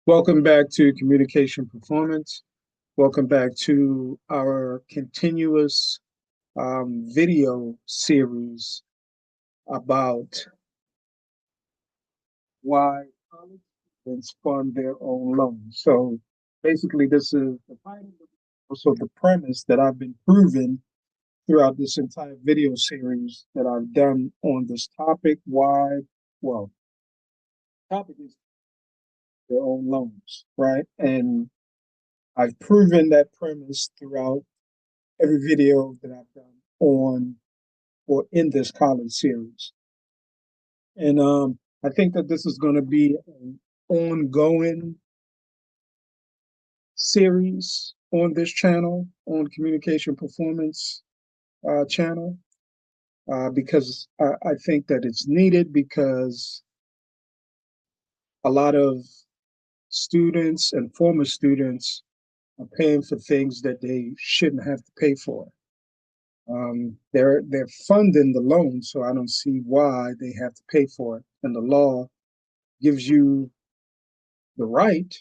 Welcome back to Communication Performance. Welcome back to our continuous video series about why college students fund their own loans. So basically, this is the title, also the premise that I've been proving throughout this entire video series that I've done on this topic. Why? Well, topic is their own loans, right? And I've proven that premise throughout every video that I've done on or in this college series. And I think that this is going to be an ongoing series on this channel, on Communication Performance channel, because I think that it's needed because a lot of students and former students are paying for things that they shouldn't have to pay for. They're funding the loan, so I don't see why they have to pay for it. And the law gives you the right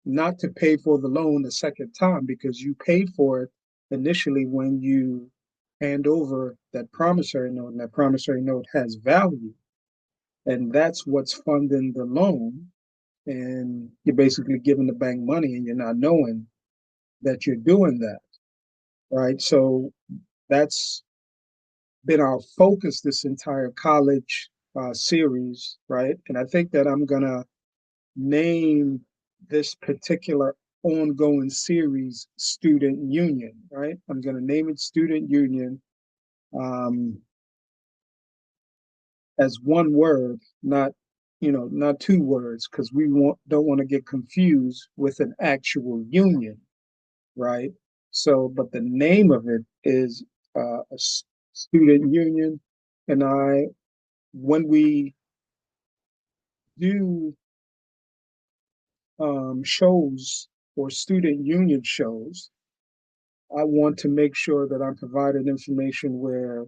not to pay for the loan the second time because you paid for it initially when you hand over that promissory note, and that promissory note has value, and that's what's funding the loan. And you're basically giving the bank money, and you're not knowing that you're doing that, right? So that's been our focus this entire college series, right? And I think that I'm gonna name this particular ongoing series Student Union, right? I'm gonna name it Student Union um, as one word, not two words, because don't want to get confused with an actual union, right? So, but the name of it is a student union, and when we do shows or student union shows, I want to make sure that I'm providing information where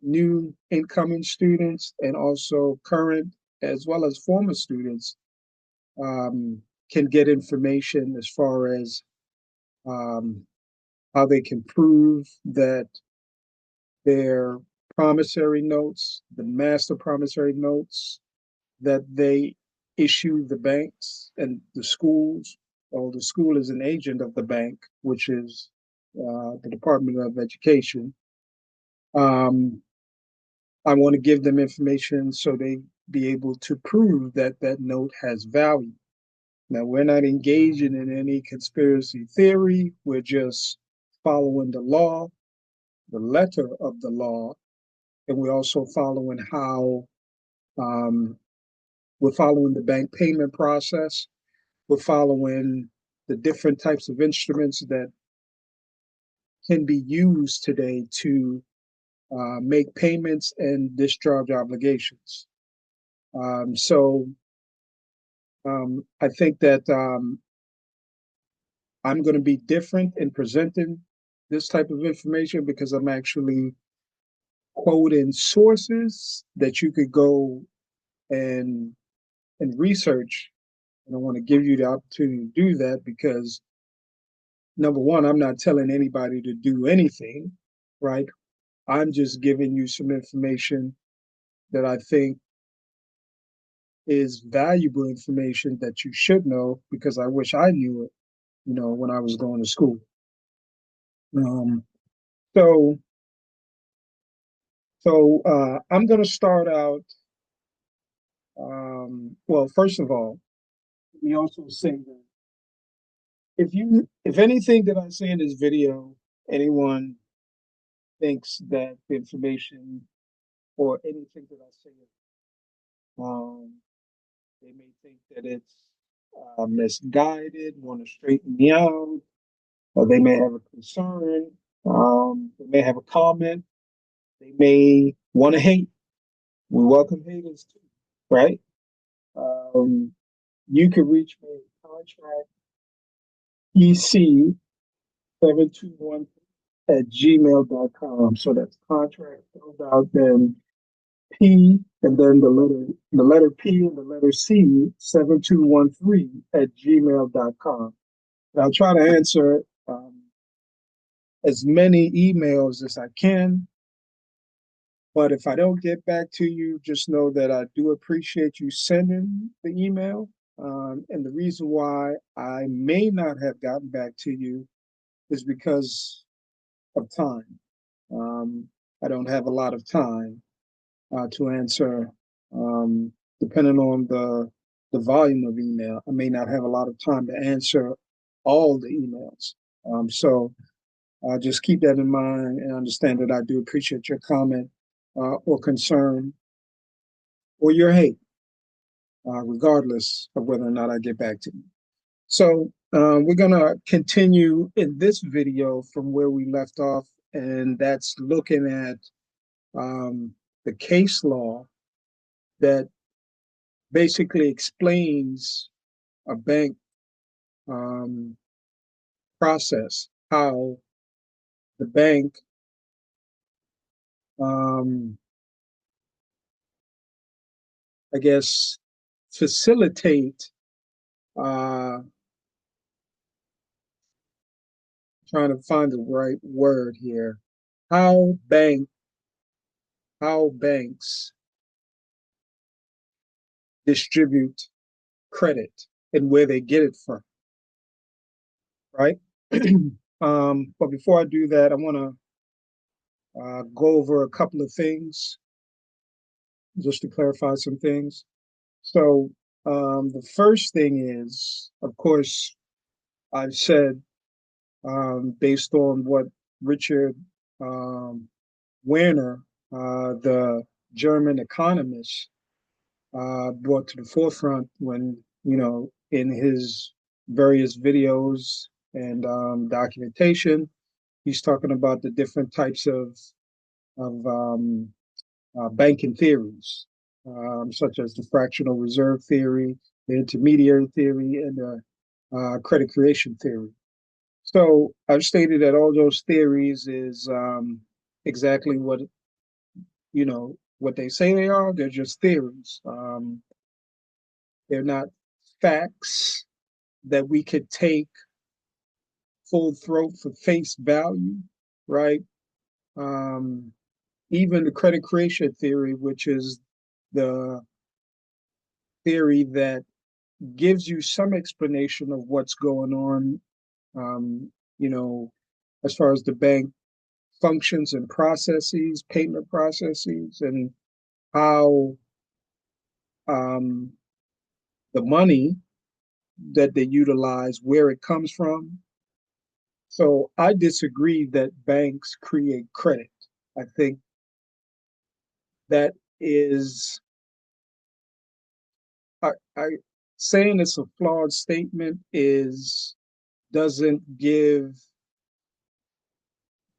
new incoming students and also current as well as former students um, can get information as far as um, how they can prove that their promissory notes, the master promissory notes that they issue the banks and the schools, or the school is an agent of the bank, which is the Department of Education. I want to give them information so they be able to prove that that note has value. Now, we're not engaging in any conspiracy theory. We're just following the law, the letter of the law, and we're also following how um, we're following the bank payment process. We're following the different types of instruments that can be used today to make payments and discharge obligations. So I think that I'm going to be different in presenting this type of information because I'm actually quoting sources that you could go and research. And I want to give you the opportunity to do that because number one, I'm not telling anybody to do anything, right? I'm just giving you some information that I think is valuable information that you should know because I wish I knew it, when I was going to school. Um, so, so I'm going to start out. Well, first of all, let me also say that if anything that I say in this video, anyone thinks that the information or anything that I say, um, they may think that it's misguided, want to straighten me out, or they may have a concern, they may have a comment, they may want to hate. We welcome haters too, right? Um, you can reach me at contract EC721 at gmail.com. So that's contract spelled out then P and then the letter P and the letter C 7213 @gmail.com. And I'll try to answer as many emails as I can. But if I don't get back to you, just know that I do appreciate you sending the email. And the reason why I may not have gotten back to you is because of time. Um, I don't have a lot of time to answer, depending on the volume of email. I may not have a lot of time to answer all the emails. So just keep that in mind and understand that I do appreciate your comment or concern or your hate, regardless of whether or not I get back to you. So we're going to continue in this video from where we left off, and that's looking at the case law that basically explains a bank um, process, how the bank um, I guess, facilitate, trying to find the right word here, how banks distribute credit and where they get it from, right? But before I do that, I want to go over a couple of things just to clarify some things. So the first thing is, of course, I've said, based on what Richard um, Werner, the German economist, brought to the forefront when, in his various videos and documentation, he's talking about the different types of banking theories, such as the fractional reserve theory, the intermediary theory, and the credit creation theory. So I've stated that all those theories is exactly what they say they are. They're just theories. They're not facts that we could take full throat for face value, right? Um, Even the credit creation theory, which is the theory that gives you some explanation of what's going on, um, you know, as far as the bank functions and processes, payment processes, and how um, the money that they utilize, where it comes from. So I disagree that banks create credit. I think that is, I saying it's a flawed statement is doesn't give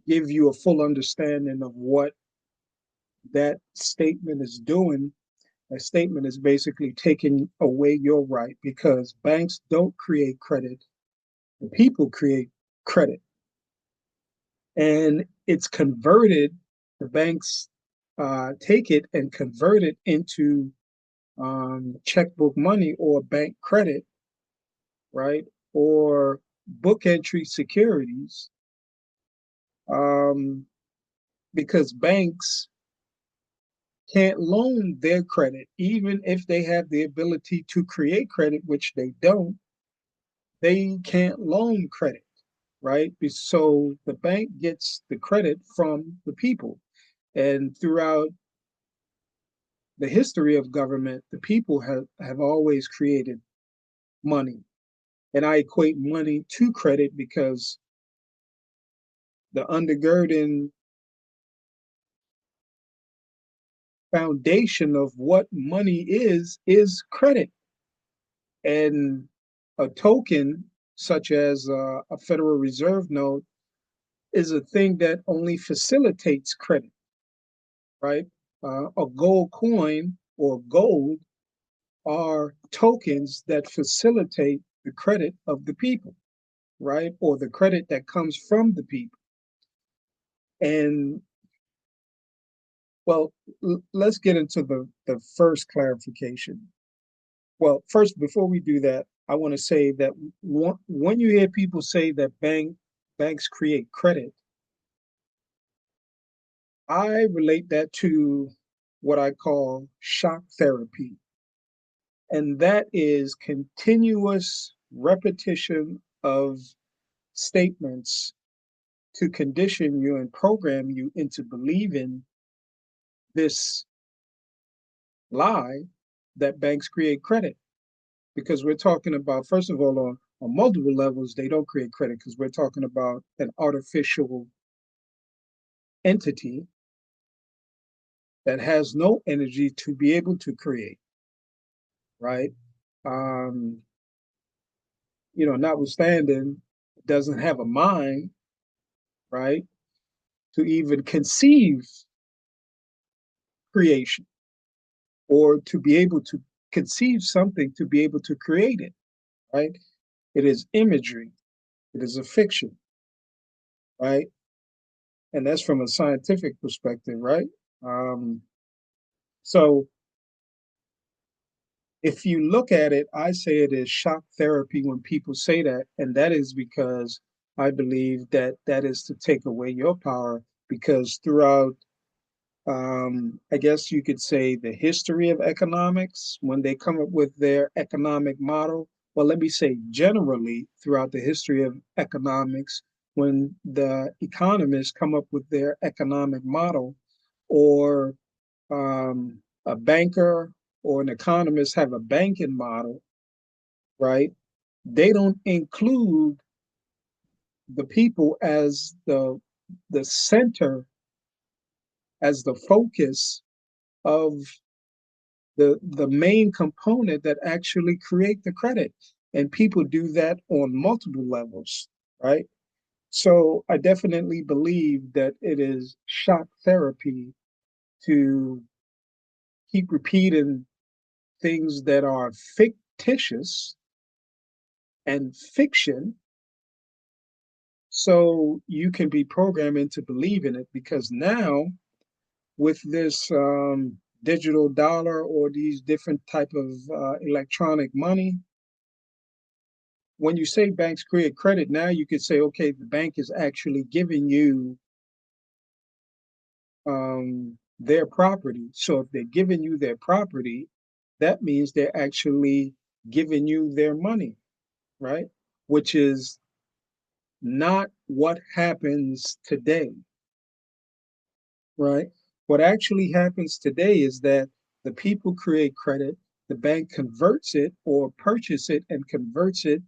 you a full understanding of what that statement is doing. That statement is basically taking away your right, because banks don't create credit. The people create credit. And it's converted, the banks take it and convert it into checkbook money or bank credit, right? Or book entry securities, um, because banks can't loan their credit, even if they have the ability to create credit, which they don't. They can't loan credit, right? So the bank gets the credit from the people. And throughout the history of government, the people have always created money. And I equate money to credit because the undergirding foundation of what money is credit. And a token, such as a Federal Reserve note, is a thing that only facilitates credit, right? A gold coin or gold are tokens that facilitate the credit of the people, right? Or the credit that comes from the people. And Well, let's get into the first clarification. Well, first, before we do that, I want to say that when you hear people say that banks create credit, I relate that to what I call shock therapy. And that is continuous repetition of statements to condition you and program you into believing this lie that banks create credit. Because we're talking about, first of all, on multiple levels, they don't create credit because we're talking about an artificial entity that has no energy to be able to create, right? Um, Notwithstanding, it doesn't have a mind, right, to even conceive creation or to be able to conceive something to be able to create it, right? It is imagery, it is a fiction, right? And that's from a scientific perspective, right? Um, so if you look at it, I say it is shock therapy when people say that. And that is because I believe that that is to take away your power because throughout I guess you could say the history of economics, when they come up with their economic model. Well, let me say generally throughout the history of economics, when the economists come up with their economic model, or a banker or an economist have a banking model, right? They don't include the people as the center, as the focus of the main component that actually create the credit. And people do that on multiple levels, right? So I definitely believe that it is shock therapy to keep repeating things that are fictitious and fiction so you can be programmed into believing it because now with this digital dollar or these different type of electronic money, when you say banks create credit, now you could say, okay, the bank is actually giving you their property. So if they're giving you their property, that means they're actually giving you their money, right? Which is not what happens today, right? What actually happens today is that the people create credit, the bank converts it or purchase it and converts it.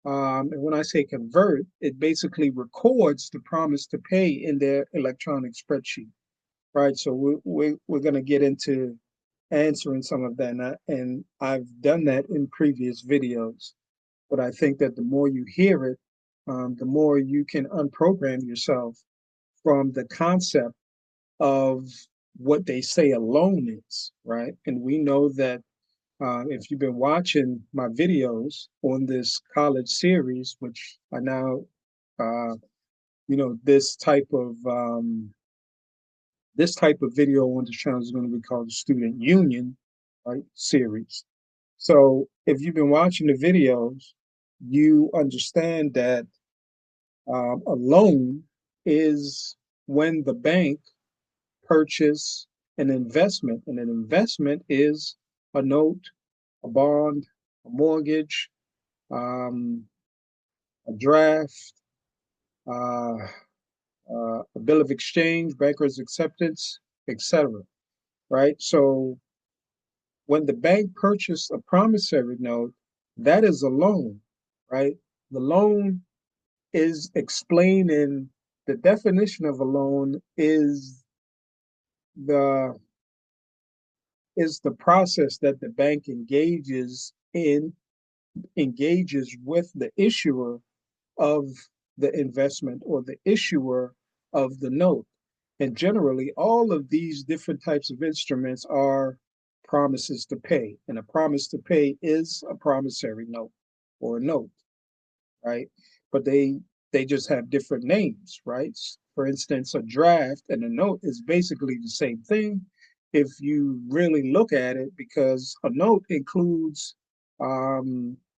And when I say convert, it basically records the promise to pay in their electronic spreadsheet, right? So we're going to get into answering some of that. And I've done that in previous videos. But I think that the more you hear it, the more you can unprogram yourself from the concept of what they say a loan is, right? And we know that if you've been watching my videos on this college series, which I now, uh, this type of video on this channel is going to be called the Student Union, right, series. So if you've been watching the videos, you understand that a loan is when the bank purchase an investment, and an investment is a note, a bond, a mortgage, um, a draft, uh, a bill of exchange, banker's acceptance, etc. Right? So when the bank purchased a promissory note, that is a loan, right? The loan is explaining the definition of a loan the is the process that the bank engages with the issuer of the investment or the issuer of the note. And generally, all of these different types of instruments are promises to pay. And a promise to pay is a promissory note or a note, right? But They just have different names, right? For instance, a draft and a note is basically the same thing if you really look at it, because a note includes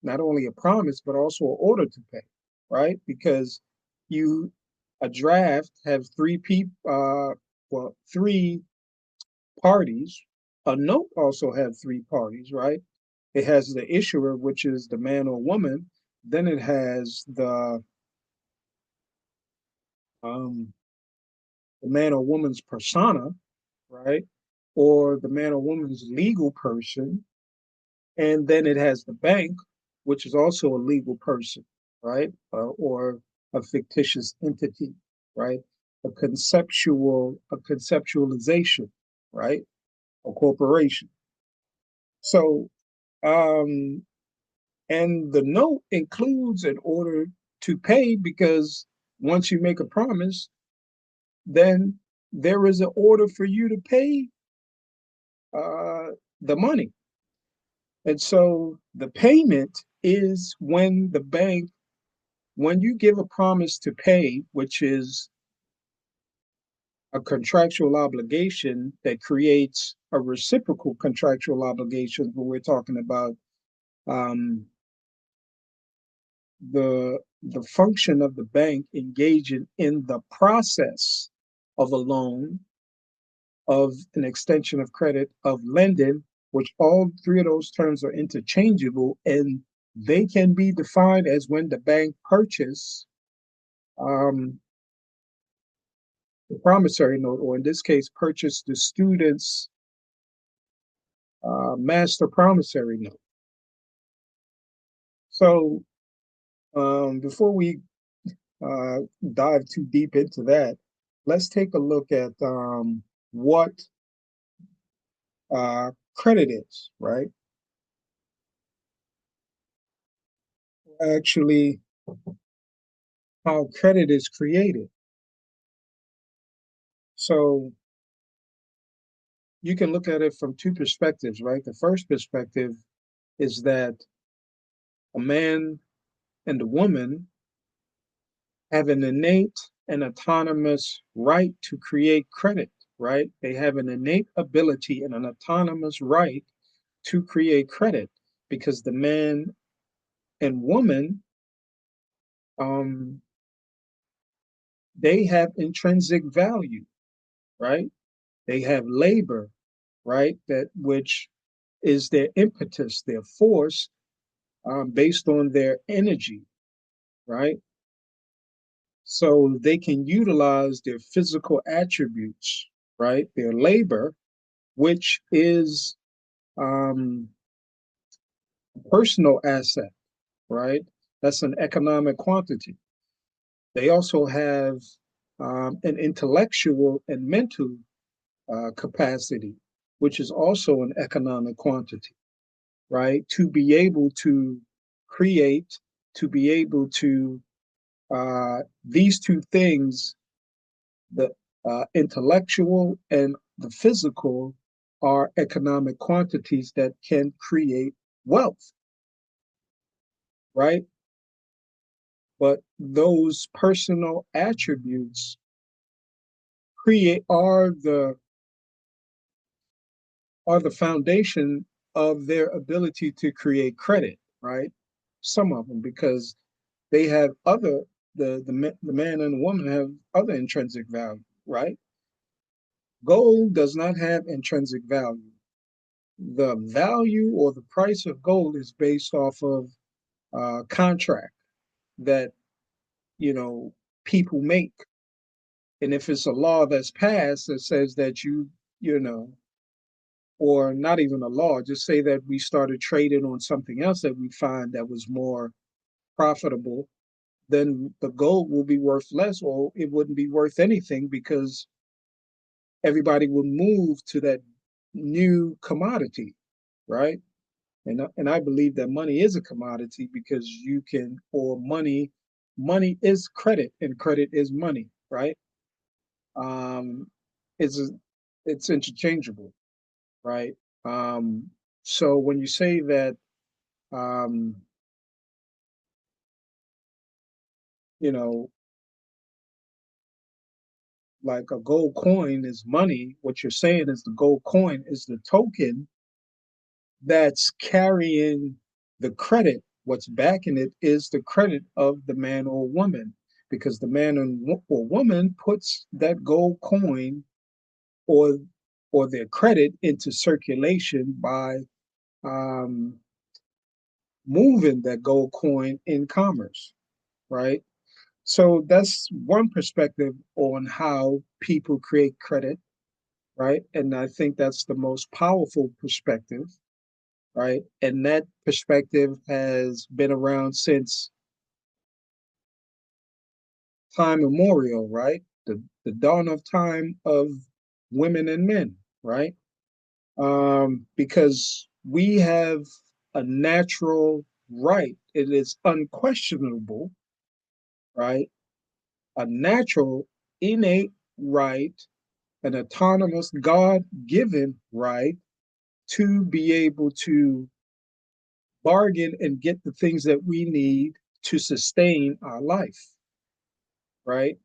not only a promise but also an order to pay, right? Because you a draft have three parties. A note also have three parties, right? It has the issuer, which is the man or woman. Then it has um, the man or woman's persona, right? Or the man or woman's legal person. And then it has the bank, which is also a legal person, right? Or a fictitious entity, right? A conceptualization, right? A corporation. So, um, and the note includes an order to pay, because once you make a promise, then there is an order for you to pay uh, the money. And so the payment is when you give a promise to pay, which is a contractual obligation that creates a reciprocal contractual obligation, when we're talking about um, the function of the bank engaging in the process of a loan, of an extension of credit, of lending, which all three of those terms are interchangeable, and they can be defined as when the bank purchase um, the promissory note, or in this case, purchase the student's master promissory note. So before we uh, dive too deep into that, let's take a look at what credit is, right? Actually, how credit is created. So you can look at it from two perspectives, right? The first perspective is that a man and a woman have an innate and autonomous right to create credit, right? They have an innate ability and an autonomous right to create credit, because the man and woman, um, they have intrinsic value, right? They have labor, right? That which is their impetus, their force, based on their energy, right? So they can utilize their physical attributes, right? Their labor, which is um, a personal asset, right? That's an economic quantity. They also have an intellectual and mental capacity, which is also an economic quantity, right? To be able to create, to be able to, these two things, the intellectual and the physical, are economic quantities that can create wealth, right? But those personal attributes create are the foundation of their ability to create credit, right? Some of them, because they have other the man and the woman have other intrinsic value, right? Gold does not have intrinsic value. The value or the price of gold is based off of contract that you know people make, and if it's a law that's passed that says that you know, or not even a law, just say that we started trading on something else that we find that was more profitable, then the gold will be worth less, or it wouldn't be worth anything, because everybody will move to that new commodity, right? And I believe that money is a commodity, because you can, or money is credit, and credit is money, right? Um, it's it's interchangeable, right? Um, so when you say that, um, you know, like a gold coin is money. What you're saying is the gold coin is the token that's carrying the credit. What's backing it is the credit of the man or woman, because the man or woman puts that gold coin or their credit into circulation by um, moving that gold coin in commerce, right? So that's one perspective on how people create credit, right? And I think that's the most powerful perspective, right? And that perspective has been around since time immemorial, right? The dawn of time of women and men, right? Because we have a natural right. It is unquestionable, right? A natural, innate right, an autonomous, God given right to be able to bargain and get the things that we need to sustain our life, right?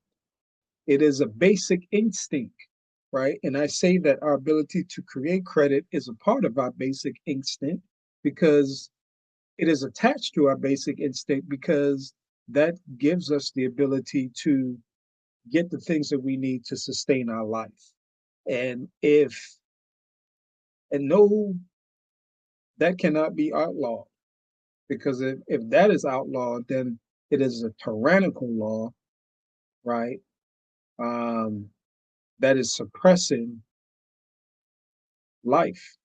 It is a basic instinct, right? And I say that our ability to create credit is a part of our basic instinct because it is attached to our basic instinct because that gives us the ability to get the things that we need to sustain our life. And if, and no, that cannot be outlawed because if that is outlawed, then it is a tyrannical law, right? Um, that is suppressing life.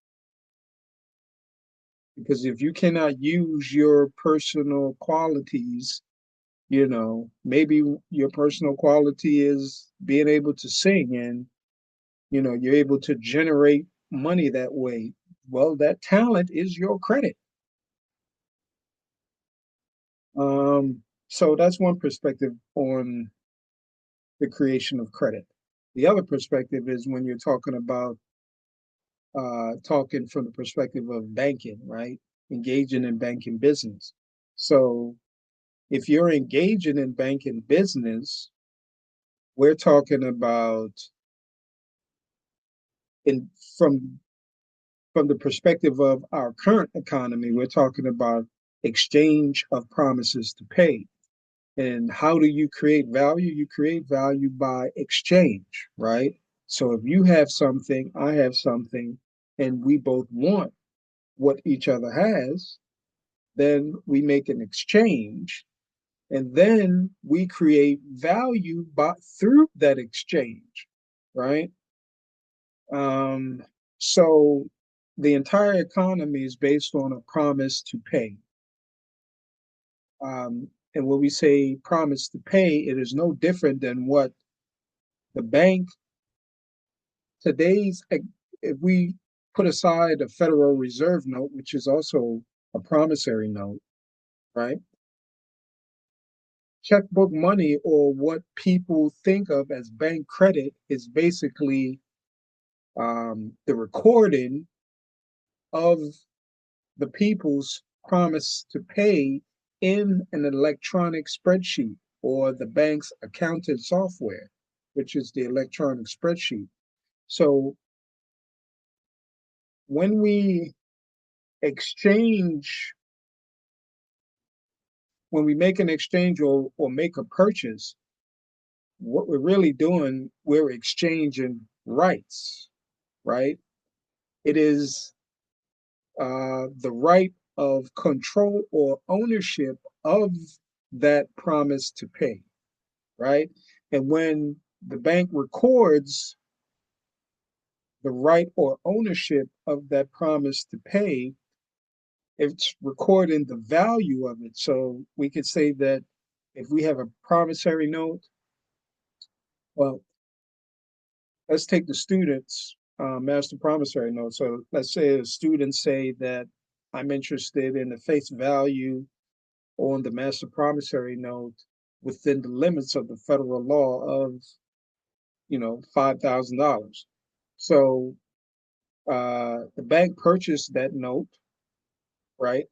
Because if you cannot use your personal qualities, maybe your personal quality is being able to sing and, you're able to generate money that way. Well, that talent is your credit. So that's one perspective on the creation of credit. The other perspective is when you're talking about talking from the perspective of banking, right? Engaging in banking business. So if you're engaging in banking business, we're talking about in from the perspective of our current economy, we're talking about exchange of promises to pay. And how do you create value? You create value by exchange, right? So if you have something, I have something, and we both want what each other has, then we make an exchange, and then we create value through that exchange, right? Um, so the entire economy is based on a promise to pay. And when we say promise to pay, it is no different than what the bank today's, if we put aside a Federal Reserve note, which is also a promissory note, right? Checkbook money, or what people think of as bank credit, is basically the recording of the people's promise to pay in an electronic spreadsheet or the bank's accounting software, which is the electronic spreadsheet. So when we exchange, when we make an exchange or make a purchase, what we're really doing, we're exchanging rights, right? It is the right of control or ownership of that promise to pay, right? And when the bank records the right or ownership of that promise to pay, it's recording the value of it. So we could say that if we have a promissory note, well, let's take the students' master promissory note. So let's say a student say that I'm interested in the face value on the master promissory note within the limits of the federal law of, $5,000. So the bank purchased that note, right?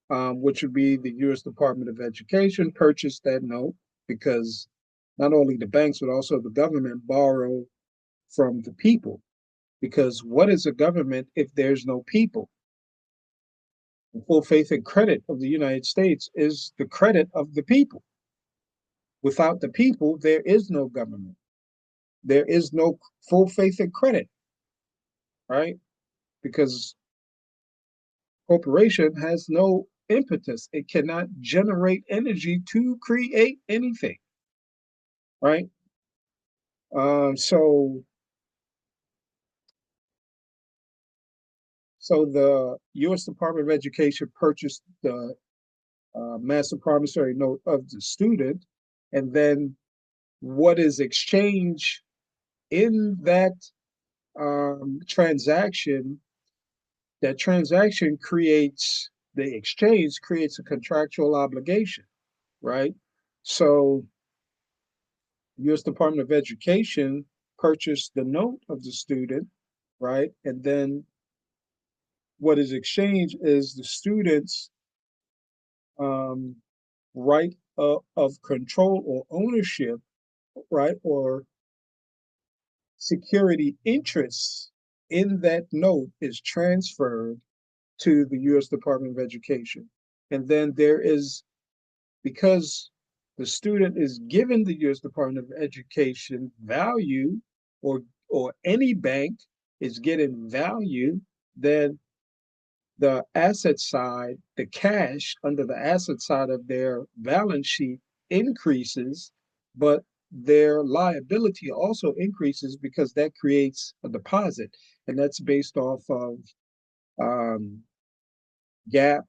Which would be the U.S. Department of Education purchased that note. because not only the banks, but also the government borrow from the people. Because what is a government if there's no people? The full faith and credit of the United States is the credit of the people. Without the people, there is no government. There is no full faith and credit, right? Because corporation has no impetus. It cannot generate energy to create anything, right? So the U.S. Department of Education purchased the Master Promissory Note of the student, and then what is exchanged in that transaction? That transaction creates the exchange creates a contractual obligation, right? So U.S. Department of Education purchased the note of the student, right? And then what is exchanged is the student's um, right of control or ownership, right? Or security interests in that note is transferred to the U.S. Department of Education. And then there is, because the student is given the U.S. Department of Education value, or any bank is getting value, then the asset side, the cash under the asset side of their balance sheet increases, but their liability also increases because that creates a deposit. And that's based off of um, GAAP,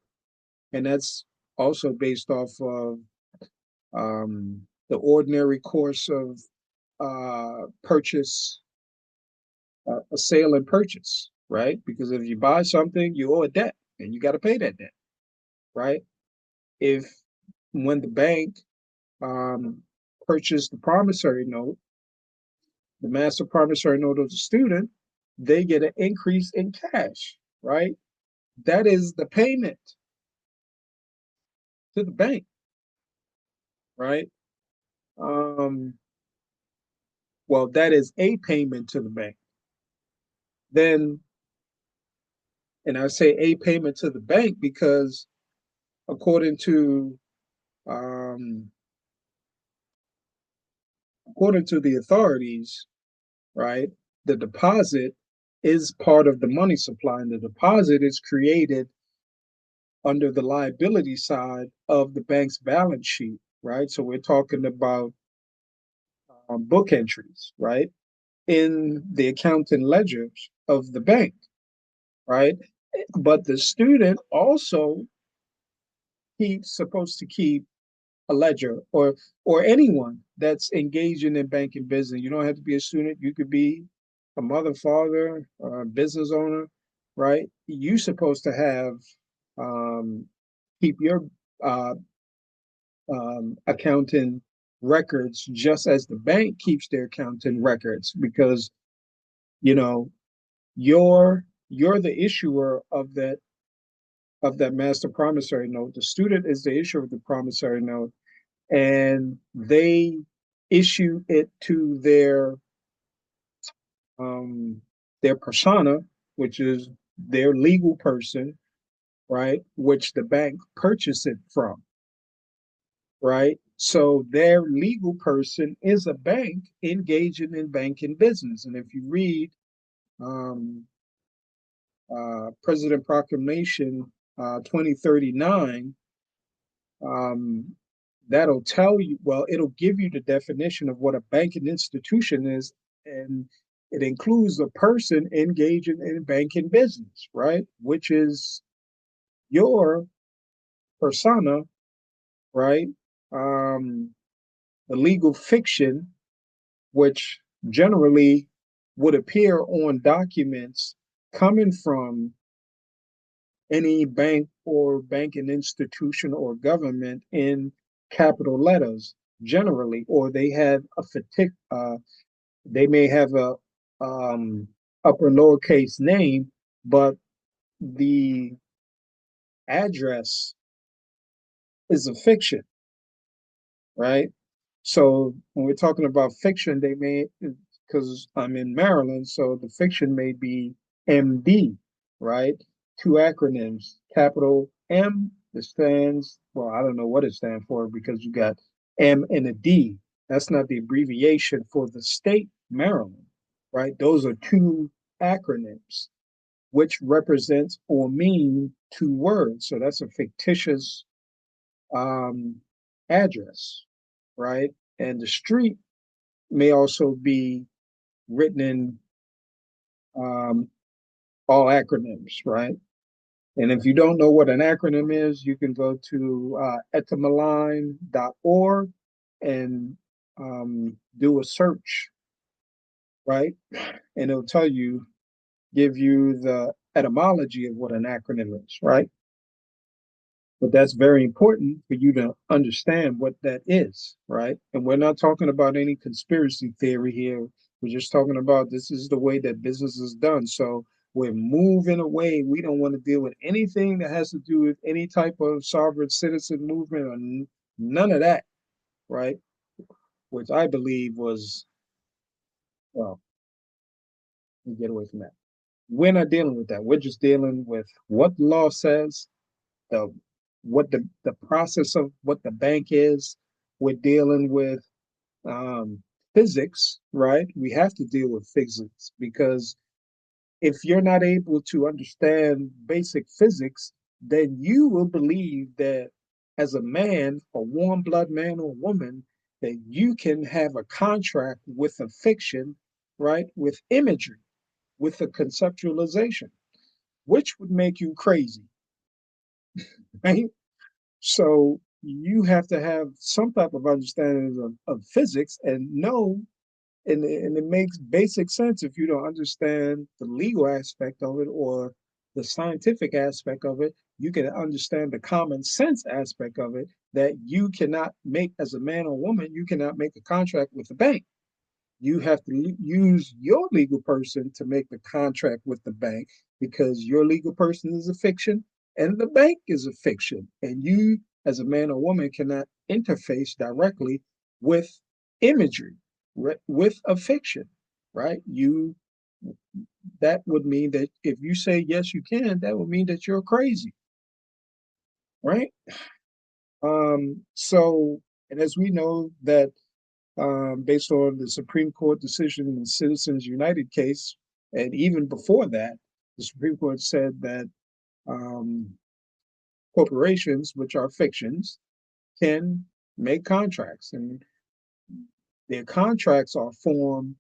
and that's also based off of the ordinary course of purchase, a sale and purchase, right? Because if you buy something, you owe a debt and you got to pay that debt, right? If when the bank um, purchased the promissory note, the master promissory note of the student, they get an increase in cash, right? That is the payment to the bank, right? Um, well, that is a payment to the bank. Then, and I say a payment to the bank because according to um, according to the authorities, right, the deposit is part of the money supply, and the deposit is created under the liability side of the bank's balance sheet, right? So we're talking about book entries, right, in the accounting ledgers of the bank, right? But the student also he's supposed to keep a ledger, or anyone that's engaging in banking business. You don't have to be a student. You could be a mother, father, a business owner, right? You're supposed to have keep your uh, accounting records just as the bank keeps their accounting records, because you know you're the issuer of that master promissory note. The student is the issuer of the promissory note, and they issue it to their persona, which is their legal person, right? Which the bank purchased it from, right? So their legal person is a bank engaging in banking business. And if you read um, President Proclamation 2039, um, that'll tell you, well, it'll give you the definition of what a banking institution is, and it includes a person engaging in banking business, right? Which is your persona, right? Um, the legal fiction, which generally would appear on documents coming from any bank or banking institution or government in capital letters generally, or they have they may have a upper lowercase name, but the address is a fiction, right? So when we're talking about fiction, they may, because I'm in Maryland, so the fiction may be MD, right? Two acronyms, capital M, that stands, well, I don't know what it stands for because you got M and a D. That's not the abbreviation for the state Maryland, right? Those are two acronyms, which represents or mean two words. So that's a fictitious um, address, right? And the street may also be written in um, all acronyms, right? And if you don't know what an acronym is, you can go to etymology.org and do a search, right? And it'll tell you, give you the etymology of what an acronym is, right? But that's very important for you to understand what that is, right? And we're not talking about any conspiracy theory here. We're just talking about this is the way that business is done. So we're moving away. We don't want to deal with anything that has to do with any type of sovereign citizen movement or none of that, right? Which I believe was, well, we get away from that. We're not dealing with that. We're just dealing with what the law says, the what the process of what the bank is. We're dealing with um, physics, right? We have to deal with physics because if you're not able to understand basic physics, then you will believe that as a man, a warm blood man or woman, that you can have a contract with a fiction, right? With imagery, with a conceptualization, which would make you crazy, right? So you have to have some type of understanding of physics and know, and it makes basic sense if you don't understand the legal aspect of it or the scientific aspect of it. You can understand the common sense aspect of it that you cannot make as a man or woman, you cannot make a contract with the bank. You have to use your legal person to make the contract with the bank because your legal person is a fiction and the bank is a fiction. And you, as a man or woman, cannot interface directly with imagery, with a fiction, right? That would mean that if you say yes, you can, that would mean that you're crazy, right? So, and as we know that based on the Supreme Court decision in the Citizens United case. And even before that, the Supreme Court said that um, corporations, which are fictions, can make contracts, and their contracts are formed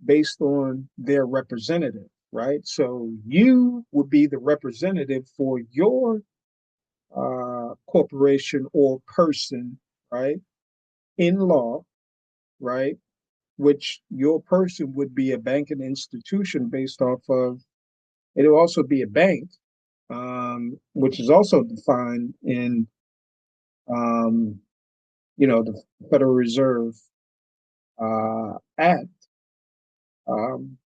based on their representative, right? So you would be the representative for your corporation or person, right, in law, right? Which your person would be a banking institution based off of, it'll also be a bank, which is also defined in, um, the Federal Reserve Act um,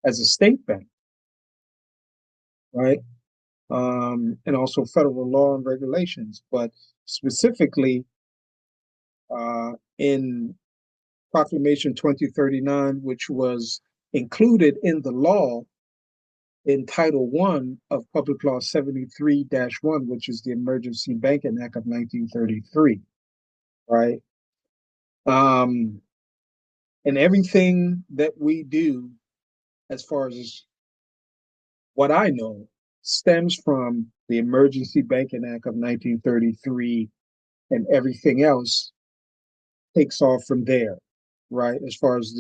as a state bank, right? And also federal law and regulations, but specifically in Proclamation 2039, which was included in the law in Title I of Public Law 73-1, which is the Emergency Banking Act of 1933, right? Um, and everything that we do, as far as what I know, stems from the Emergency Banking Act of 1933, and everything else takes off from there, right? As far as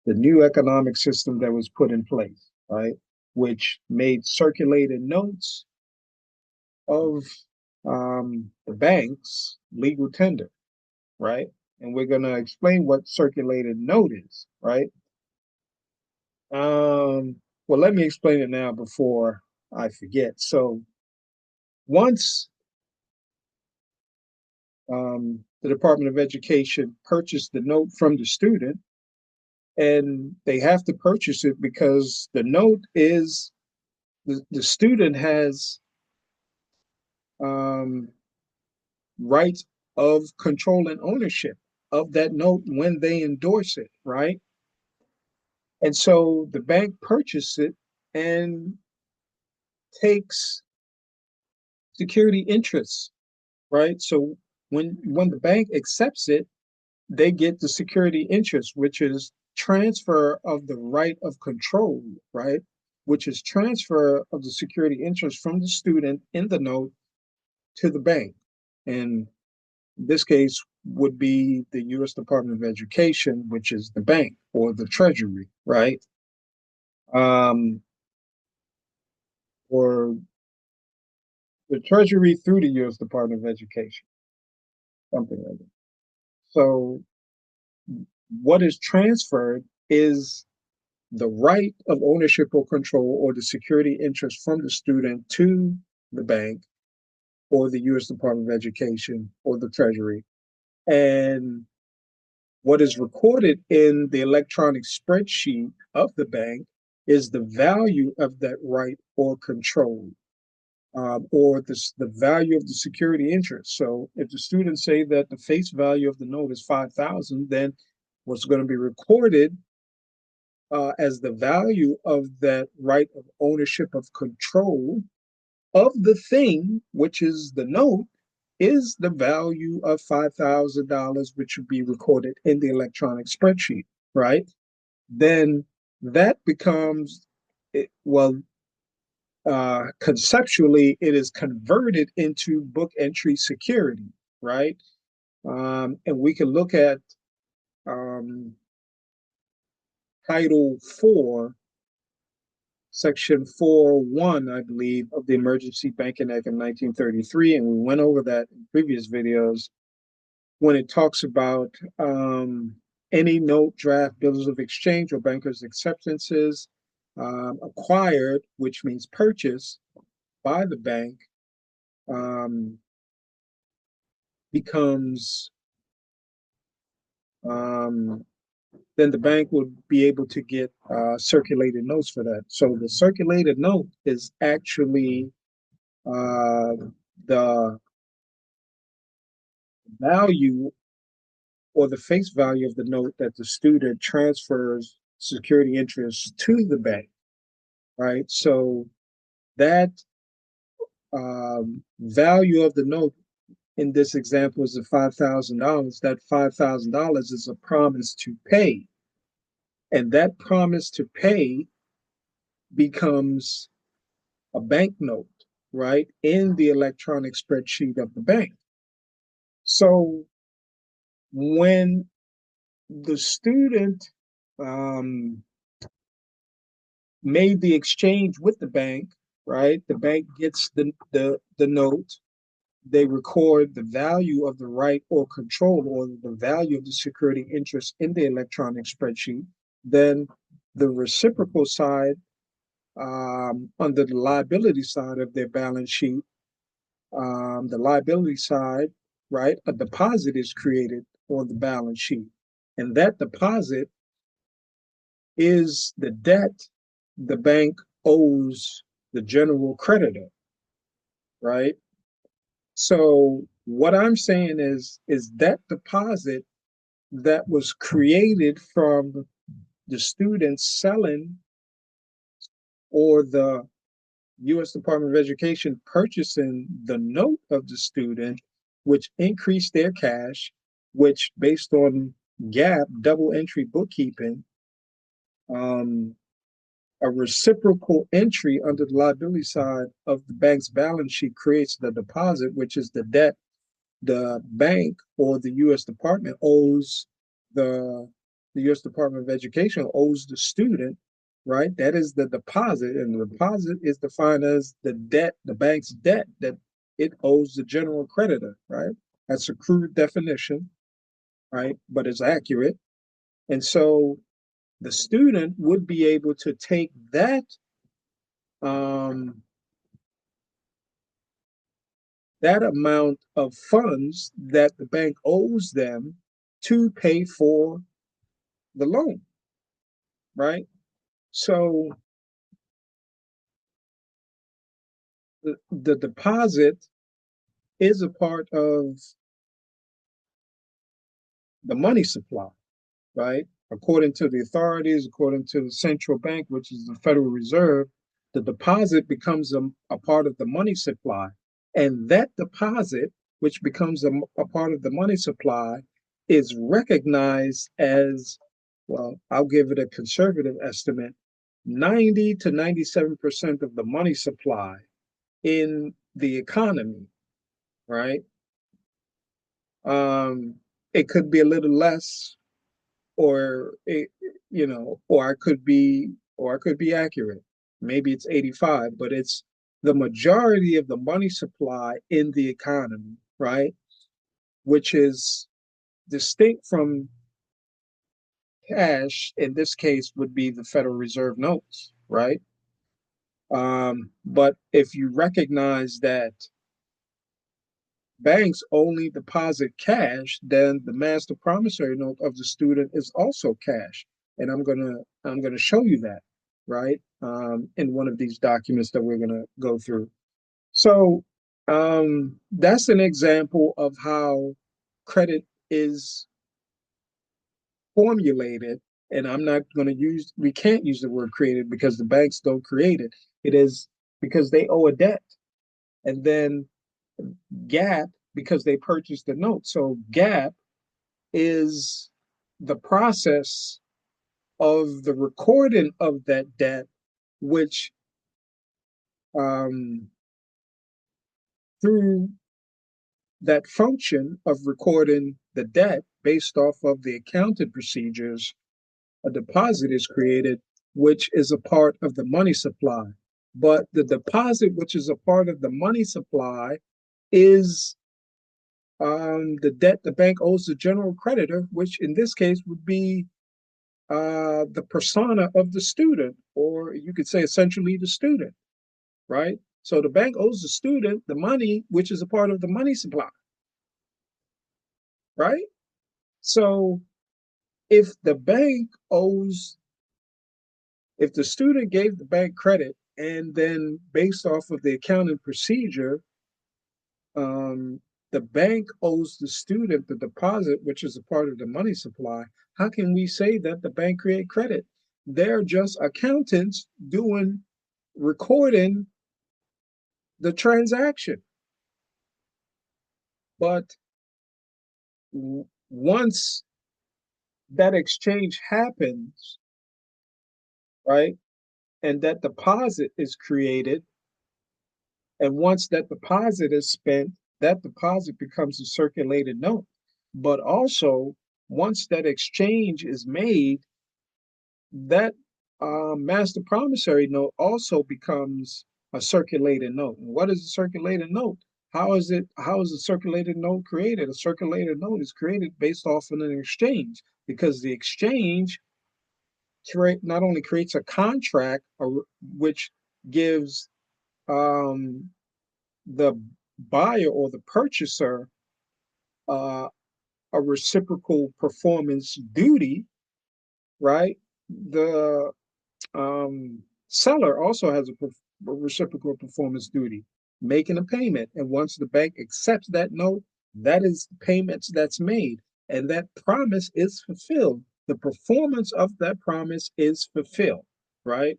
the new economic system that was put in place, right? Which made circulated notes of the bank's legal tender, right? And we're going to explain what circulated note is, right? Well, let me explain it now before I forget. So once the Department of Education purchased the note from the student, and they have to purchase it because the note is the student has um, rights of control and ownership of that note when they endorse it, right? And so the bank purchases it and takes security interests, right? So when the bank accepts it, they get the security interest, which is transfer of the right of control, right? Which is transfer of the security interest from the student in the note to the bank. And this case would be the U.S. Department of Education, which is the bank or the Treasury, right? Um, or the Treasury through the U.S. Department of Education, something like that. So, what is transferred is the right of ownership or control or the security interest from the student to the bank or the U.S. Department of Education or the Treasury. And what is recorded in the electronic spreadsheet of the bank is the value of that right or control, or the value of the security interest. So if the students say that the face value of the note is 5,000, then what's going to be recorded as the value of that right of ownership of control of the thing, which is the note, is the value of $5,000, which would be recorded in the electronic spreadsheet, right? Then that becomes, well, conceptually, it is converted into book entry security, right? And we can look at um, Title 4, Section 4.1, I believe, of the Emergency Banking Act of 1933, and we went over that in previous videos when it talks about any note, draft, bills of exchange, or bankers' acceptances acquired, which means purchased by the bank, um, becomes um, then the bank would be able to get circulated notes for that. So the circulated note is actually the value or the face value of the note that the student transfers security interest to the bank, right? So that value of the note in this example is the $5,000. That $5,000 is a promise to pay. And that promise to pay becomes a banknote, right, in the electronic spreadsheet of the bank. So when the student um, made the exchange with the bank, right, the bank gets the note, they record the value of the right or control or the value of the security interest in the electronic spreadsheet. Then the reciprocal side, under the liability side of their balance sheet, the liability side, right, a deposit is created on the balance sheet. And that deposit is the debt the bank owes the general creditor, right? So what I'm saying is that deposit that was created from the student selling or the U.S. Department of Education purchasing the note of the student, which increased their cash, which based on GAAP, double entry bookkeeping, um, a reciprocal entry under the liability side of the bank's balance sheet creates the deposit, which is the debt the bank or the U.S. Department owes the U.S. Department of Education owes the student, right? That is the deposit, and the deposit is defined as the debt, the bank's debt that it owes the general creditor, right? That's a crude definition, right? But it's accurate. And so the student would be able to take um, that amount of funds that the bank owes them to pay for the loan, right? So the deposit is a part of the money supply, right? According to the authorities, according to the central bank, which is the Federal Reserve, the deposit becomes a part of the money supply. And that deposit, which becomes a part of the money supply, is recognized as, well, I'll give it a conservative estimate, 90 to 97% of the money supply in the economy, right? Um, it could be a little less, or it, or I could be accurate. Maybe it's 85, but it's the majority of the money supply in the economy, right? Which is distinct from cash. In this case, would be the Federal Reserve notes, right? But if you recognize that banks only deposit cash, then the master promissory note of the student is also cash. And I'm gonna show you that, right? In one of these documents that we're gonna go through. So that's an example of how credit is formulated. And I'm not gonna use we can't use the word created because the banks don't create it. It is because they owe a debt. And then gap because they purchased the note. So gap is the process of the recording of that debt, which um, through that function of recording the debt based off of the accounting procedures, a deposit is created, which is a part of the money supply. But the deposit, which is a part of the money supply, is the debt the bank owes the general creditor, which in this case would be the persona of the student, or you could say essentially the student, right? So the bank owes the student the money, which is a part of the money supply, right? So if the bank owes, if the student gave the bank credit and then based off of the accounting procedure, um, the bank owes the student the deposit, which is a part of the money supply, how can we say that the bank create credit? They're just accountants doing recording the transaction. But once that exchange happens, right, and that deposit is created, and once that deposit is spent, that deposit becomes a circulated note. But also, once that exchange is made, that master promissory note also becomes a circulated note. And what is a circulated note? How is it? How is a circulated note created? A circulated note is created based off of an exchange because the exchange not only creates a contract, which gives um, the buyer or the purchaser uh, a reciprocal performance duty, right? The seller also has a reciprocal performance duty, making a payment. And once the bank accepts that note, that is the payments that's made. And that promise is fulfilled. The performance of that promise is fulfilled, right?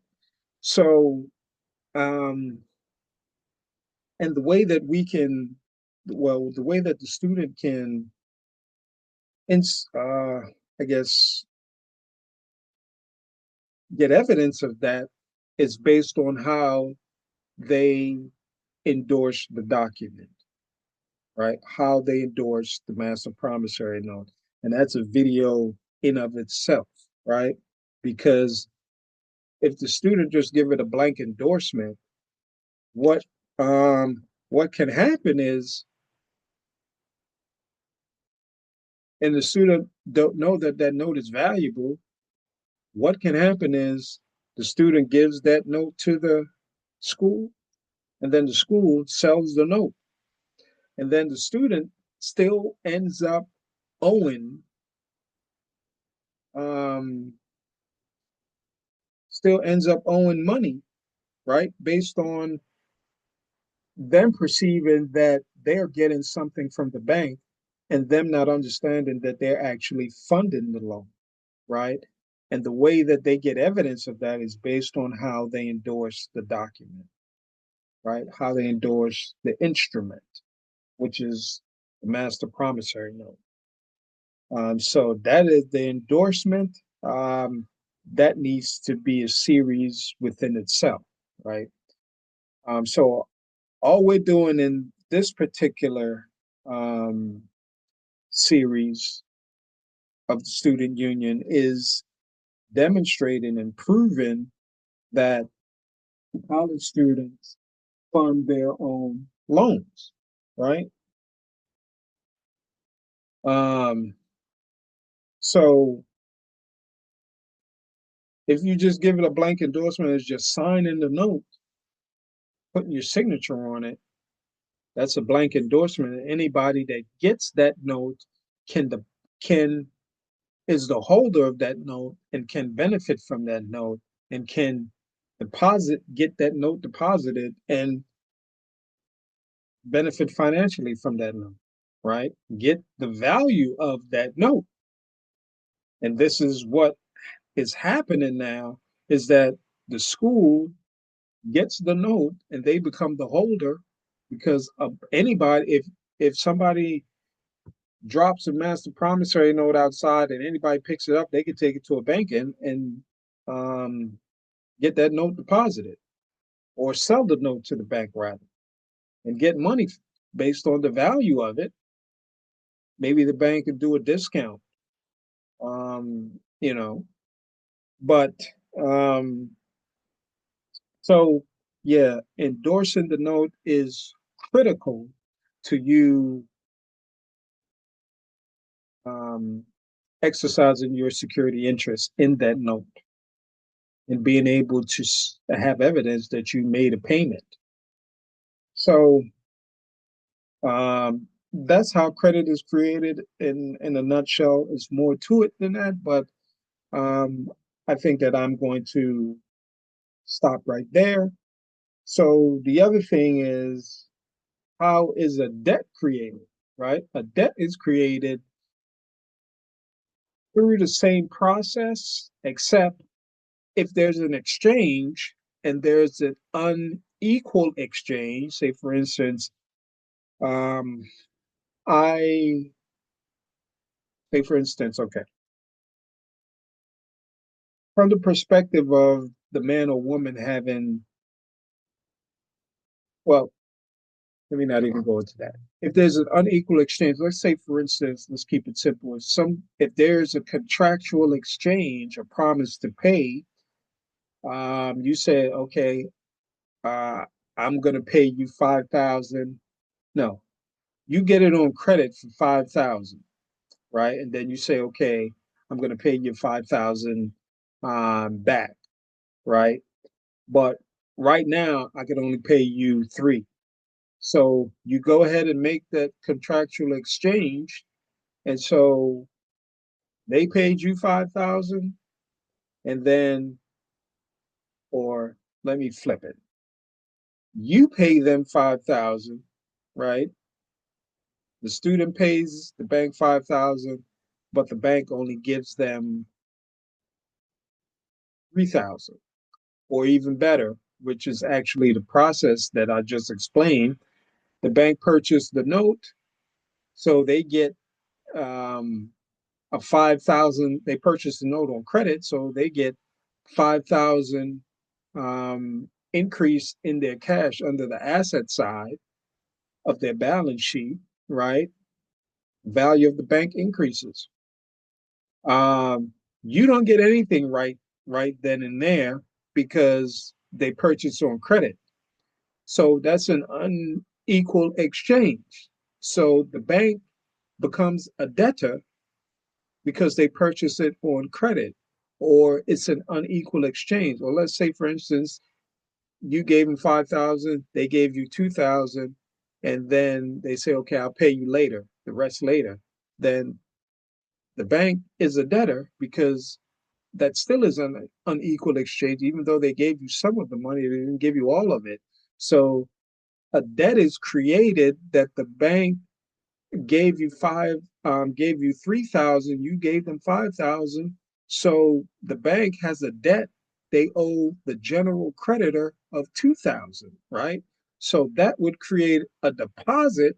So, um, and the way that we can, well, the way that the student can, I guess, get evidence of that is based on how they endorse the document, right? How they endorse the master promissory note. And that's a video in of itself, right? Because if the student just give it a blank endorsement, what what can happen is, and the student don't know that that note is valuable, what can happen is the student gives that note to the school, and then the school sells the note. And then the student still ends up owing um, money, right? Based on them perceiving that they're getting something from the bank and them not understanding that they're actually funding the loan, right? And the way that they get evidence of that is based on how they endorse the document, right? How they endorse the instrument, which is the Master Promissory Note. So that is the endorsement. That needs to be a series within itself, right? So all we're doing in this particular um, series of the student union is demonstrating and proving that college students fund their own loans, right? Um, so if you just give it a blank endorsement, it's just signing the note, putting your signature on it. That's a blank endorsement. And anybody that gets that note can can is the holder of that note and can benefit from that note and can get that note deposited and benefit financially from that note, right? Get the value of that note. And this is what is happening now is that the school gets the note and they become the holder because of anybody if somebody drops a master promissory note outside and anybody picks it up, they can take it to a bank and um, get that note deposited or sell the note to the bank rather and get money based on the value of it. Maybe the bank could do a discount, you know, but um, so yeah, endorsing the note is critical to you um, exercising your security interest in that note and being able to have evidence that you made a payment. So that's how credit is created in a nutshell. It's more to it than that, but um, I think that I'm going to stop right there. So the other thing is, how is a debt created, right? A debt is created through the same process, except if there's an exchange and there's an unequal exchange, say for instance, um, I say for instance, okay, from the perspective of the man or woman having, well, let me not even go into that. If there's an unequal exchange, let's say for instance, let's keep it simple. If there's a contractual exchange, a promise to pay, you say, okay, uh, I'm going to pay you 5,000. No, you get it on credit for 5,000, right? And then you say, okay, I'm going to pay you 5,000 back, right? But right now, I can only pay you three. So you go ahead and make that contractual exchange, and so they paid you 5,000, and then, or let me flip it, you pay them 5,000, right? The student pays the bank 5,000, but the bank only gives them 3,000, or even better, which is actually the process that I just explained. The bank purchased the note, so they get a 5,000. They purchased the note on credit, so they get 5,000 increase in their cash under the asset side of their balance sheet, right? Value of the bank increases. Um, you don't get anything right then and there because they purchase on credit. So that's an unequal exchange. So the bank becomes a debtor because they purchase it on credit, or it's an unequal exchange. Or let's say, for instance, you gave them 5,000, they gave you 2,000, and then they say, okay, I'll pay you later, the rest later. Then the bank is a debtor because that still is an unequal exchange, even though they gave you some of the money, they didn't give you all of it. So a debt is created that the bank gave you 3,000, you gave them 5,000. So the bank has a debt they owe the general creditor of 2,000, right? So that would create a deposit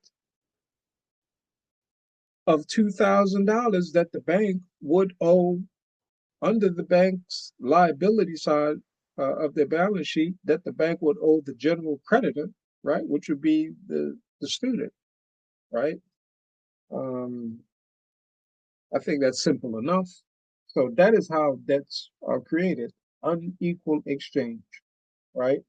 of $2,000 that the bank would owe under the bank's liability side of their balance sheet, that the bank would owe the general creditor, right, which would be the student, right? Um, I think that's simple enough. So that is how debts are created, unequal exchange, right?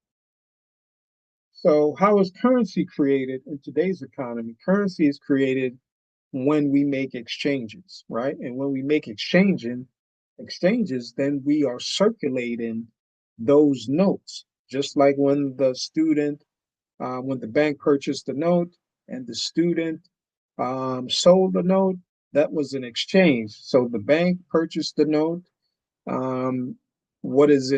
So how is currency created in today's economy? Currency is created when we make exchanges, right? And when we make exchanges, then we are circulating those notes, just like when when the bank purchased the note and the student sold the note, that was an exchange. So the bank purchased the note. Um, what is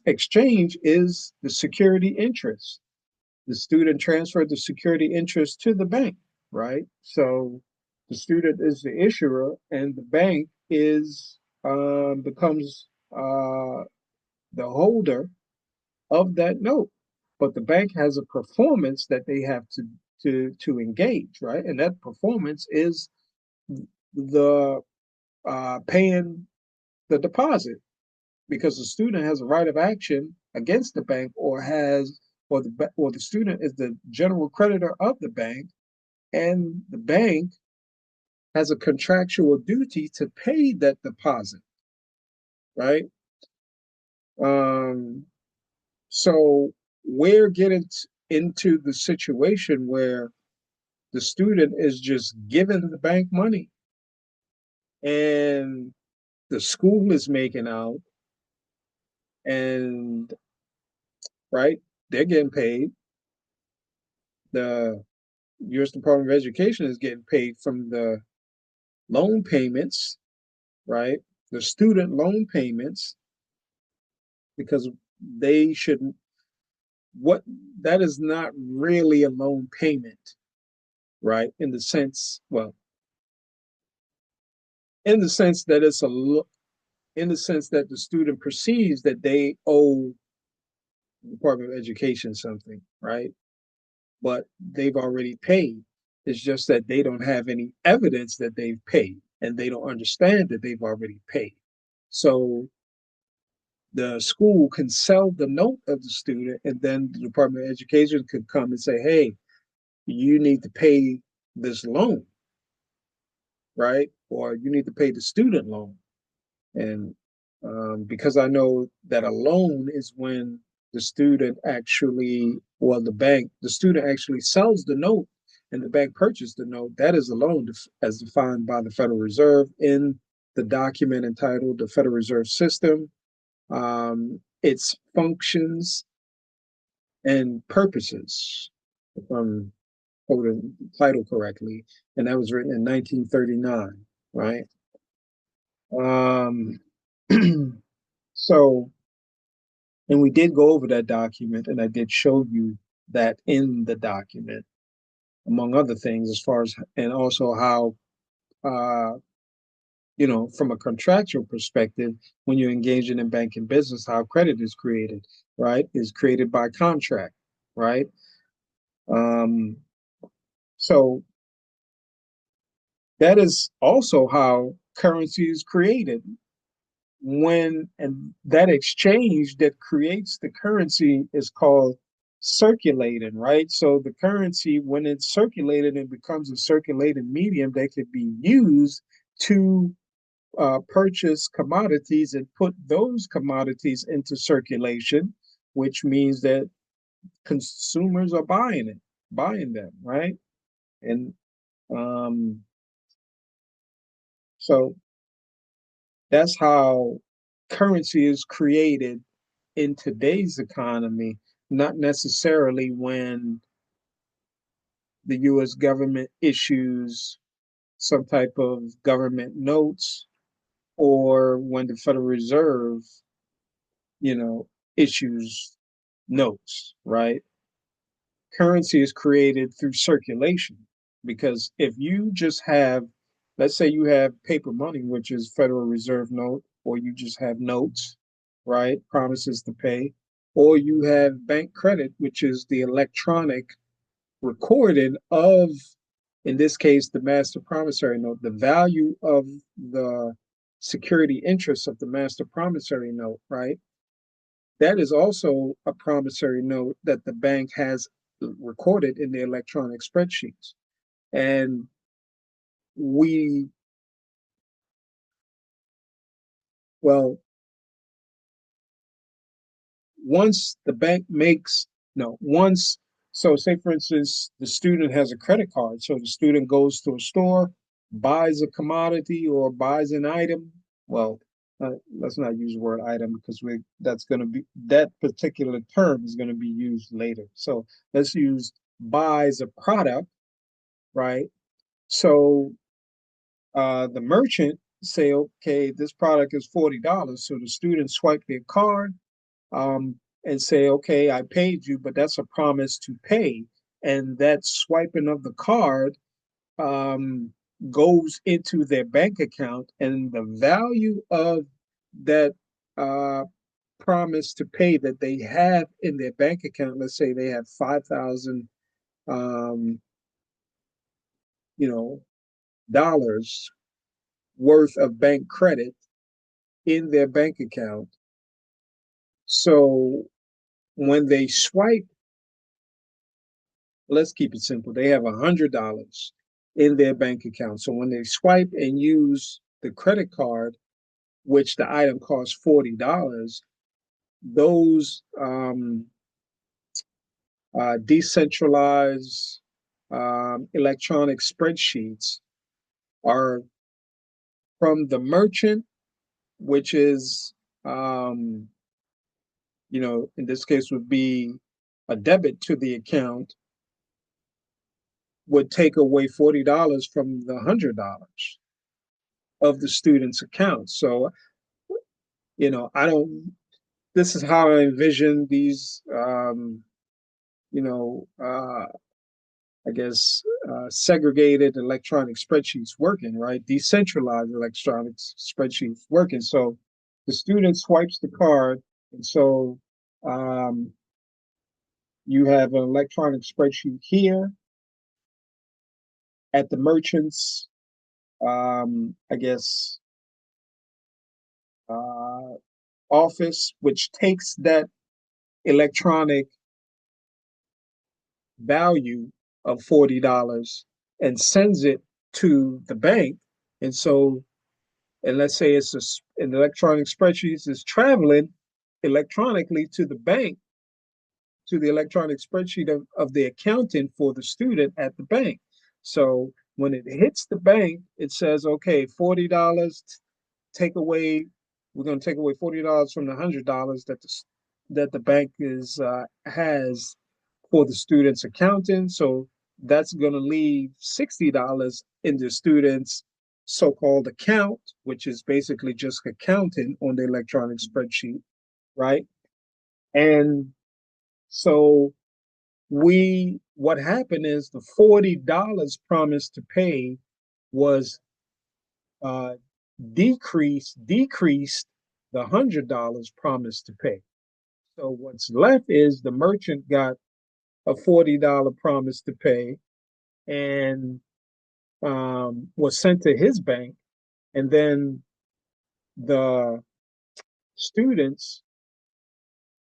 exchange is the security interest. The student transferred the security interest to the bank, right? So the student is the issuer, and the bank is becomes the holder of that note. But the bank has a performance that they have to engage, right? And that performance is the paying the deposit, because the student has a right of action against the bank, or the student is the general creditor of the bank, and the bank has a contractual duty to pay that deposit, right? Um, so we're getting into the situation where the student is just giving the bank money, and the school is making out, and right, they're getting paid. The U.S. Department of Education is getting paid from the loan payments, right? The student loan payments, because they shouldn't, what that is not really a loan payment, right? In the sense that in the sense that the student perceives that they owe the Department of Education something, right? But they've already paid. It's just that they don't have any evidence that they've paid, and they don't understand that they've already paid. So the school can sell the note of the student, and then the Department of Education could come and say, hey, you need to pay this loan, right? Or you need to pay the student loan. And because I know that a loan is when the student actually, well, the student actually sells the note and the bank purchased the note, that is a loan as defined by the Federal Reserve in the document entitled the Federal Reserve System, its functions and purposes, if I'm quoting the title correctly. And that was written in 1939, right? Um, so, and we did go over that document, and I did show you that in the document, among other things, as far as, and also how, uh, from a contractual perspective, when you're engaging in banking business, how credit is created, right? Is created by contract, right? Um, so that is also how currency is created, and that exchange that creates the currency is called circulating, right? So the currency, when it's circulated, it becomes a circulating medium that could be used to purchase commodities and put those commodities into circulation, which means that consumers are buying them, right? And um, so that's how currency is created in today's economy, not necessarily when the US government issues some type of government notes, or when the Federal Reserve, you know, issues notes, right? Currency is created through circulation, because if you just have, let's say you have paper money, which is Federal Reserve note, or you just have notes, right? Promises to pay, or you have bank credit, which is the electronic recording of, in this case, the master promissory note, the value of the security interest of the master promissory note, right? That is also a promissory note that the bank has recorded in the electronic spreadsheets. And we, well, once the bank makes, no, once, so say for instance, the student has a credit card. So the student goes to a store, buys a commodity or buys an item. Well, let's not use the word item because that's going to be, that particular term is going to be used later. So let's use buys a product, right? So the merchant say, okay, this product is $40. So the student swipe their card, and say, okay, I paid you, but that's a promise to pay. And that swiping of the card um, goes into their bank account, and the value of that uh, promise to pay that they have in their bank account, let's say they have 5,000, um, you know, dollars worth of bank credit in their bank account. So when they swipe, let's keep it simple. They have $100 in their bank account. So when they swipe and use the credit card, which the item costs $40, those decentralized electronic spreadsheets are from the merchant, which is, um, in this case would be a debit to the account, would take away $40 from the $100 of the student's account. So, I don't, this is how I envision these, you know, uh, I guess, segregated electronic spreadsheets working, right? Decentralized electronic spreadsheets working. So the student swipes the card, and so um, you have an electronic spreadsheet here at the merchant's, I guess, uh, office, which takes that electronic value of $40 and sends it to the bank. And so, and let's say an electronic spreadsheet is traveling electronically to the bank, to the electronic spreadsheet of the accountant for the student at the bank. So when it hits the bank, it says, okay, $40, take away, we're going to take away $40 from the $100 that the bank is has for the student's accountant. So that's going to leave $60 in the student's so-called account, which is basically just accounting on the electronic spreadsheet, right? And so what happened is the $40 promised to pay was uh, decreased the $100 promised to pay. So what's left is the merchant got a $40 promise to pay and was sent to his bank, and then the student's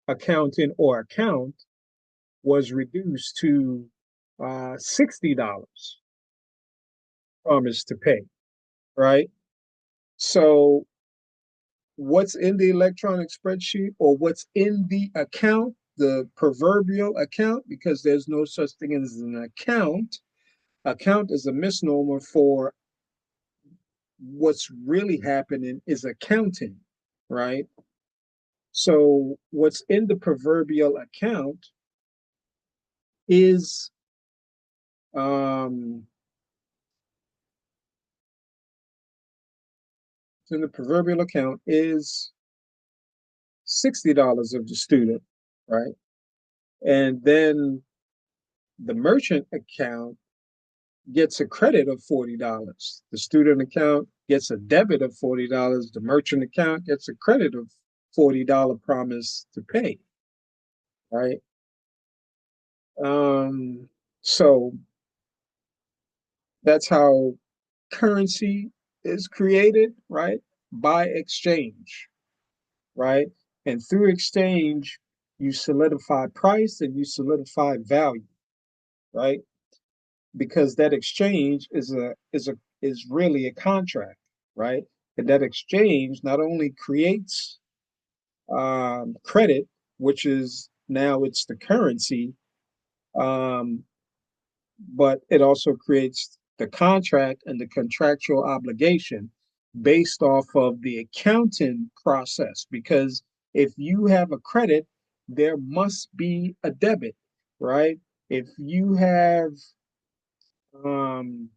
accountant or account was reduced to $60 promise to pay, right? So what's in the electronic spreadsheet or what's in the account, the proverbial account, because there's no such thing as an account. Account is a misnomer for what's really happening is accounting, right? So what's in the proverbial account is um in the proverbial account is $60 of the student, right? And then the merchant account gets a credit of $40. The student account gets a debit of $40. The merchant account gets a credit of $40 promise to pay, right? Um, so that's how currency is created, right? By exchange, right? And through exchange, you solidify price and you solidify value, right? Because that exchange is really a contract, right? And that exchange not only creates credit, which is now it's the currency, um, but it also creates the contract and the contractual obligation based off of the accounting process. Because if you have a credit, there must be a debit, right? If you have um,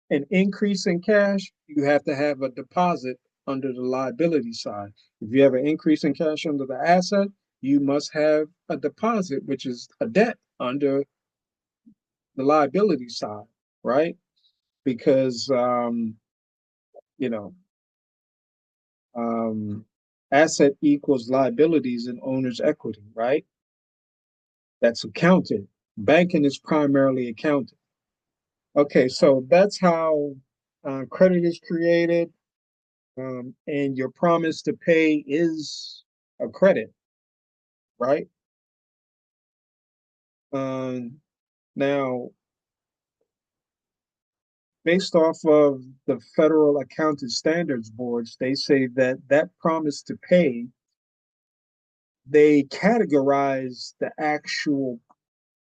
an increase in cash, you have to have a deposit under the liability side. If you have an increase in cash under the asset, you must have a deposit, which is a debt under the liability side, right? Because you know, um, asset equals liabilities in owner's equity, right? That's accounting. Banking is primarily accounting. Okay, so that's how credit is created, and your promise to pay is a credit, right? Now, based off of the Federal Accounting Standards Boards, they say that that promise to pay, they categorize the actual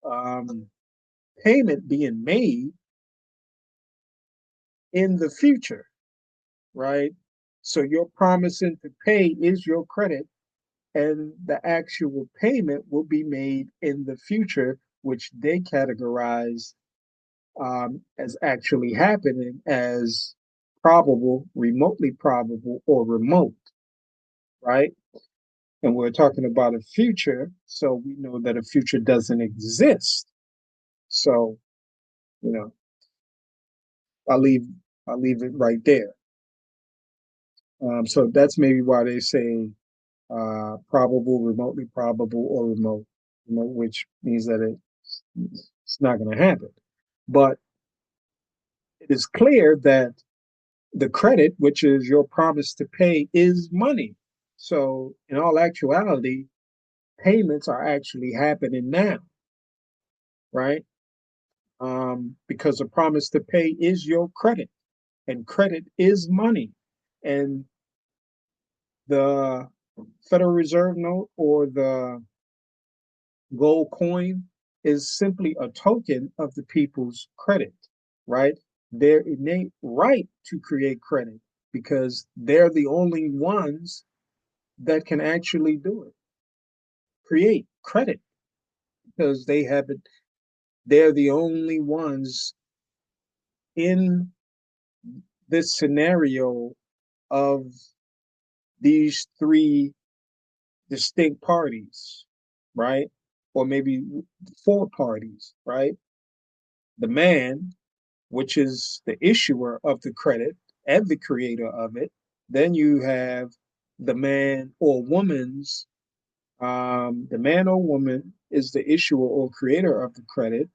um, payment being made in the future, right? So your promising to pay is your credit, and the actual payment will be made in the future, which they categorize as actually happening as probable, remotely probable, or remote, right? And we're talking about a future, so we know that a future doesn't exist. So, you know, I'll leave I'll leave it right there. So that's maybe why they say probable, remotely probable, or remote, which means that it's not going to happen. But it is clear that the credit, which is your promise to pay, is money. So, in all actuality, payments are actually happening now, right? Because a promise to pay is your credit, and credit is money. And the Federal Reserve note or the gold coin is simply a token of the people's credit, right? Their innate right to create credit because they're the only ones that can actually do it, create credit because they have it. They're the only ones in this scenario of these three distinct parties, right? Or maybe four parties, right? The man, which is the issuer of the credit and the creator of it. Then you have the man or woman's, the man or woman is the issuer or creator of the credit,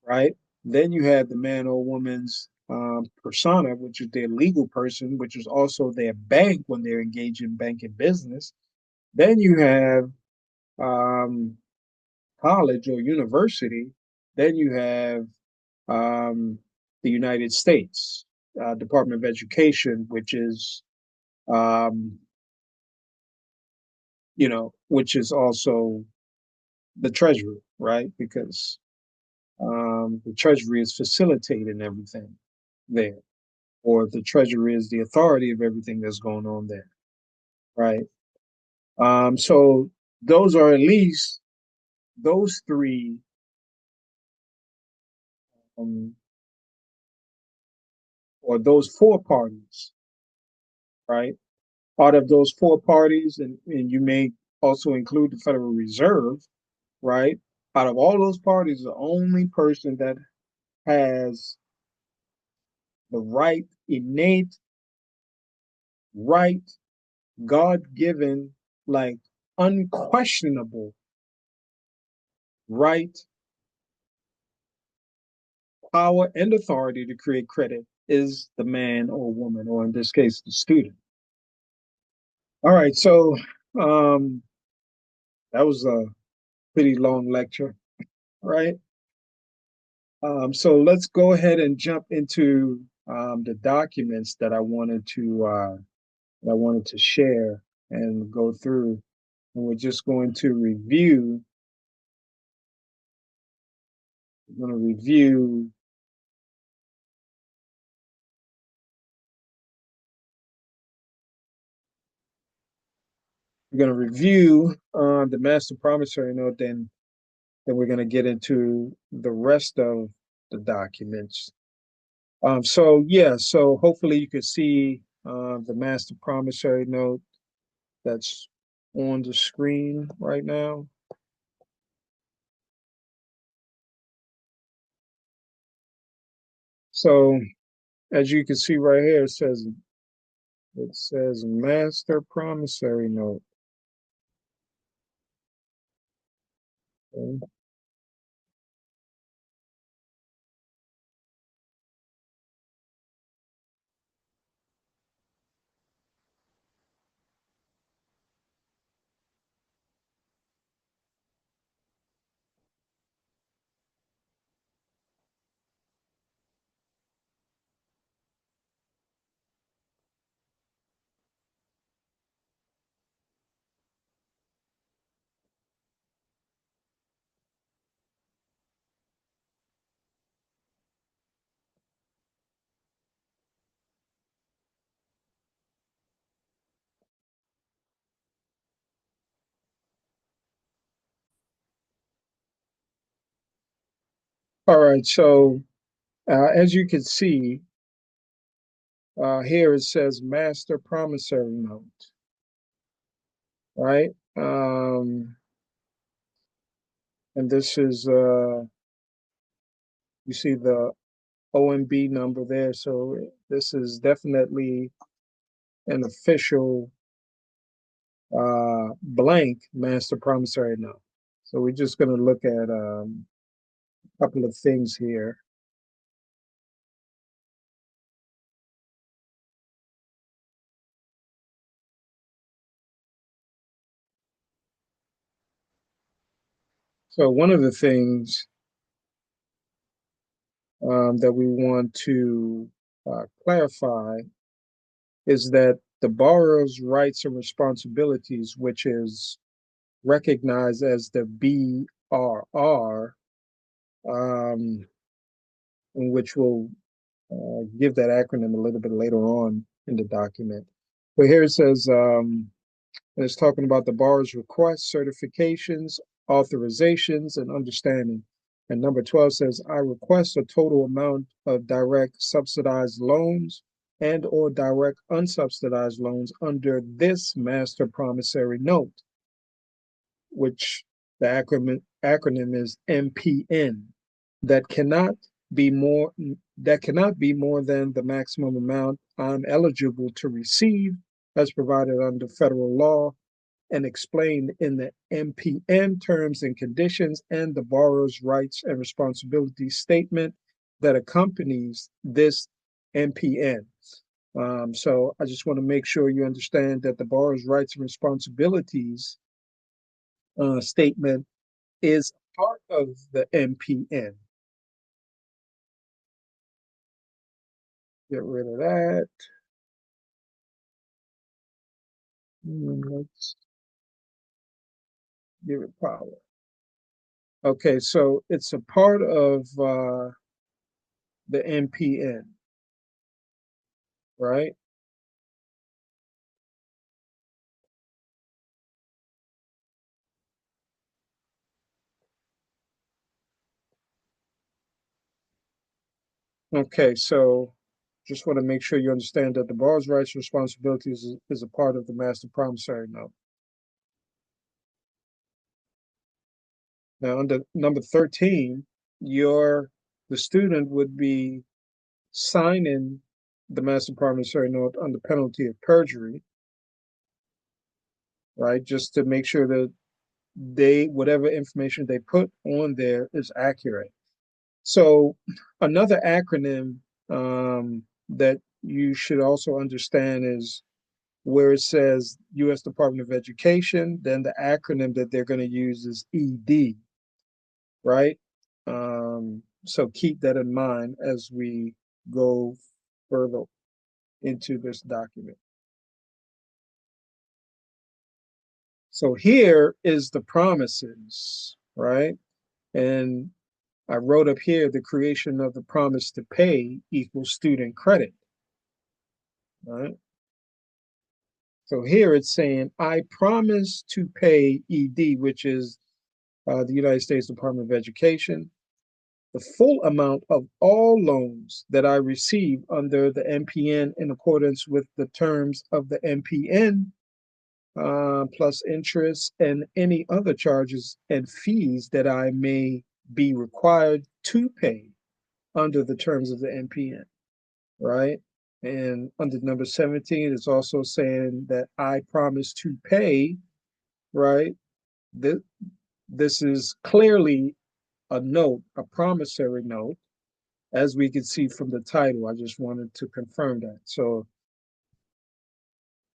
right? Then you have the man or woman's persona, which is their legal person, which is also their bank when they're engaged in banking business. Then you have um, college or university. Then you have um, the United States Department of Education, which is um, which is also the Treasury, right? Because the Treasury is facilitating everything there, or the Treasury is the authority of everything that's going on there, right? So those are at least those three, um, or those four parties, right? Out of those four parties, and you may also include the Federal Reserve, right? Out of all those parties, the only person that has the right, innate, right, God-given, like unquestionable right, power, and authority to create credit is the man or woman, or in this case, the student. All right, so um, that was a pretty long lecture, right? So let's go ahead and jump into the documents that I wanted to share and go through. And we're just going to review. We're going to review. We're going to review the Master Promissory Note. Then we're going to get into the rest of the documents. So hopefully you can see the Master Promissory Note that's on the screen right now. So as you can see right here, it says Master Promissory Note. Okay. All right. So as you can see here, it says Master Promissory Note, right? And this is you see the OMB number there. So this is definitely an official blank Master Promissory Note. So we're just going to look at a couple of things here. So one of the things that we want to clarify is that the borrower's rights and responsibilities, which is recognized as the BRR, um, which we'll give that acronym a little bit later on in the document. But here it says, it's talking about the borrower's requests, certifications, authorizations, and understanding. And number 12 says, I request a total amount of direct subsidized loans and or direct unsubsidized loans under this Master Promissory Note, which the acronym is MPN, that cannot be more than the maximum amount I'm eligible to receive as provided under federal law and explained in the MPN terms and conditions and the borrower's rights and responsibilities statement that accompanies this MPN. So I just want to make sure you understand that the borrower's rights and responsibilities statement is part of the MPN. Get rid of that. Let's give it power. Okay, so it's a part of the MPN, right? Okay, so just want to make sure you understand that the borrower's rights and responsibilities is a part of the Master Promissory Note. Now, under number 13, the student would be signing the Master Promissory Note under penalty of perjury, right? Just to make sure that whatever information they put on there is accurate. So another acronym that you should also understand is where it says U.S. Department of Education, then the acronym that they're going to use is ED, right? So keep that in mind as we go further into this document. So here is the promises, right? And I wrote up here the creation of the promise to pay equals student credit, right? So here it's saying, I promise to pay ED, which is the United States Department of Education, the full amount of all loans that I receive under the MPN in accordance with the terms of the MPN, plus interest and any other charges and fees that I may be required to pay under the terms of the MPN, right? And under number 17, it's also saying that I promise to pay, right? This is clearly a note, a promissory note, as we can see from the title. I just wanted to confirm that. So,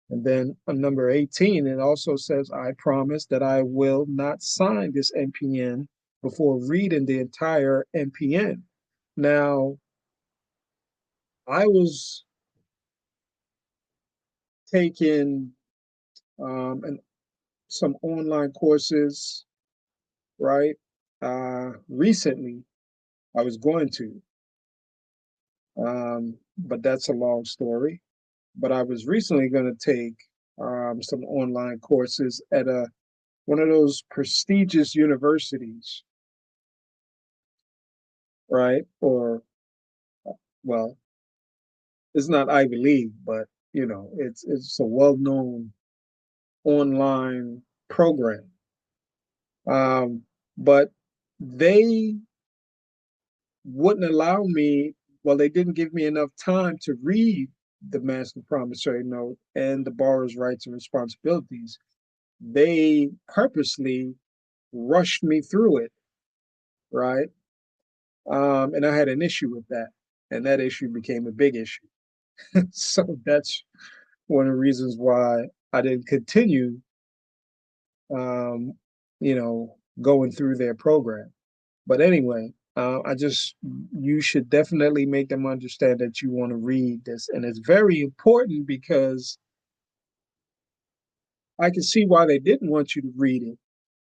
and then on number 18, it also says, I promise that I will not sign this MPN before reading the entire MPN. Now, I was taking some online courses, right? Recently, I was going to, but that's a long story. But I was recently going to take some online courses at one of those prestigious universities, right? Or, well, it's not Ivy League, but it's a well-known online program. But they wouldn't allow me, well, they didn't give me enough time to read the Master Promissory Note and the borrower's rights and responsibilities. They purposely rushed me through it, right? And I had an issue with that. And that issue became a big issue. So that's one of the reasons why I didn't continue, um, going through their program. But anyway, you should definitely make them understand that you want to read this. And it's very important because I can see why they didn't want you to read it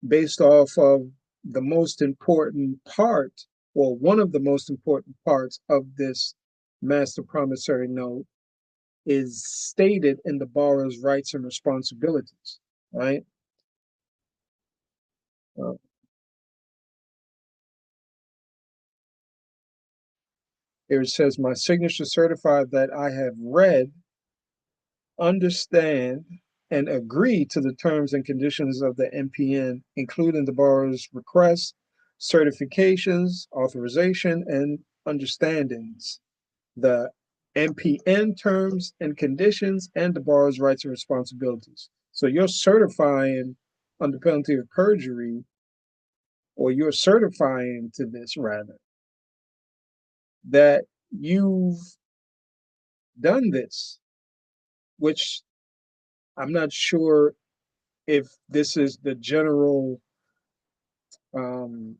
based off of the most important part, or one of the most important parts of this master promissory note is stated in the borrower's rights and responsibilities, right? Uh, Here it says, my signature certified that I have read, understand, and agree to the terms and conditions of the MPN, including the borrower's requests, certifications, authorization, and understandings, the MPN terms and conditions, and the borrower's rights and responsibilities. So you're certifying under penalty of perjury, or you're certifying to this rather, that you've done this, which I'm not sure if this is the general um,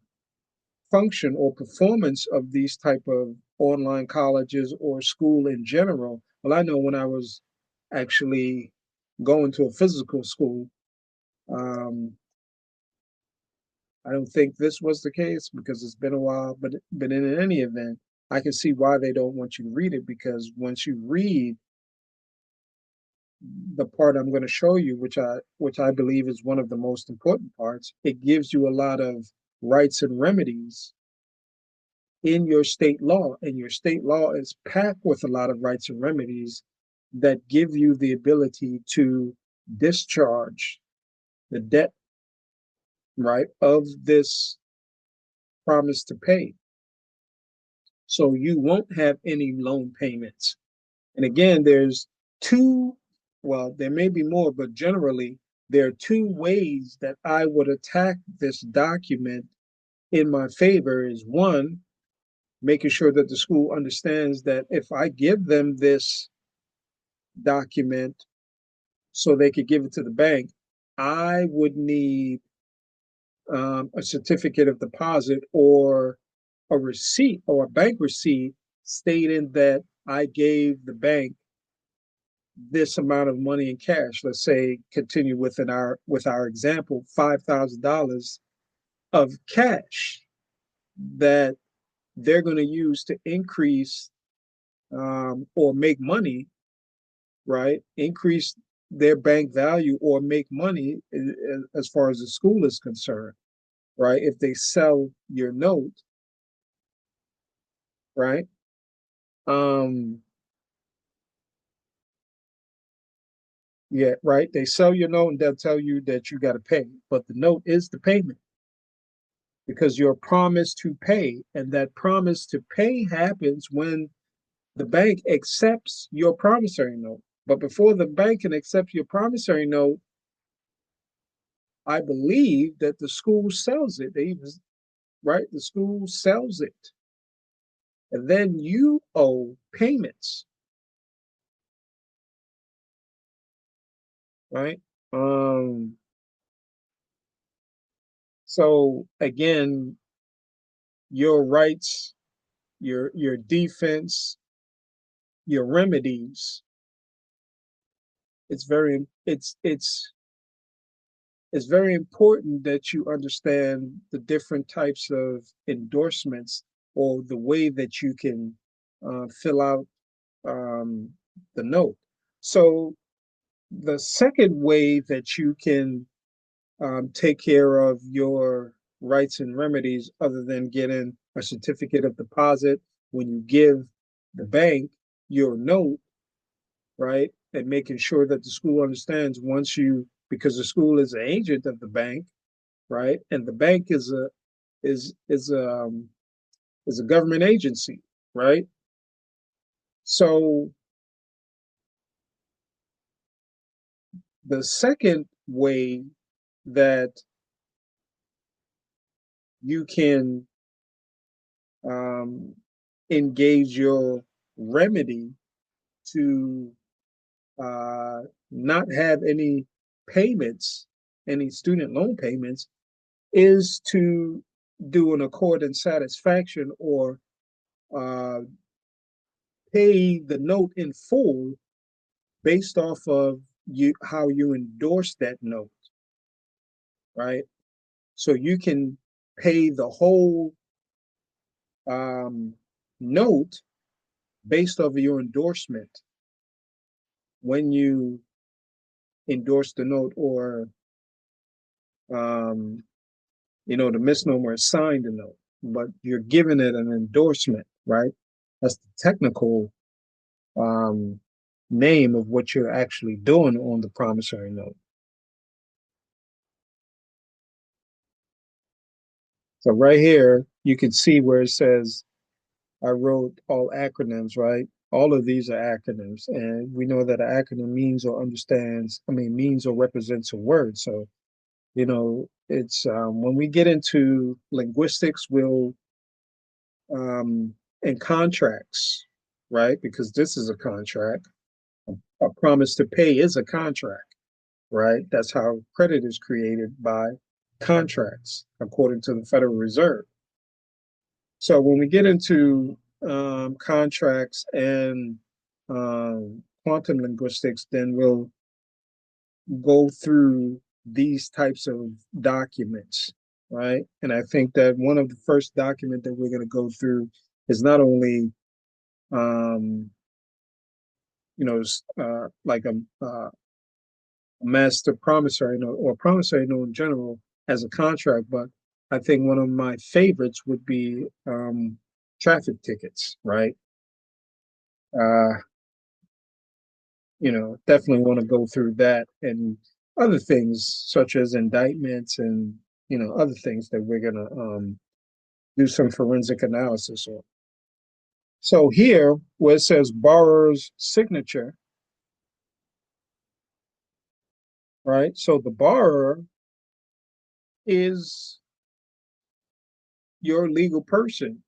function or performance of these type of online colleges or school in general. Well, I know when I was actually going to a physical school, um, I don't think this was the case because it's been a while, but in any event, I can see why they don't want you to read it, because once you read the part I'm going to show you, which I believe is one of the most important parts, it gives you a lot of rights and remedies in your state law, and your state law is packed with a lot of rights and remedies that give you the ability to discharge the debt, right, of this promise to pay. So you won't have any loan payments, And again, there's two, well, there may be more, but generally, there are two ways that I would attack this document in my favor. Is one, making sure that the school understands that if I give them this document so they could give it to the bank, I would need a certificate of deposit or a receipt or a bank receipt stating that I gave the bank this amount of money in cash. Let's say continue with our example, $5,000 of cash that they're going to use to increase or make money, right? Increase their bank value or make money as far as the school is concerned, right? If they sell your note, right? Um, yeah, right. They sell your note and they'll tell you that you got to pay, but the note is the payment because you're promised to pay, and that promise to pay happens when the bank accepts your promissory note. But before the bank can accept your promissory note, I believe that the school sells it. They right, the school sells it, and then you owe payments, right? Um, so again, your rights, your defense, your remedies. It's very it's very important that you understand the different types of endorsements or the way that you can fill out um, the note. So the second way that you can take care of your rights and remedies, other than getting a certificate of deposit when you give the bank your note, right? And making sure that the school understands once you, because the school is an agent of the bank, right? And the bank is is a government agency, right? So the second way that you can um, engage your remedy to not have any payments, any student loan payments, is to do an accord and satisfaction or uh, pay the note in full based off of you how you endorse that note, right? So you can pay the whole um, note based off of your endorsement when you endorse the note, or um, the misnomer is signed the note, but you're giving it an endorsement, right? That's the technical um, name of what you're actually doing on the promissory note. So right here, you can see where it says I wrote all acronyms, right? All of these are acronyms, and we know that an acronym means or means or represents a word. So, it's when we get into linguistics, we'll and contracts, right? Because this is a contract. A promise to pay is a contract, right? That's how credit is created, by contracts, according to the Federal Reserve. So when we get into contracts and quantum linguistics, then we'll go through these types of documents, right? And I think that one of the first document that we're going to go through is not only um, like a master promissory note or promissory note in general as a contract, but I think one of my favorites would be traffic tickets, right? Uh, definitely want to go through that and other things such as indictments and other things that we're gonna do some forensic analysis on. So here, where it says borrower's signature, right? So the borrower is your legal person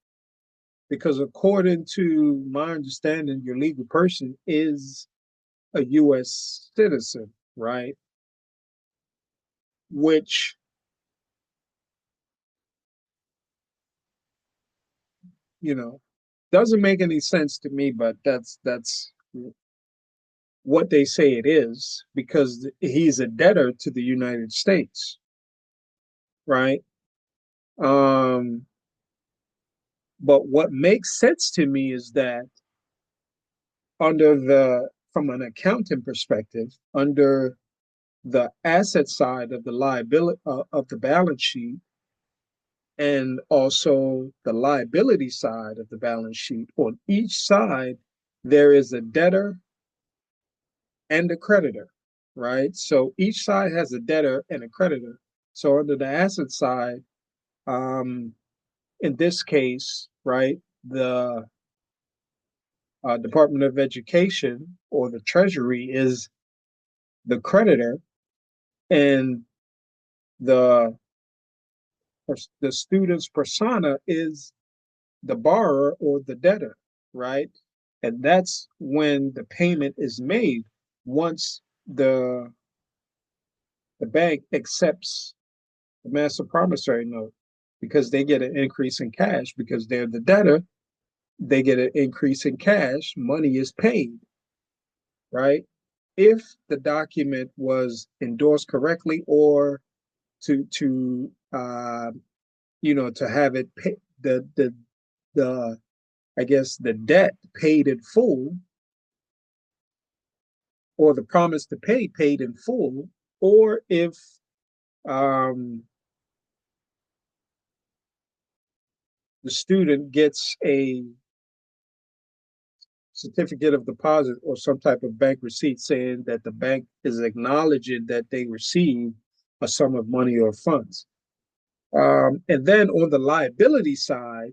because according to my understanding, your legal person is a U.S. citizen, right? Which, you know, doesn't make any sense to me, but that's what they say it is because he's a debtor to the United States, right? Um, but what makes sense to me is that under the from an accounting perspective, under the asset side of the liability of the balance sheet and also the liability side of the balance sheet, on each side there is a debtor and a creditor, right? So each side has a debtor and a creditor. So under the asset side, um, in this case, right, the Department of Education or the Treasury is the creditor, and the the student's persona is the borrower or the debtor, right? And that's when the payment is made once the bank accepts the master promissory note because they get an increase in cash because they're the debtor. They get an increase in cash. Money is paid, right? If the document was endorsed correctly or to to have it pay, the I guess the debt paid in full or the promise to pay paid in full, or if um, the student gets a certificate of deposit or some type of bank receipt saying that the bank is acknowledging that they received a sum of money or funds. And then on the liability side,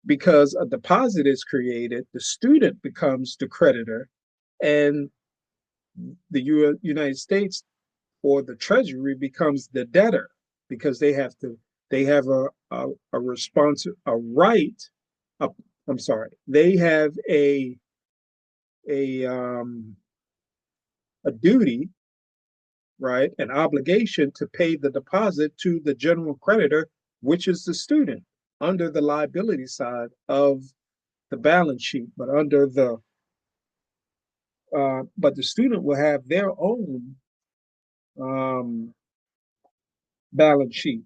because a deposit is created, the student becomes the creditor, and the United States or the Treasury becomes the debtor because they have a response a right. A, I'm sorry, they have a um, a duty, right, an obligation to pay the deposit to the general creditor, which is the student, under the liability side of the balance sheet. But the student will have their own um, balance sheet,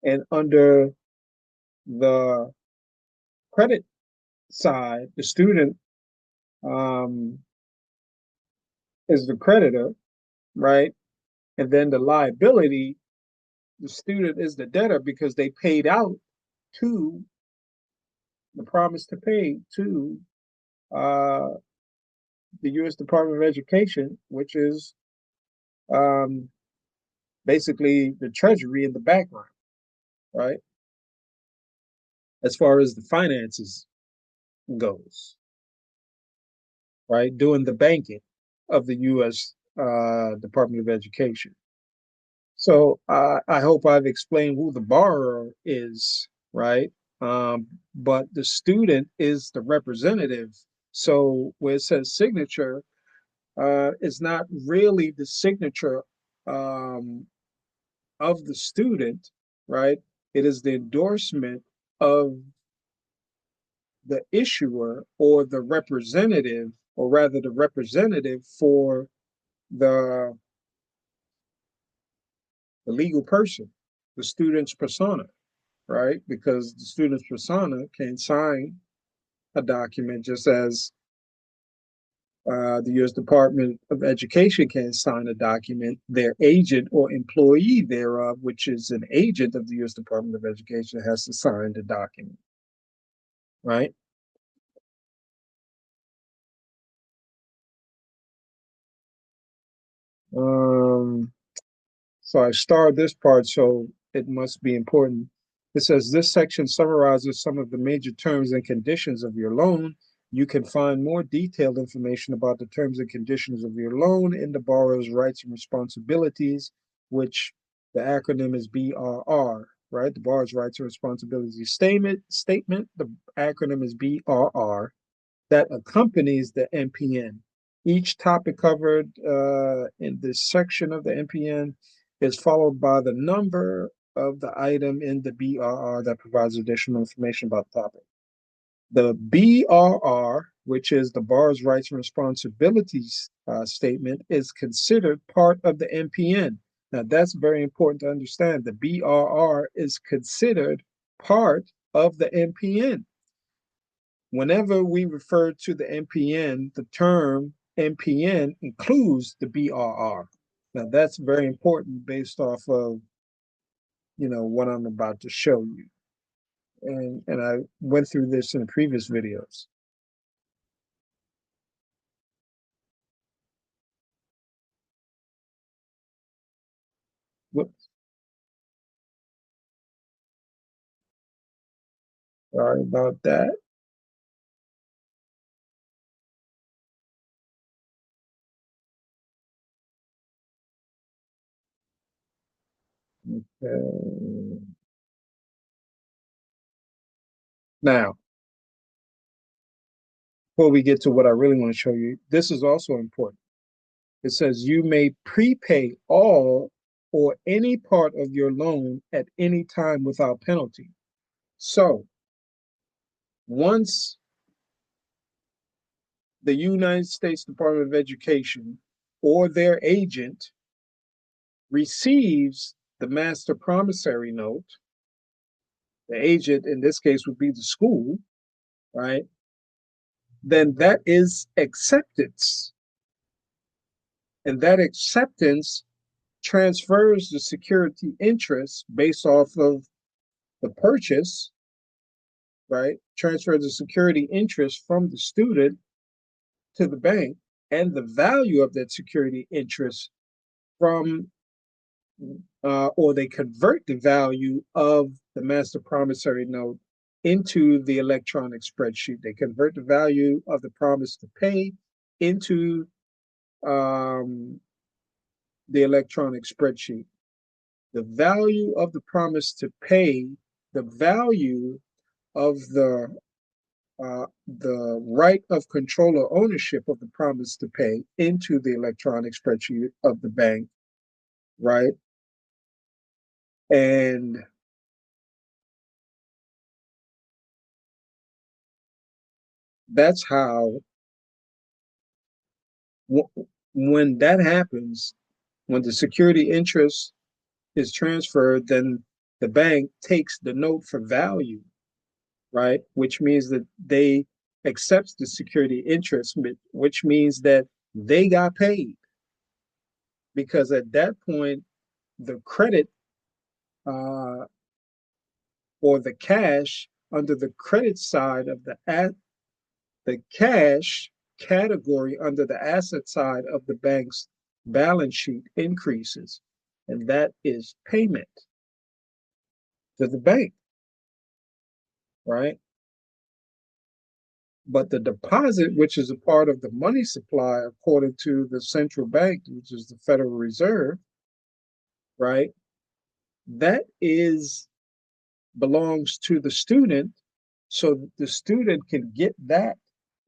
and under the credit side, the student um, is the creditor, right? And then the liability, the student is the debtor because they paid out to the promise to pay to uh, the U.S. Department of Education, which is um, basically the Treasury in the background, right? As far as the finances goes, right? Doing the banking of the U.S. Department of Education. So I hope I've explained who the borrower is, right? But the student is the representative. So where it says signature, it's not really the signature um, of the student, right? It is the endorsement of the issuer or the representative, or rather the representative for the, the legal person, the student's persona, right? Because the student's persona can sign a document just as the U.S. Department of Education can sign a document. Their agent or employee thereof, which is an agent of the U.S. Department of Education, has to sign the document, right? Um, so I starred this part, so it must be important. It says this section summarizes some of the major terms and conditions of your loan. You can find more detailed information about the terms and conditions of your loan in the borrower's rights and responsibilities, which the acronym is BRR, right? The borrower's rights and responsibilities statement. The acronym is BRR that accompanies the NPN. Each topic covered in this section of the NPN is followed by the number of the item in the BRR that provides additional information about the topic. The BRR, which is the borrower's rights and responsibilities statement, is considered part of the NPN. Now, that's very important to understand. The BRR is considered part of the NPN. Whenever we refer to the NPN, the term NPN includes the BRR. Now, that's very important based off of, what I'm about to show you. And I went through this in the previous videos. Whoops, sorry about that. Okay. Now, before we get to what I really want to show you, this is also important. It says you may prepay all or any part of your loan at any time without penalty. So once the United States Department of Education or their agent receives the Master Promissory Note, the agent in this case would be the school, right? Then that is acceptance. And that acceptance transfers the security interest based off of the purchase, right? Transfers the security interest from the student to the bank and the value of that security interest from or they convert the value of the master promissory note into the electronic spreadsheet. They convert the value of the promise to pay into the electronic spreadsheet. The value of the promise to pay, the value of the right of control or ownership of the promise to pay into the electronic spreadsheet of the bank, right? And that's how, when that happens, when the security interest is transferred, then the bank takes the note for value, right? Which means that they accepts the security interest, which means that they got paid because at that point, the credit uh, or the cash under the credit side of the cash category under the asset side of the bank's balance sheet increases, and that is payment to the bank, right? But the deposit, which is a part of the money supply, according to the central bank, which is the Federal Reserve, right? That is belongs to the student, so the student can get that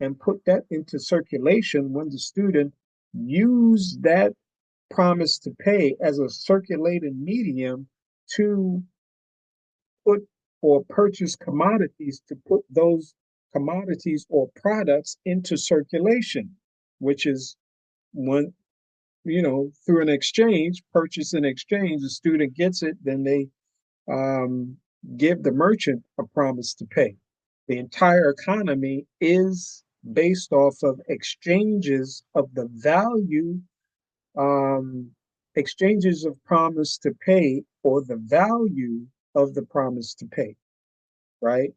and put that into circulation when the student use that promise to pay as a circulating medium to put or purchase commodities, to put those commodities or products into circulation, which is when, through an exchange, purchase and exchange, the student gets it, then they um, give the merchant a promise to pay. The entire economy is based off of exchanges of the value, um, exchanges of promise to pay or the value of the promise to pay, right?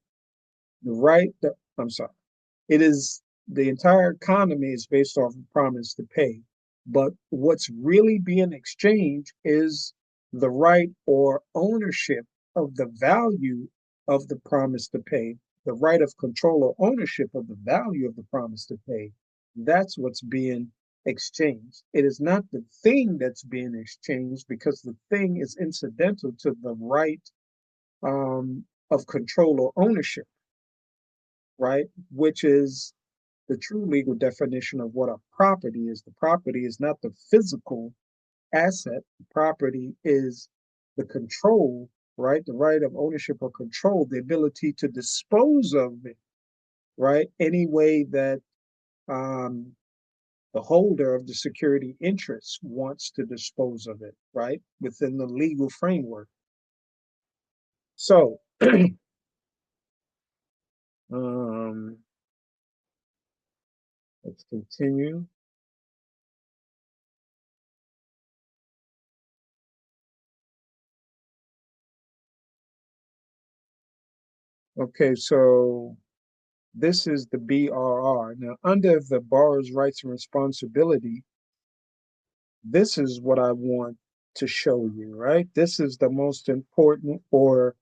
I'm sorry. It is the entire economy is based off of promise to pay. But what's really being exchanged is the right or ownership of the value of the promise to pay, the right of control or ownership of the value of the promise to pay, that's what's being exchanged. It is not the thing that's being exchanged, because the thing is incidental to the right of control or ownership, right? Which is the true legal definition of what a property is. The property is not the physical asset. The property is the control, right? The right of ownership or control, the ability to dispose of it, right? Any way that um, the holder of the security interest wants to dispose of it, right? Within the legal framework. So, um, let's continue. Okay, so this is the BRR. Now, under the borrower's rights and responsibility, this is what I want to show you, right? This is the most important, or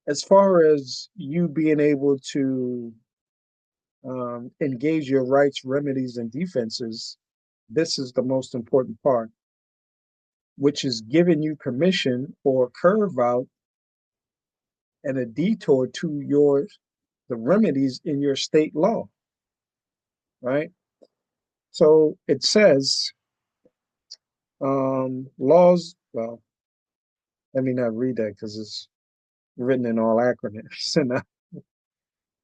as far as you being able to engage your rights, remedies, and defenses, this is the most important part, which is giving you permission or curve out and a detour to the remedies in your state law, right? So it says laws. Well, let me not read that because it's written in all acronyms, and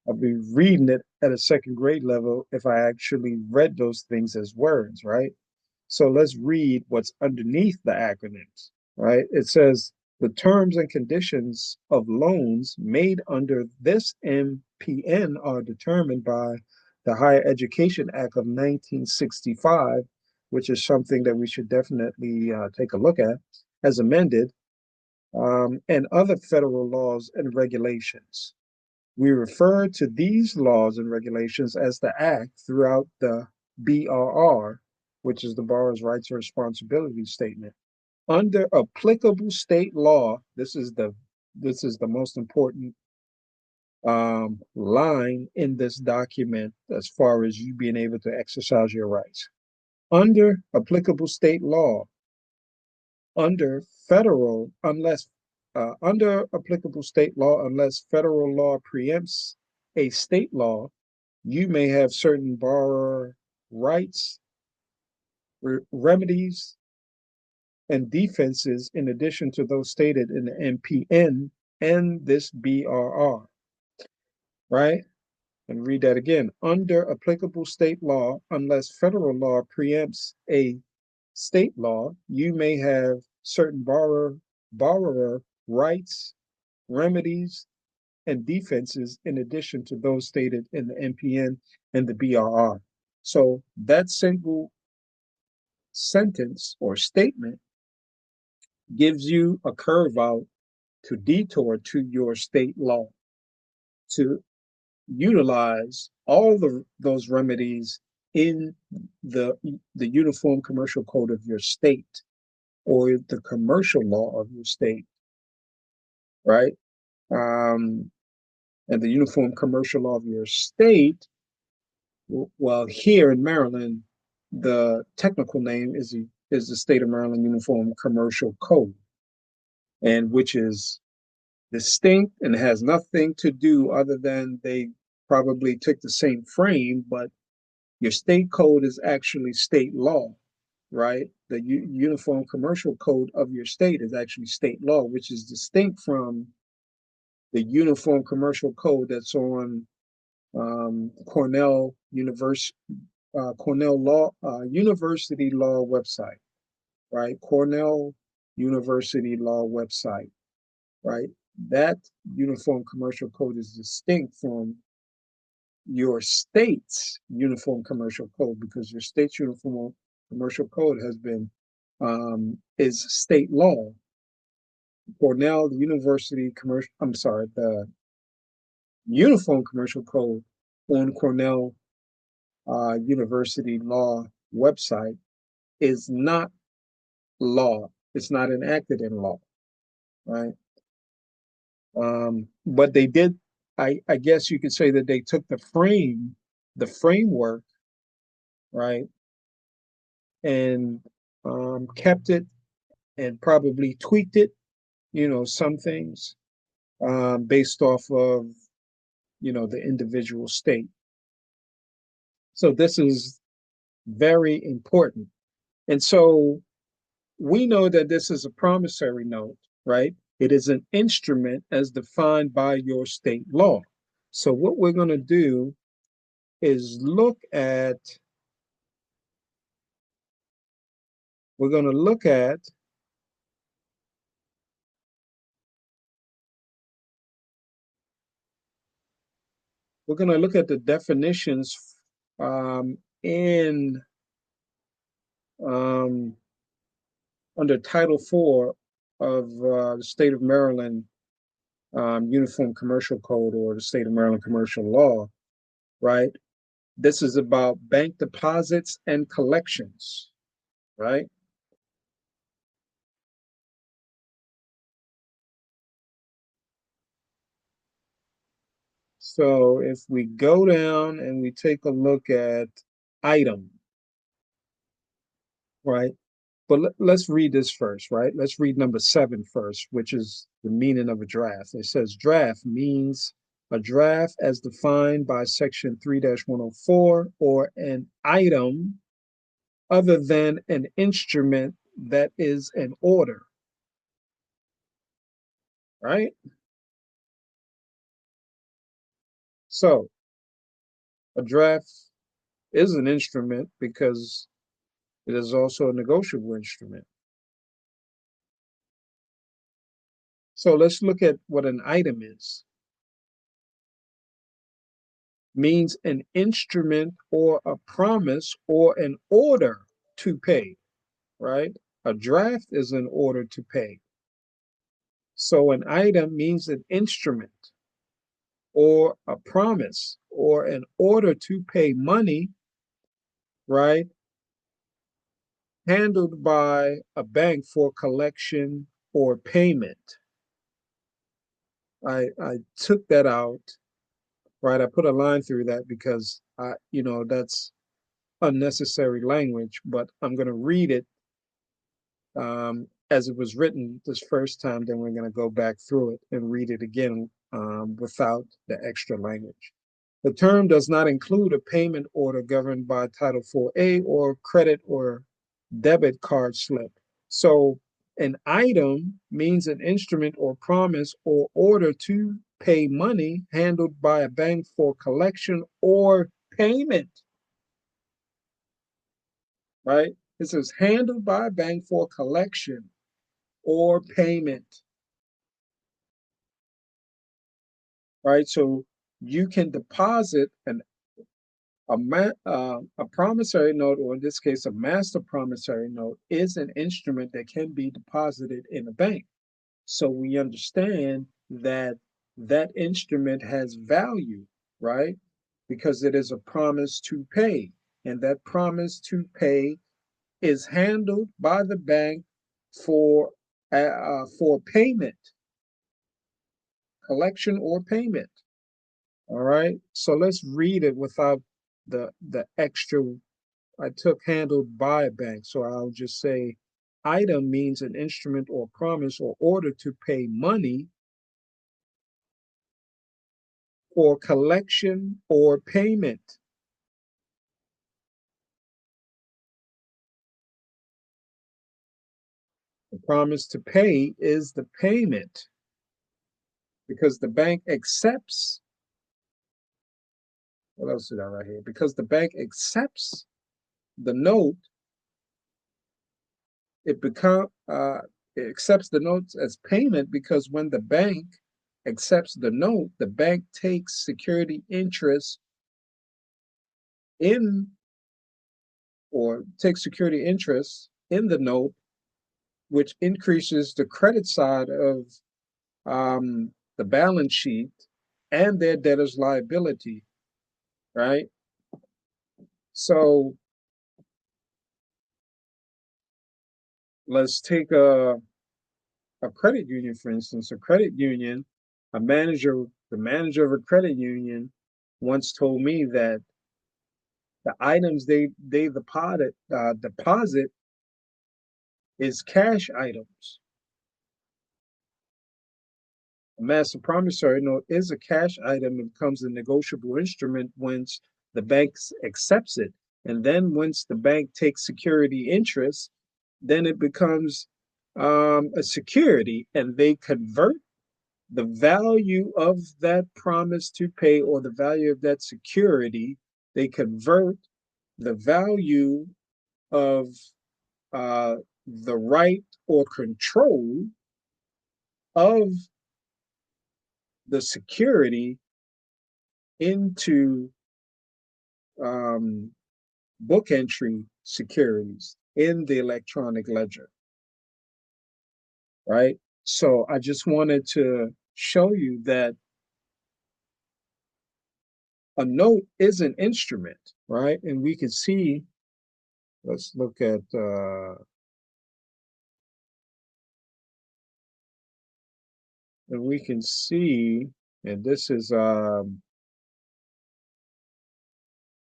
I'll be reading it at a second grade level if I actually read those things as words, right? So let's read what's underneath the acronyms, right? It says the terms and conditions of loans made under this MPN are determined by the Higher Education Act of 1965, which is something that we should definitely take a look at, as amended, and other federal laws and regulations. We refer to these laws and regulations as the Act throughout the BRR, which is the Borrower's Rights and Responsibility Statement. Under applicable state law, this is the most important line in this document as far as you being able to exercise your rights. Under applicable state law, under federal, unless under applicable state law, unless federal law preempts a state law, you may have certain borrower rights, remedies, and defenses in addition to those stated in the MPN and this BRR, right? And read that again. Under applicable state law, unless federal law preempts a state law, you may have certain borrower rights, remedies, and defenses in addition to those stated in the MPN and the BRR. So that single sentence or statement gives you a curve out to detour to your state law to utilize all those remedies in the the uniform commercial code of your state or the commercial law of your state, right? Um, and the uniform commercial law of your state, well, here in Maryland, the technical name is the State of Maryland Uniform Commercial Code, and which is distinct and has nothing to do other than they probably took the same frame, but your state code is actually state law, right? The Uniform Commercial Code of your state is actually state law, which is distinct from the Uniform Commercial Code that's on Cornell Law University Law website, right? Cornell University Law website, right? That Uniform Commercial Code is distinct from your state's Uniform Commercial Code because your state's Uniform Commercial Code is state law. Cornell University Commercial, I'm sorry, the Uniform Commercial Code on Cornell University Law website is not law. It's not enacted in law, right? But they did, I guess you could say that they took the framework, right, and kept it and probably tweaked it, some things based off of, the individual state. So this is very important. And so we know that this is a promissory note, right? It is an instrument as defined by your state law. So what we're going to do is we're going to look at we're going to look at the definitions in um, under Title 4 of the state of Maryland Uniform Commercial Code, or the state of Maryland commercial law, right? This is about bank deposits and collections, right? So if we go down and we take a look at item, right? But let's read this first, right? Let's read number 7 first, which is the meaning of a draft. It says draft means a draft as defined by section 3-104, or an item other than an instrument that is an order, right? So a draft is an instrument because it is also a negotiable instrument. So let's look at what an item is. Means an instrument or a promise or an order to pay, right? A draft is an order to pay. So an item means an instrument or a promise or an order to pay money, right? Handled by a bank for collection or payment. I took that out, right? I put a line through that because that's unnecessary language, but I'm going to read it as it was written this first time. Then we're going to go back through it and read it again without the extra language. The term does not include a payment order governed by Title 4A or credit or debit card slip. So an item means an instrument or promise or order to pay money handled by a bank for collection or payment, right? It says handled by a bank for collection or payment, right? So you can deposit a promissory note, or in this case, a master promissory note, is an instrument that can be deposited in a bank. So we understand that that instrument has value, right? Because it is a promise to pay. And that promise to pay is handled by the bank for payment, collection or payment. All right. So let's read it without the extra. I took handled by a bank. So I'll just say item means an instrument or promise or order to pay money for collection or payment. The promise to pay is the payment because the bank accepts. What else did I write here? Because the bank accepts the note, it become it accepts the notes as payment because when the bank accepts the note, the bank takes security interest in or takes security interest in the note, which increases the credit side of the balance sheet and their debtor's liability, right? So let's take a credit union, for instance. A credit union The manager of a credit union once told me that the items they deposit is cash items. A master promissory note is a cash item and becomes a negotiable instrument once the bank accepts it. And then once the bank takes security interest, then it becomes a security, and they convert the value of that promise to pay or the value of that security. They convert the value of the right or control of the security into um, book entry securities in the electronic ledger, right? So I just wanted to show you that a note is an instrument, right? And we can see, let's look at, and we can see, and this is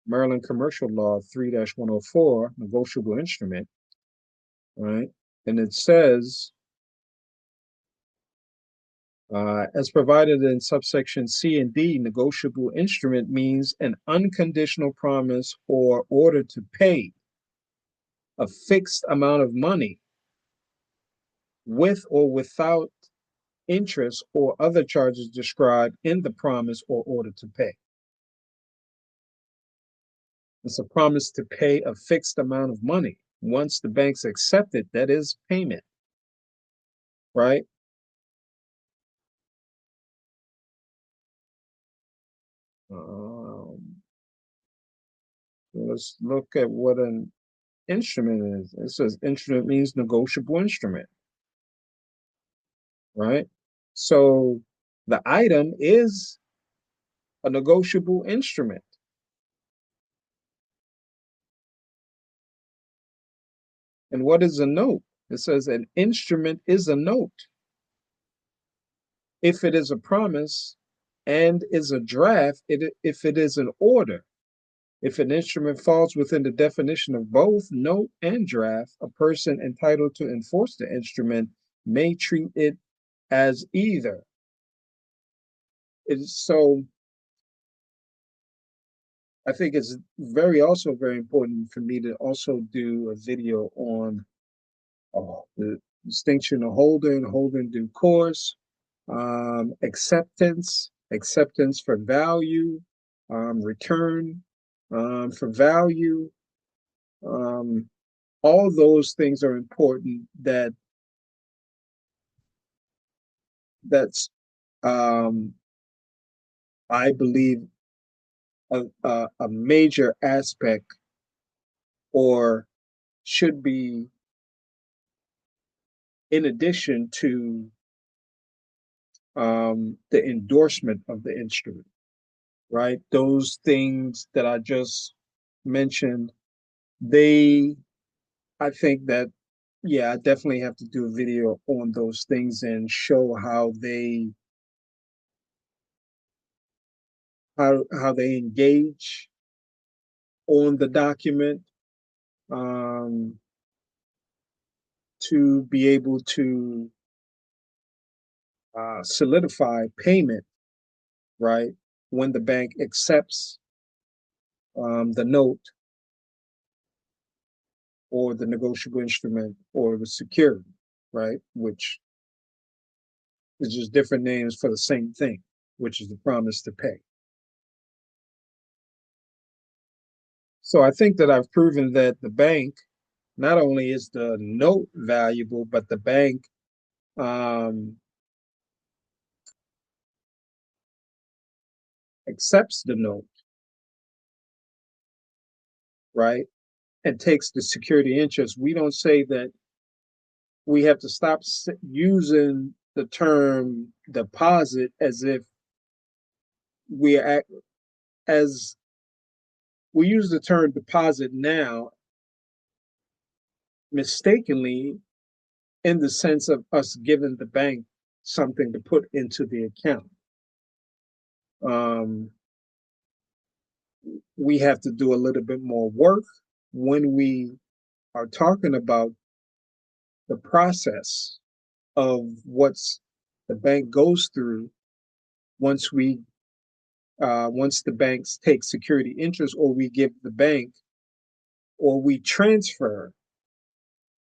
Maryland Commercial Law 3-104, negotiable instrument, right? And it says, as provided in subsection C and D, negotiable instrument means an unconditional promise or order to pay a fixed amount of money with or without interest or other charges described in the promise or order to pay. It's a promise to pay a fixed amount of money. Once the banks accept it, that is payment, right? Let's look at what an instrument is. It says instrument means negotiable instrument, right? So the item is a negotiable instrument. And what is a note? It says an instrument is a note if it is a promise and is a draft if it is an order. If an instrument falls within the definition of both note and draft, a person entitled to enforce the instrument may treat it as either. So I think it's also very important for me to also do a video on the distinction of holder and holder in due course, acceptance for value, return for value. All those things are important. That's I believe a major aspect, or should be in addition to the endorsement of the instrument, right? Those things that I just mentioned, I think that, yeah, I definitely have to do a video on those things and show how they engage on the document, um, to be able to solidify payment, right? When the bank accepts the note or the negotiable instrument or the security, right? Which is just different names for the same thing, which is the promise to pay. So I think that I've proven that the bank, not only is the note valuable, but the bank um, accepts the note, right? And takes the security interest. We don't say that we have to stop using the term deposit as if we act as we use the term deposit now mistakenly in the sense of us giving the bank something to put into the account. Um, we have to do a little bit more work when we are talking about the process of what's the bank goes through once we once the banks take security interest, or we give the bank, or we transfer,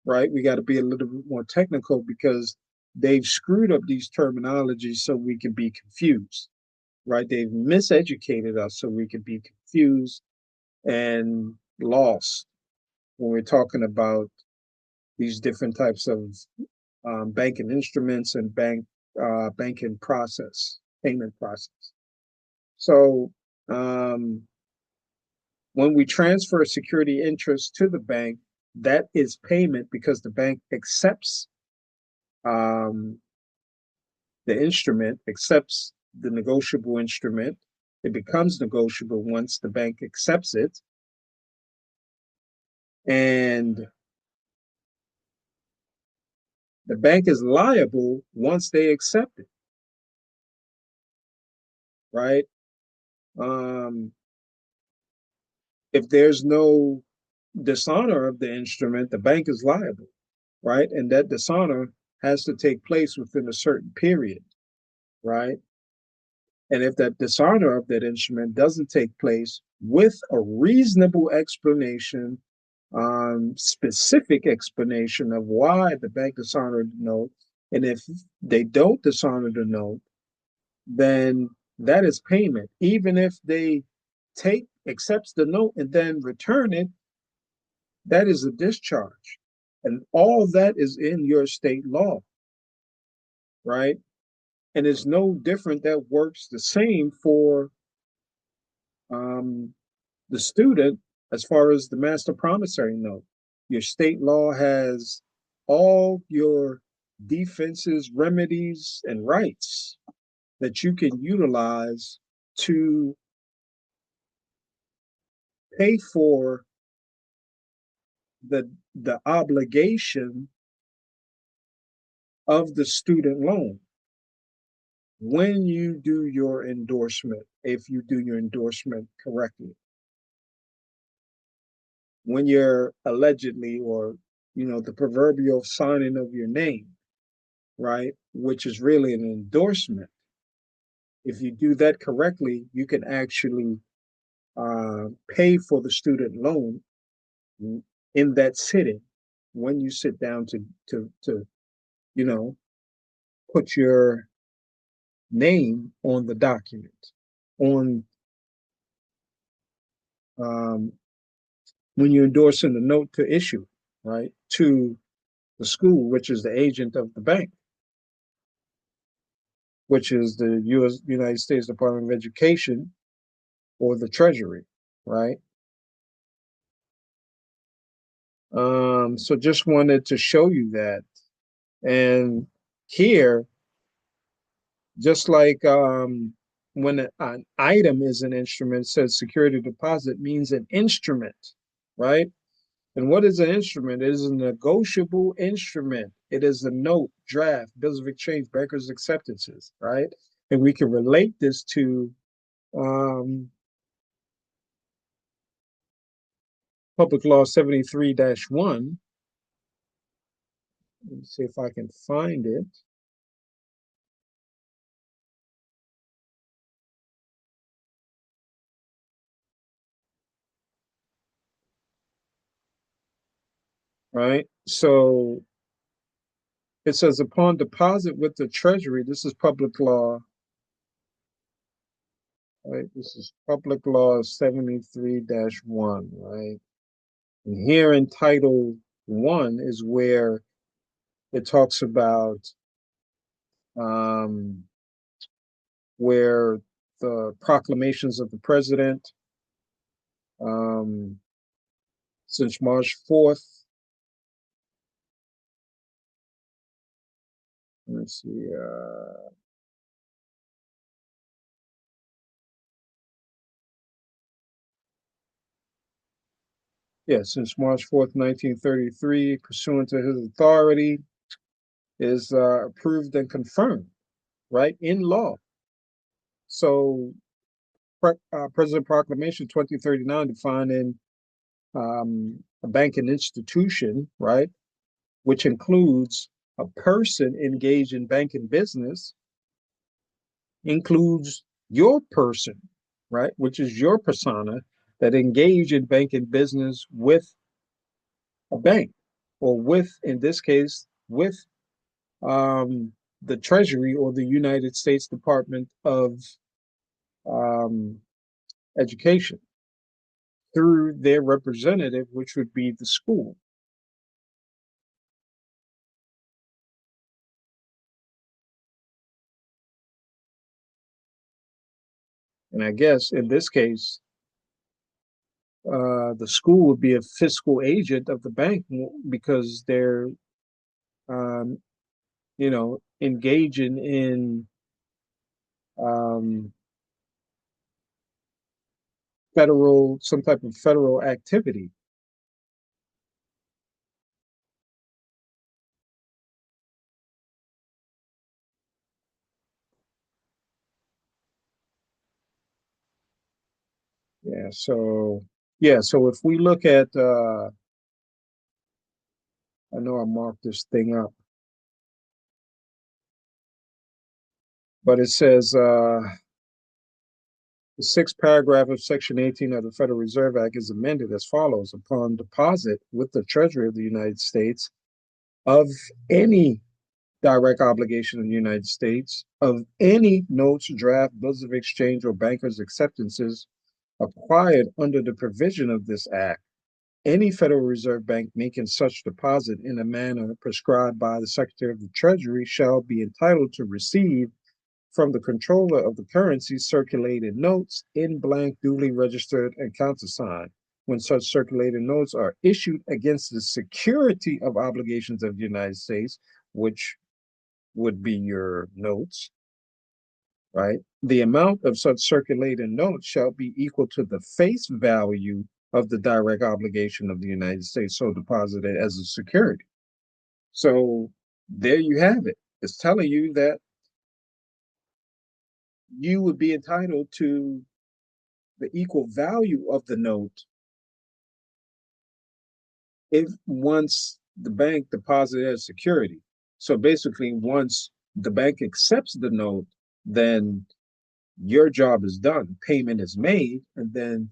right? We got to be a little bit more technical because they've screwed up these terminologies so we can be confused, right? They've miseducated us so we can be confused and lost when we're talking about these different types of banking instruments and banking process, payment process. So um, when we transfer security interest to the bank, that is payment because the bank accepts um, the instrument, accepts the negotiable instrument. It becomes negotiable once the bank accepts it. And the bank is liable once they accept it, right? Um, if there's no dishonor of the instrument, the bank is liable, right? And that dishonor has to take place within a certain period, right? And if that dishonor of that instrument doesn't take place with a reasonable explanation, specific explanation of why the bank dishonored the note, and if they don't dishonor the note, then that is payment. Even if they accepts the note and then return it, that is a discharge. And all that is in your state law, right? And it's no different. That works the same for um, the student as far as the Master Promissory Note. Your state law has all your defenses, remedies, and rights that you can utilize to pay for the obligation of the student loan when you do your endorsement, if you do your endorsement correctly. When you're allegedly, or the proverbial signing of your name, right, which is really an endorsement. If you do that correctly, you can actually pay for the student loan in that sitting when you sit down to you know put your name on the document, on um, when you're endorsing the note to issue, right, to the school, which is the agent of the bank, which is the United States Department of Education or the Treasury, right? So just wanted to show you that. And here, just like when an item is an instrument, it says security deposit means an instrument, right? And what is an instrument? It is a negotiable instrument. It is a note, draft, bills of exchange, bankers' acceptances, right? And we can relate this to um, Public Law 73-1. Let me see if I can find it. Right? So it says upon deposit with the Treasury, this is public law, right? This is public law 73-1, right? And here in Title 1 is where it talks about um, where the proclamations of the president um, since March 4th. Let's see. Yeah, since March 4th, 1933, pursuant to his authority, is approved and confirmed, right, in law. So President Proclamation 2039 defining a banking institution, right, which includes a person engaged in banking business, includes your person, right, which is your persona that engage in banking business with a bank, or with, in this case, with the Treasury or the United States Department of um, Education through their representative, which would be the school. And I guess in this case, the school would be a fiscal agent of the bank because they're, um, engaging in um, some type of federal activity. Yeah. So if we look at, I know I marked this thing up, but it says the sixth paragraph of Section 18 of the Federal Reserve Act is amended as follows: upon deposit with the Treasury of the United States of any direct obligation of the United States, of any notes, draft, bills of exchange, or bankers' acceptances acquired under the provision of this act, any Federal Reserve Bank making such deposit in a manner prescribed by the Secretary of the Treasury shall be entitled to receive from the controller of the currency circulated notes in blank, duly registered and countersigned, when such circulated notes are issued against the security of obligations of the United States, which would be your notes, right? The amount of such circulated notes shall be equal to the face value of the direct obligation of the United States so deposited as a security. So there you have it. It's telling you that you would be entitled to the equal value of the note if once the bank deposited as security. So basically, once the bank accepts the note, then your job is done, payment is made, and then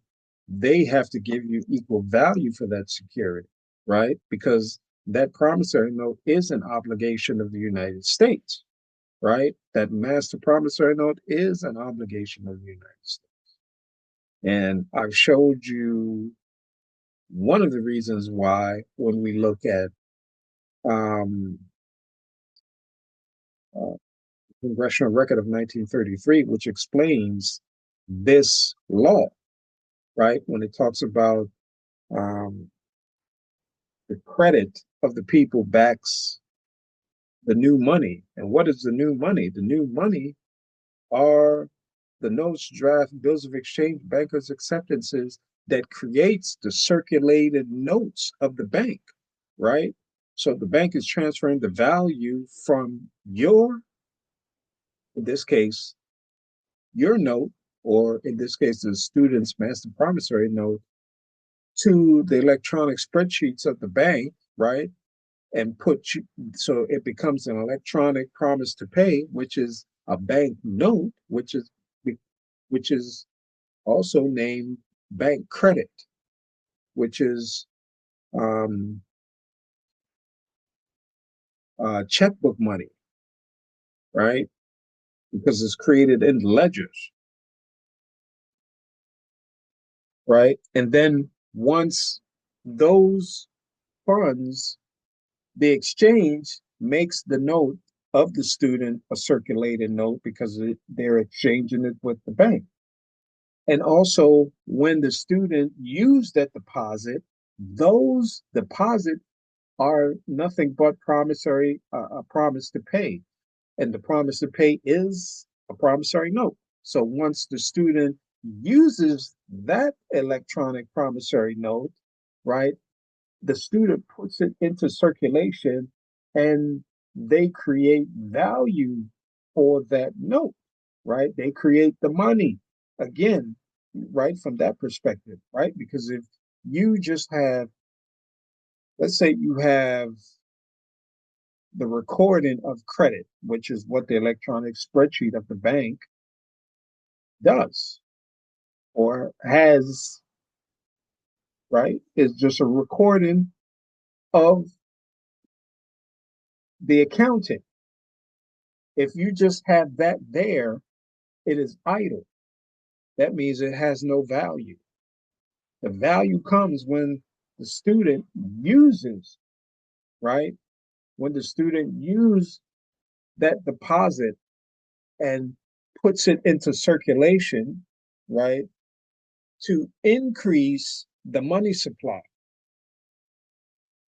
they have to give you equal value for that security, right? Because that promissory note is an obligation of the United States, right? That master promissory note is an obligation of the United States. And I've showed you one of the reasons why when we look at um, uh, Congressional Record of 1933, which explains this law, right? When it talks about um, the credit of the people backs the new money. And what is the new money? The new money are the notes, draft, bills of exchange, bankers' acceptances that creates the circulated notes of the bank, right? So the bank is transferring the value from your, in this case, your note, or in this case, the student's master promissory note, to the electronic spreadsheets of the bank, right? And put you, so it becomes an electronic promise to pay, which is a bank note, which is also named bank credit, which is um, checkbook money, right? Because it's created in ledgers, right? And then once those funds, the exchange makes the note of the student a circulated note because they're exchanging it with the bank. And also, when the student used that deposit, those deposits are nothing but promissory, a promise to pay. And the promise to pay is a promissory note. So once the student uses that electronic promissory note, right, the student puts it into circulation, and they create value for that note, right? They create the money again, right? From that perspective, right? Because if you just have, let's say you have the recording of credit, which is what the electronic spreadsheet of the bank does or has, right? It's just a recording of the accounting. If you just have that there, it is idle. That means it has no value. The value comes when the student uses, right? When the student uses that deposit and puts it into circulation, right, to increase the money supply.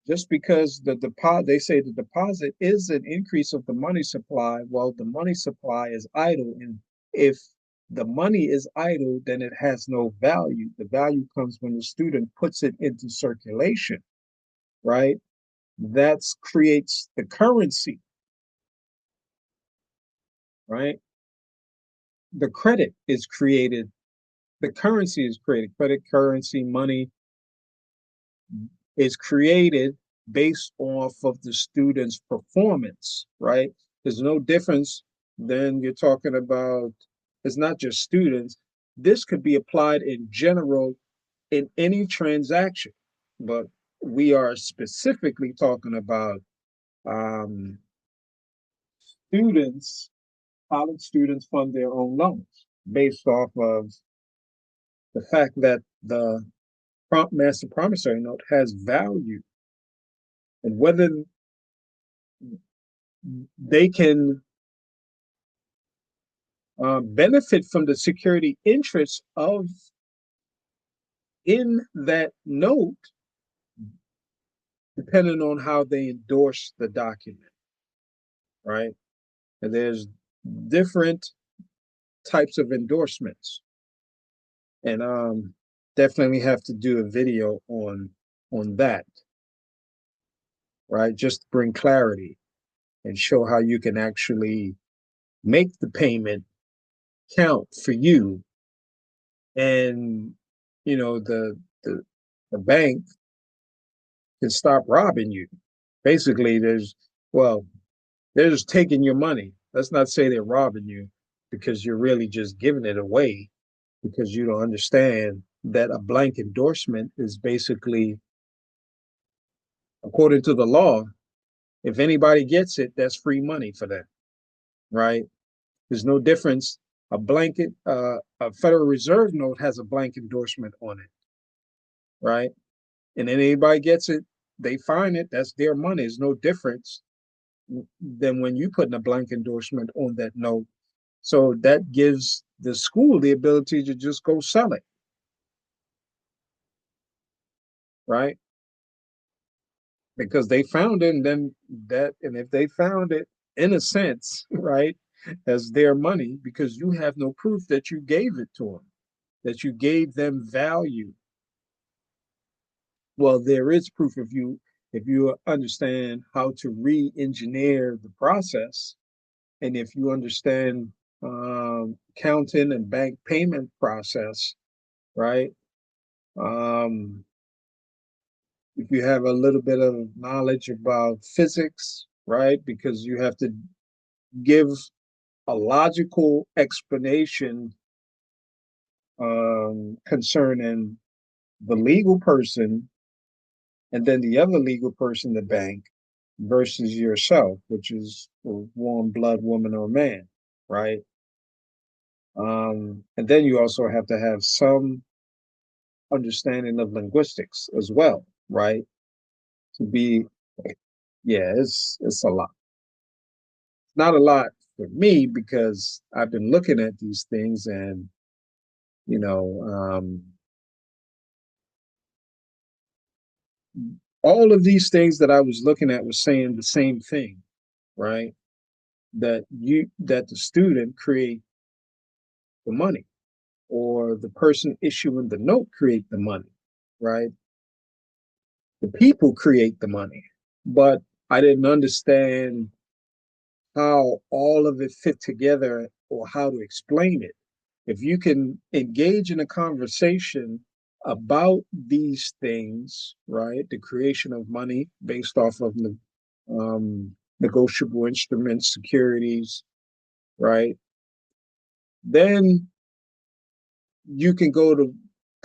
Just because the deposit, they say the deposit is an increase of the money supply. Well, the money supply is idle. And if the money is idle, then it has no value. The value comes when the student puts it into circulation, right? That creates the currency, right? The credit is created, the currency is created, credit, currency, money is created based off of the student's performance, right? There's no difference than you're talking about, it's not just students. This could be applied in general in any transaction, but we are specifically talking about um, students, college students fund their own loans based off of the fact that the Master Promissory Note has value and whether they can benefit from the security interests of in that note, depending on how they endorse the document, right? And there's different types of endorsements, and definitely have to do a video on that, right? Just to bring clarity and show how you can actually make the payment count for you, and the the bank can stop robbing you. Basically, well, they're just taking your money. Let's not say they're robbing you because you're really just giving it away because you don't understand that a blank endorsement is basically, according to the law, if anybody gets it, that's free money for them, right? There's no difference. A Federal Reserve note has a blank endorsement on it, right? And then anybody gets it, they find it, that's their money. There's no difference than when you put in a blank endorsement on that note. So that gives the school the ability to just go sell it, right? Because they found it, and then and if they found it in a sense, right, as their money, because you have no proof that you gave it to them, that you gave them value. Well, there is proof if you understand how to re-engineer the process, and if you understand counting and bank payment process, right? Um, if you have a little bit of knowledge about physics, right? Because you have to give a logical explanation concerning the legal person and then the other legal person, the bank, versus yourself, which is a warm blood woman or man, right? And then you also have to have some understanding of linguistics as well, right? To be, yeah, it's a lot. Not a lot for me because I've been looking at these things and you know all of these things that I was looking at was saying the same thing, right? That the student create the money or the person issuing the note create the money, right? The people create the money. But I didn't understand how all of it fit together or how to explain it. If you can engage in a conversation about these things, right? The creation of money based off of negotiable instruments, securities, right? Then you can go to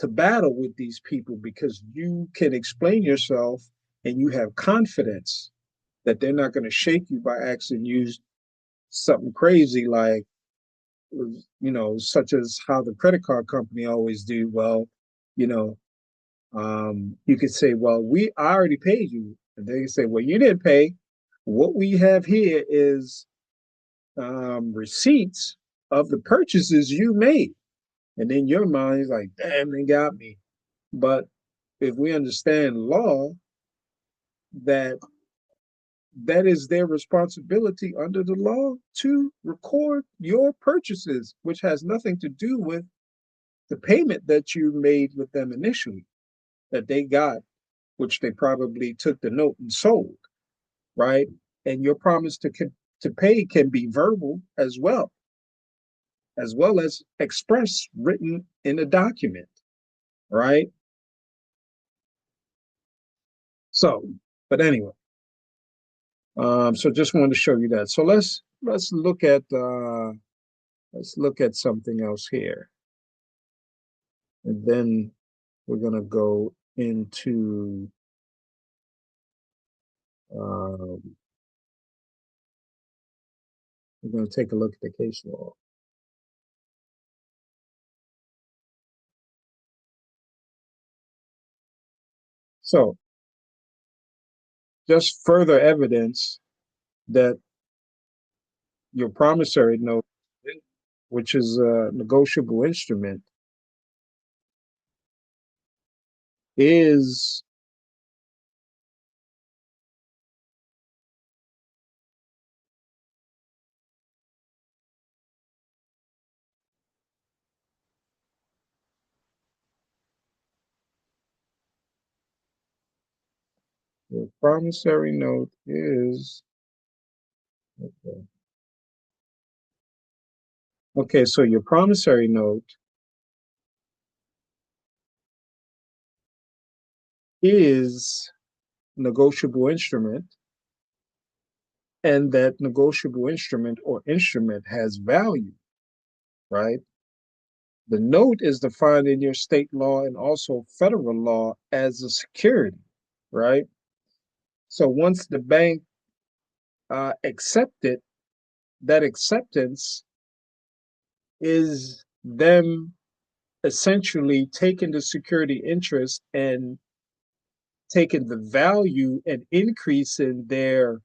battle with these people because you can explain yourself and you have confidence that they're not going to shake you by asking you something crazy like, such as how the credit card company always do. Well, you know, you could say, well, I already paid you. And they say, well, you didn't pay. What we have here is receipts of the purchases you made. And in your mind, it's like, damn, they got me. But if we understand law, that that is their responsibility under the law to record your purchases, which has nothing to do with the payment that you made with them initially, that they got, which they probably took the note and sold, right? And your promise to pay can be verbal as well as express written in a document, right? So, but anyway, so just wanted to show you that. So let's look at something else here, and then we're gonna go into um, we're gonna take a look at the case law. So just further evidence that your promissory note, which is a negotiable instrument, is your promissory note is okay. Okay, so your promissory note is negotiable instrument, and that negotiable instrument or instrument has value, right? The note is defined in your state law and also federal law as a security, right? So once the bank accepted, that acceptance is them essentially taking the security interest and taking the value and increasing their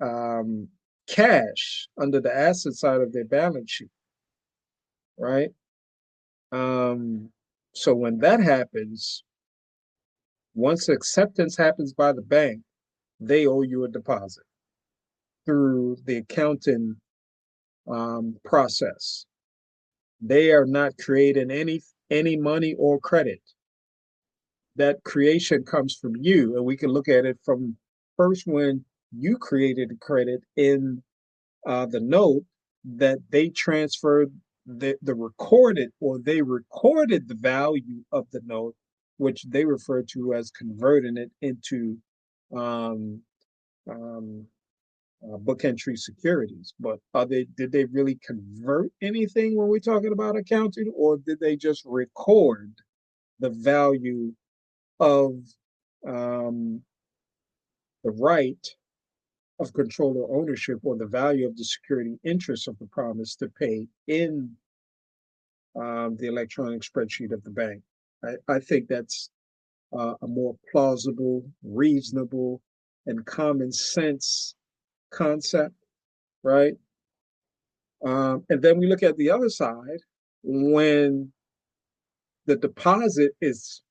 um, cash under the asset side of their balance sheet, right? Um, so when that happens, once acceptance happens by the bank, they owe you a deposit through the accounting process. They are not creating any money or credit. That creation comes from you, and we can look at it from first when you created the credit in the note that they transferred the recorded or they recorded the value of the note, which they refer to as converting it into um, um, book entry securities. But did they really convert anything when we're talking about accounting, or did they just record the value of um, the right of control or ownership or the value of the security interest of the promise to pay in the electronic spreadsheet of the bank? I think that's a more plausible, reasonable, and common sense concept, right? And then we look at the other side when the deposit is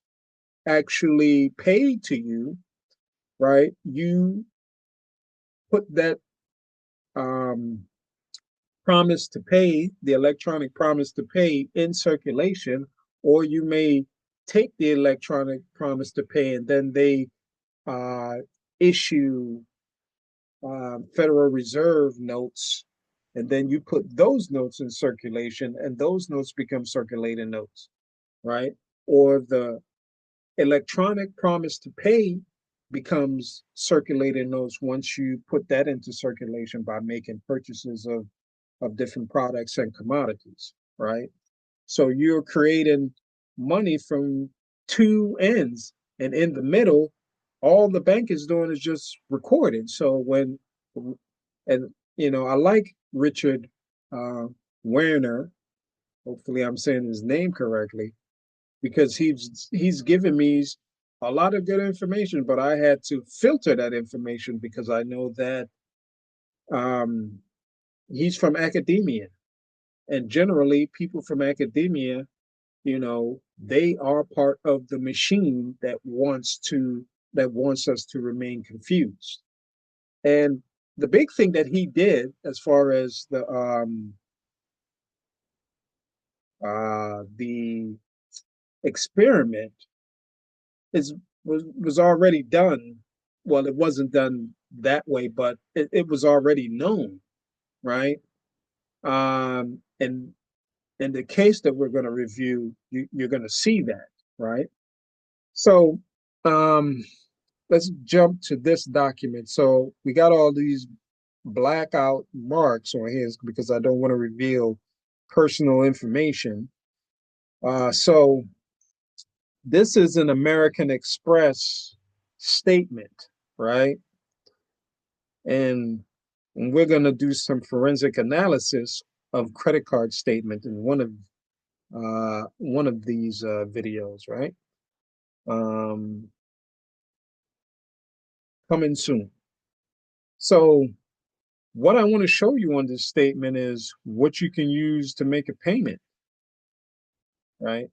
actually paid to you, right? You put that um, promise to pay, the electronic promise to pay in circulation, or you may take the electronic promise to pay and then they uh, issue Federal Reserve notes, and then you put those notes in circulation, and those notes become circulating notes, right? Or the electronic promise to pay becomes circulating notes once you put that into circulation by making purchases of different products and commodities, right? So you're creating money from two ends, and in the middle, all the bank is doing is just recording. So when, and I like Richard uh, Werner. Hopefully, I'm saying his name correctly because he's given me a lot of good information, but I had to filter that information because I know that um, he's from academia, and generally, people from academia, they are part of the machine that wants us to remain confused. And the big thing that he did, as far as the experiment, is was already done. Well, it wasn't done that way, but it was already known, right? And in the case that we're going to review, you're going to see that, right? So um, let's jump to this document. So we got all these blackout marks on here because I don't want to reveal personal information. So this is an American Express statement, right? And we're going to do some forensic analysis of credit card statement in one of these videos, right? Um, Coming soon. So what I want to show you on this statement is what you can use to make a payment, right?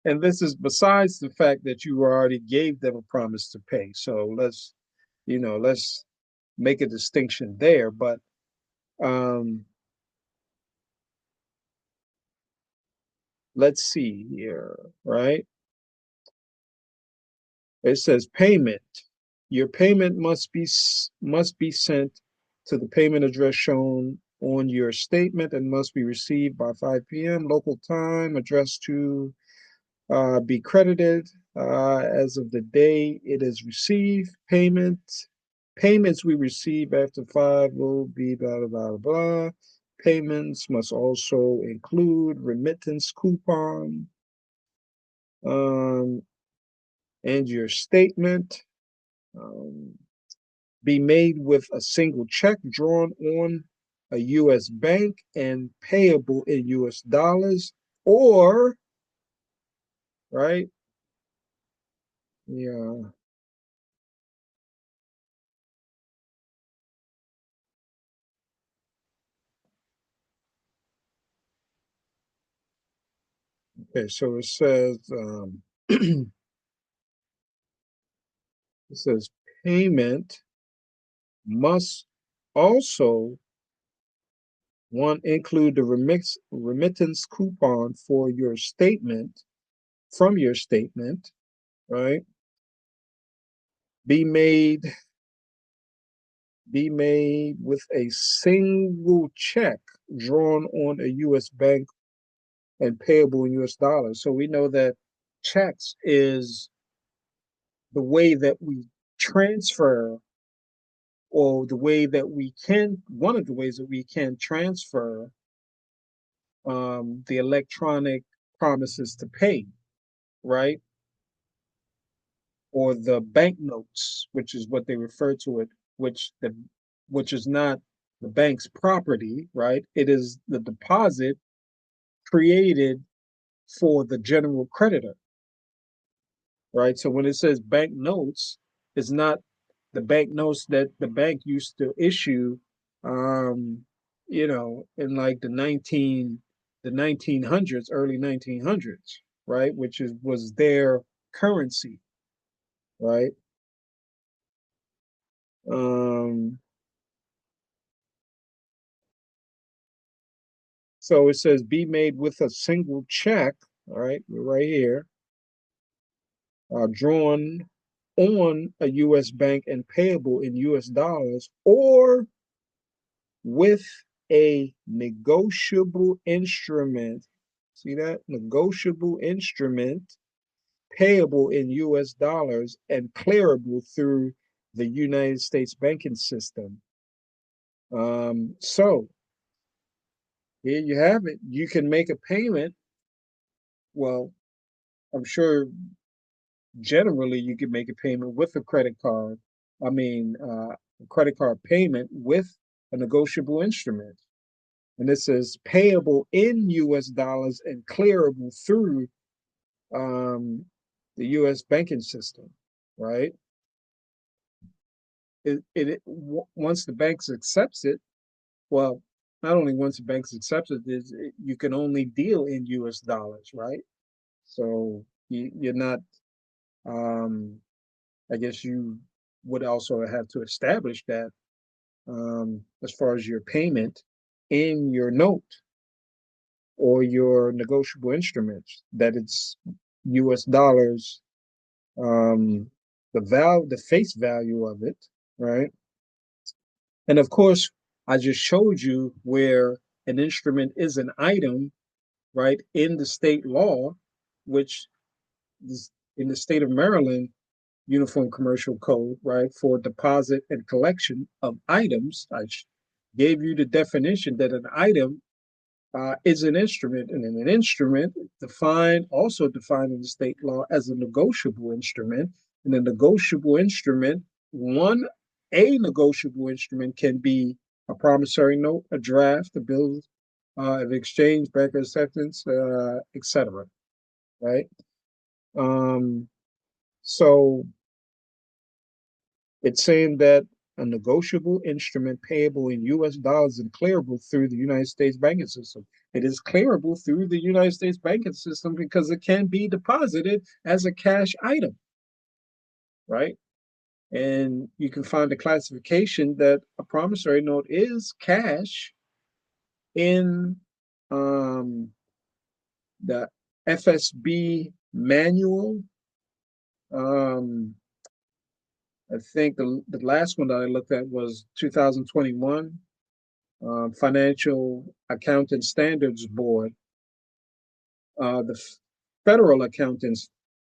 And this is besides the fact that you already gave them a promise to pay. So let's make a distinction there. But um, let's see here, right? It says payment. Your payment must be sent to the payment address shown on your statement and must be received by 5 p.m. local time. Address to be credited as of the day it is received. Payments we receive after 5 will be blah, blah, blah, blah. Payments must also include remittance coupon um, and your statement. Um, be made with a single check drawn on a U.S. bank and payable in U.S. dollars, or, right? Yeah. Okay, so it says it says payment must also one include the remittance coupon for your statement from your statement, right? Be made be made with a single check drawn on a U.S. bank and payable in U.S. dollars. So we know that checks is the way that we transfer, or the way that we can, one of the ways that we can transfer the electronic promises to pay, right? Or the banknotes, which is what they refer to it, which the which is not the bank's property, right? It is the deposit created for the general creditor, right? So when it says bank notes, it's not the bank notes that the bank used to issue, in like the 1900s, early 1900s, right? Which was their currency, right? Um, so it says be made with a single check, all right? We're right here, drawn on a U.S. bank and payable in U.S. dollars, or with a negotiable instrument. See that? Negotiable instrument payable in US dollars and clearable through the United States banking system. So here you have it. You can make a payment. Well, I'm sure generally you can make a payment with a credit card. A credit card payment with a negotiable instrument. And this is payable in US dollars and clearable through um, the US banking system, right? Once the banks accepts it, well, not only once the banks accepts it, you can only deal in US dollars, right? So you're not, um, I guess you would also have to establish that as far as your payment in your note or your negotiable instruments, that it's US dollars, the face value of it, right? And of course, I just showed you where an instrument is an item, right, in the state law, which is in the state of Maryland Uniform Commercial Code, right, for deposit and collection of items. Gave you the definition that an item is an instrument, and an instrument also defined in the state law as a negotiable instrument. And a negotiable instrument, a negotiable instrument can be a promissory note, a draft, a bill of exchange, bank acceptance, etc. Right? Um, so it's saying that a negotiable instrument payable in US dollars and clearable through the United States banking system. It is clearable through the United States banking system because it can be deposited as a cash item, right? And you can find a classification that a promissory note is cash in the FSB manual. I think the last one that I looked at was 2021. Financial Accounting Standards Board, the Federal Accountants,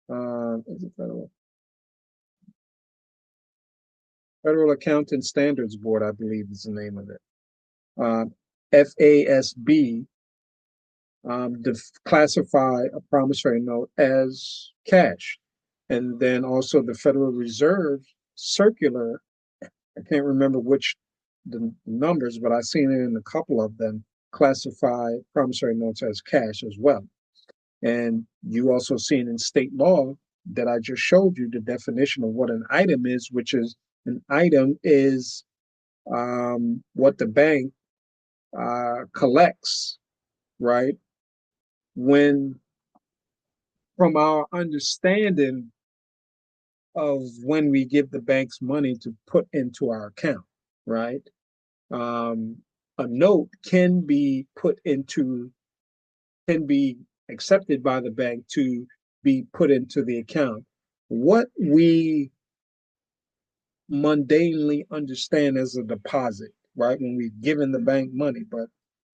is it Federal Accounting Standards Board, I believe is the name of it. FASB classify a promissory note as cash. And then also the Federal Reserve circular, I can't remember which the numbers, but I've seen it in a couple of them, classify promissory notes as cash as well. And you also seen in state law that I just showed you the definition of what an item is, which is an item is what the bank collects, right? When, from our understanding of when we give the banks money to put into our account, right? Um, a note can be accepted by the bank to be put into the account. What we mundanely understand as a deposit, right? When we've given the bank money. But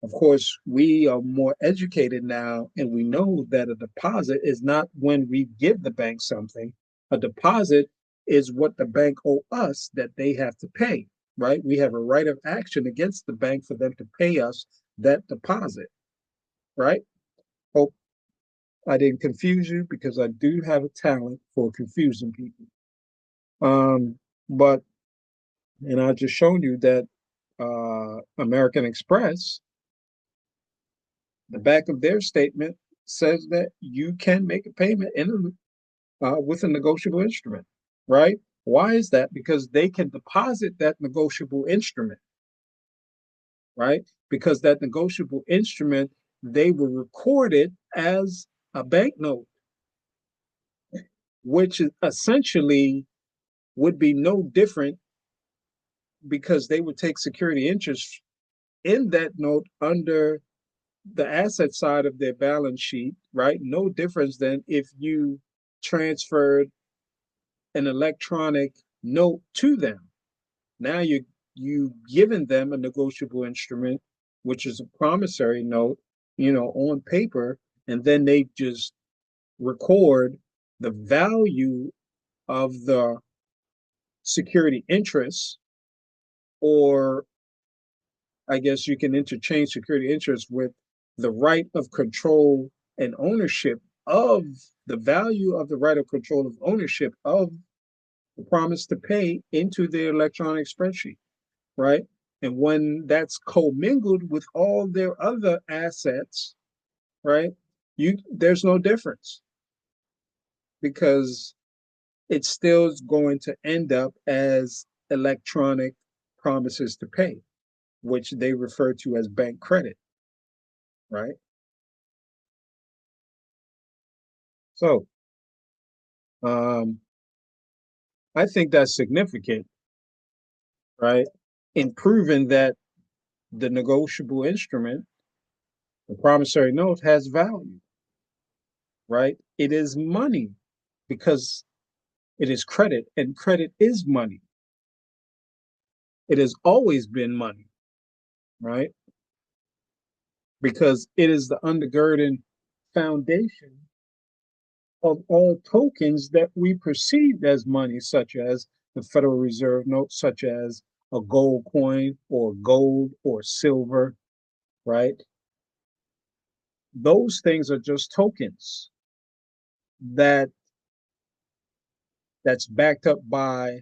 of course, we are more educated now, and we know that a deposit is not when we give the bank something. A deposit is what the bank owe us that they have to pay, right? We have a right of action against the bank for them to pay us that deposit, right? Hope I didn't confuse you, because I do have a talent for confusing people. But and I just shown you that American Express, the back of their statement says that you can make a payment with a negotiable instrument, right? Why is that? Because they can deposit that negotiable instrument, right? Because that negotiable instrument, they will record it as a banknote, which is essentially would be no different, because they would take security interest in that note under the asset side of their balance sheet, right? No difference than if you transferred an electronic note to them. Now you given them a negotiable instrument, which is a promissory note, on paper, and then they just record the value of the security interest, or I guess you can interchange security interest with the right of control and ownership of the value of the right of control of ownership of the promise to pay into the electronic spreadsheet, right? And when that's commingled with all their other assets, right, there's no difference, because it's still going to end up as electronic promises to pay, which they refer to as bank credit, right? So um, I think that's significant, right? In proving that the negotiable instrument, the promissory note, has value, right? It is money because it is credit, and credit is money. It has always been money, right? Because it is the undergirding foundation of all tokens that we perceive as money, such as the Federal Reserve note, such as a gold coin or gold or silver, right? Those things are just tokens that that's backed up by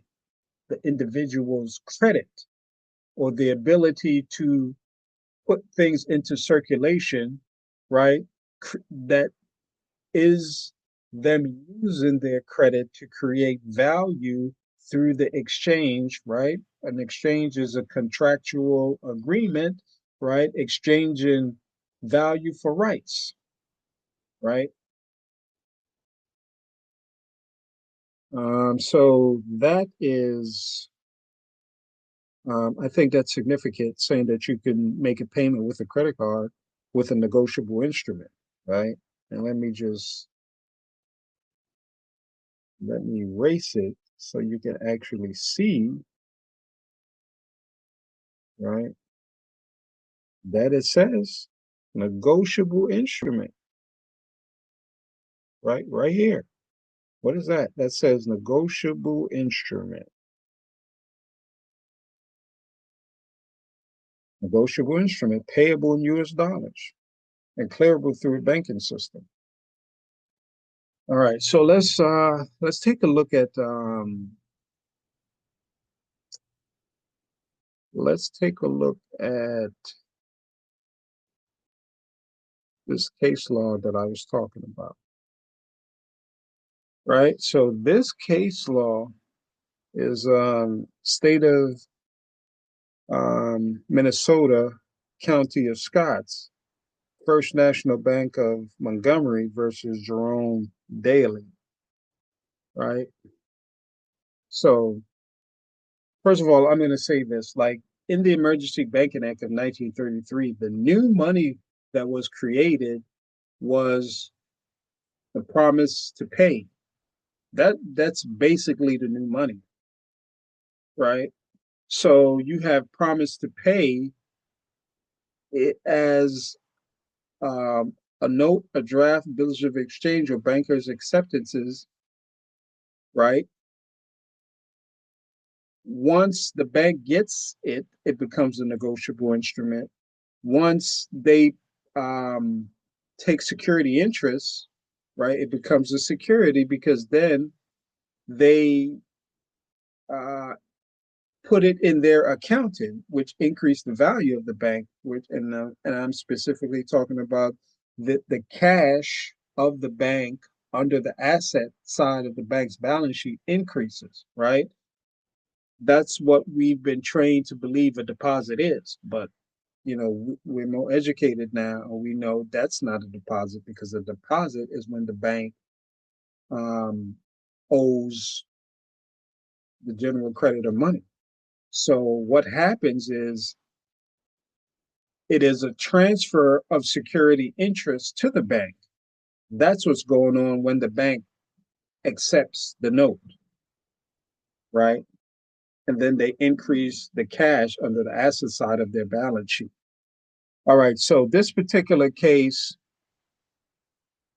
the individual's credit or the ability to put things into circulation, right? That is them using their credit to create value through the exchange, right? An exchange is a contractual agreement, right? Exchanging value for rights, right? So that is, I think that's significant, saying that you can make a payment with a credit card with a negotiable instrument, right? And let me erase it so you can actually see, right, that it says negotiable instrument, right here. What is that? That says negotiable instrument. Negotiable instrument payable in US dollars and clearable through a banking system. All right, so let's take a look at this case law that I was talking about. Right? So this case law is state of Minnesota, County of Scotts, First National Bank of Montgomery versus Jerome Daly, right? So first of all, I'm going to say this, like in the Emergency Banking Act of 1933, the new money that was created was the promise to pay. That's basically the new money, right? So you have promise to pay it as a note, a draft, bills of exchange, or bankers' acceptances, right? Once the bank gets it, it becomes a negotiable instrument. Once they um, take security interest, right, it becomes a security because then they uh, put it in their accounting, which increased the value of the bank. And I'm specifically talking about the cash of the bank under the asset side of the bank's balance sheet increases, right? That's what we've been trained to believe a deposit is. But we're more educated now, and we know that's not a deposit, because a deposit is when the bank um, owes the general creditor money. So what happens is it is a transfer of security interest to the bank. That's what's going on when the bank accepts the note, right? And then they increase the cash under the asset side of their balance sheet. All right, so this particular case,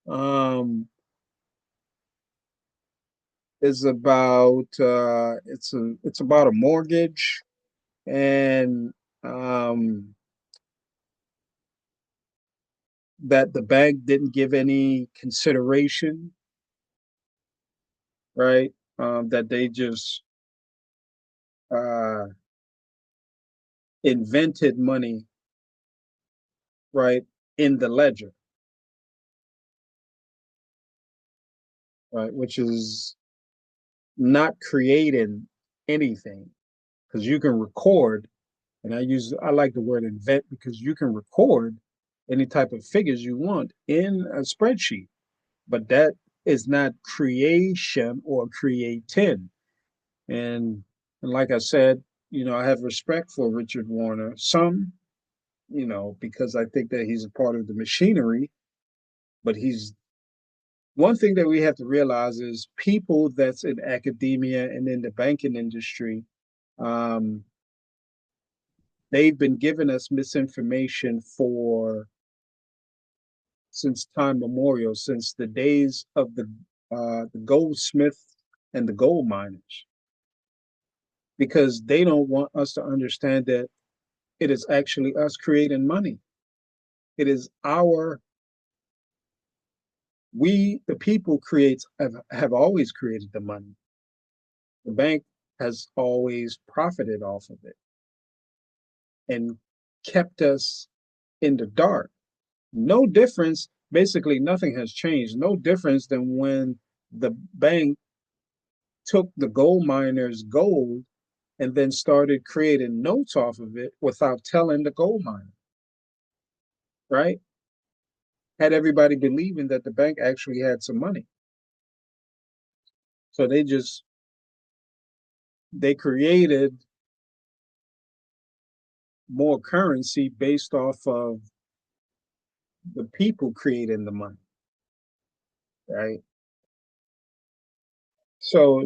um, is about it's about a mortgage, and um, that the bank didn't give any consideration, right? That they just uh, invented money, right, in the ledger, right, which is not creating anything because you can record, and I like the word invent because you can record any type of figures you want in a spreadsheet, but that is not creation or creating. And like I said, I have respect for Richard Warner. Some, because I think that he's a part of the machinery, but he's one thing that we have to realize is people that's in academia and in the banking industry, um, they've been giving us misinformation for since time memorial, since the days of the goldsmith and the gold miners, because they don't want us to understand that it is actually us creating money. It is the people have always created the money. The bank has always profited off of it and kept us in the dark. No difference, basically, nothing has changed. No difference than when the bank took the gold miners' gold and then started creating notes off of it without telling the gold miner, right? Had everybody believing that the bank actually had some money. So they created more currency based off of the people creating the money, right? So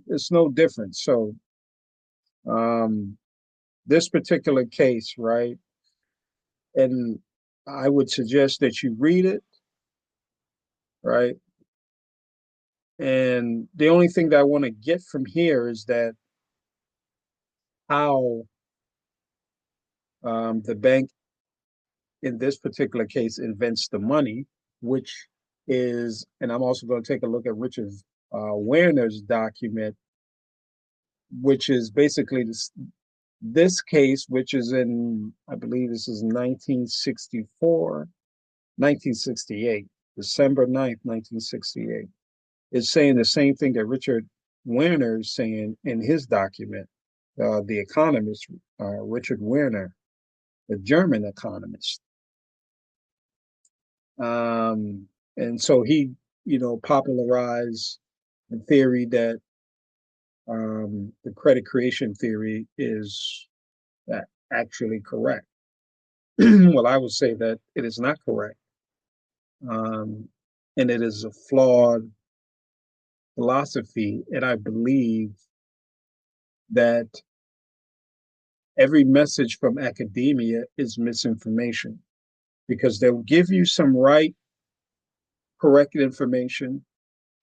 it's no different. So um, this particular case, right? And I would suggest that you read it, right? And the only thing that I want to get from here is that how the bank in this particular case invents the money, which is, and I'm also going to take a look at Richard Werner's document, which is basically this case, which is in, I believe this is 1964, 1968, December 9th, 1968, is saying the same thing that Richard Werner is saying in his document, The Economist, Richard Werner, the German economist. And so he, popularized the theory that the credit creation theory is actually correct. Well, I would say that it is not correct. Um, and it is a flawed philosophy. And I believe that every message from academia is misinformation because they'll give you some right, correct information,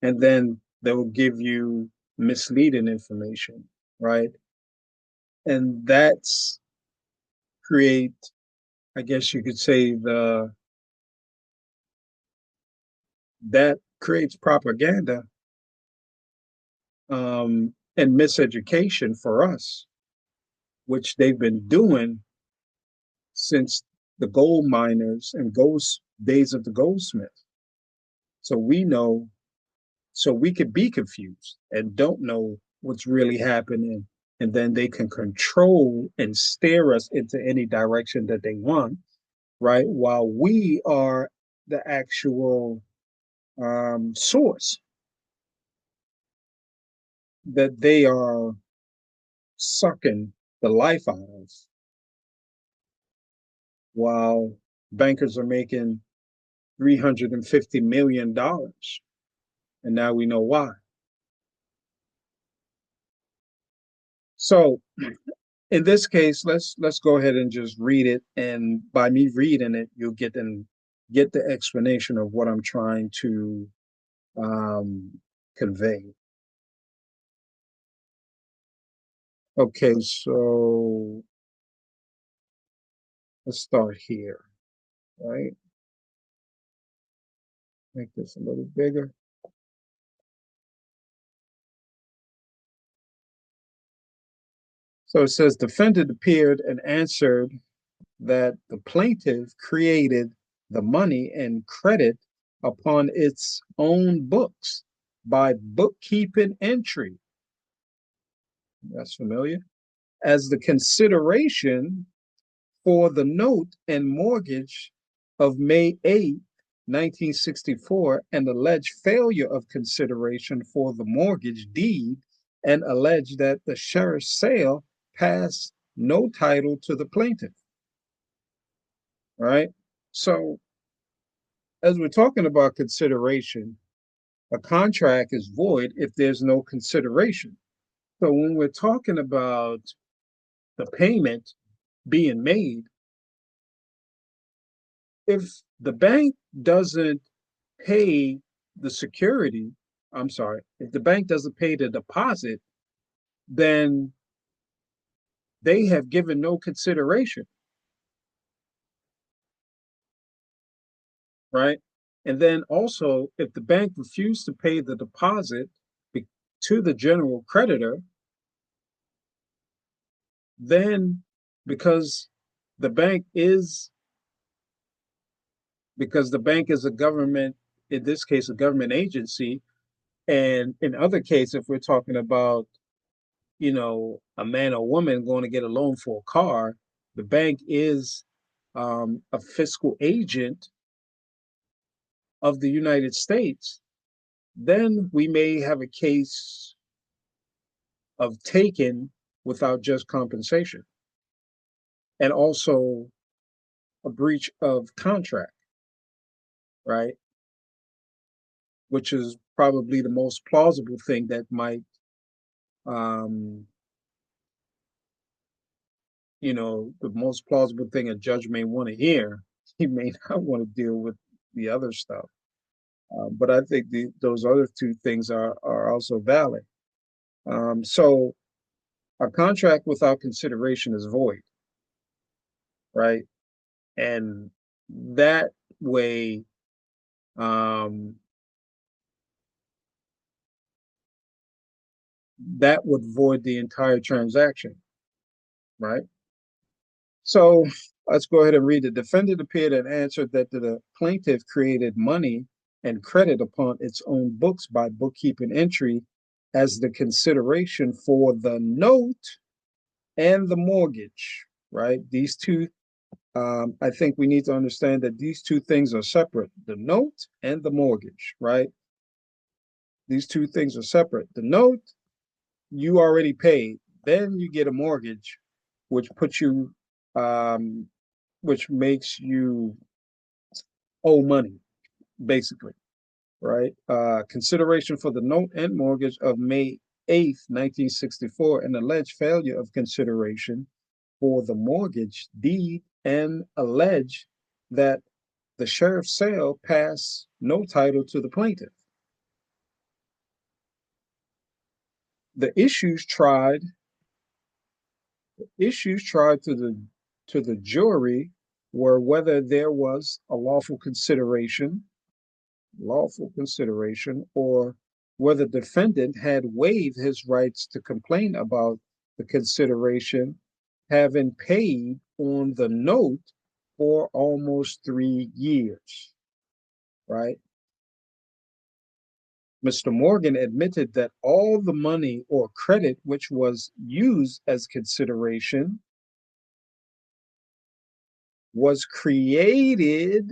and then they'll give you misleading information, right? And that's create, I guess you could say, the that creates propaganda and miseducation for us, which they've been doing since the gold miners and days of the goldsmith. So we know, so we could be confused and don't know what's really happening. And then they can control and steer us into any direction that they want, right? While we are the actual source that they are sucking the life out of, while bankers are making $350 million. And now we know why. So in this case, let's go ahead and just read it, and by me reading it, you'll get the explanation of what I'm trying to um, convey. Okay, so let's start here, right? Make this a little bigger. So it says defendant appeared and answered that the plaintiff created the money and credit upon its own books by bookkeeping entry. That's familiar. As the consideration for the note and mortgage of May 8, 1964, and alleged failure of consideration for the mortgage deed, and alleged that the sheriff's sale passed no title to the plaintiff. Right? So, as we're talking about consideration, a contract is void if there's no consideration. So, when we're talking about the payment being made, if the bank doesn't pay the security, I'm sorry, if the bank doesn't pay the deposit, then they have given no consideration, right? And then also, if the bank refused to pay the deposit to the general creditor, then because the bank is because the bank is a government, in this case, a government agency, and in other cases, if we're talking about a man or woman going to get a loan for a car, the bank is a fiscal agent of the United States, then we may have a case of taken without just compensation, and also a breach of contract, right? Which is probably the most plausible thing that might, um, the most plausible thing a judge may want to hear. He may not want to deal with the other stuff. But I think those other two things are also valid. So a contract without consideration is void, right? And that way, um, that would void the entire transaction, right? So let's go ahead and read. The defendant appeared and answered that the plaintiff created money and credit upon its own books by bookkeeping entry as the consideration for the note and the mortgage, right? These two, I think we need to understand that these two things are separate, the note and the mortgage, right? These two things are separate. The note, you already paid, then you get a mortgage, which puts you, um, which makes you owe money, basically, right? Consideration for the note and mortgage of May 8th, 1964, an alleged failure of consideration for the mortgage deed, and allege that the sheriff's sale passed no title to the plaintiff. The issues tried to the jury were whether there was a lawful consideration, or whether the defendant had waived his rights to complain about the consideration, having paid on the note for almost 3 years, right? Mr. Morgan admitted that all the money or credit which was used as consideration was created,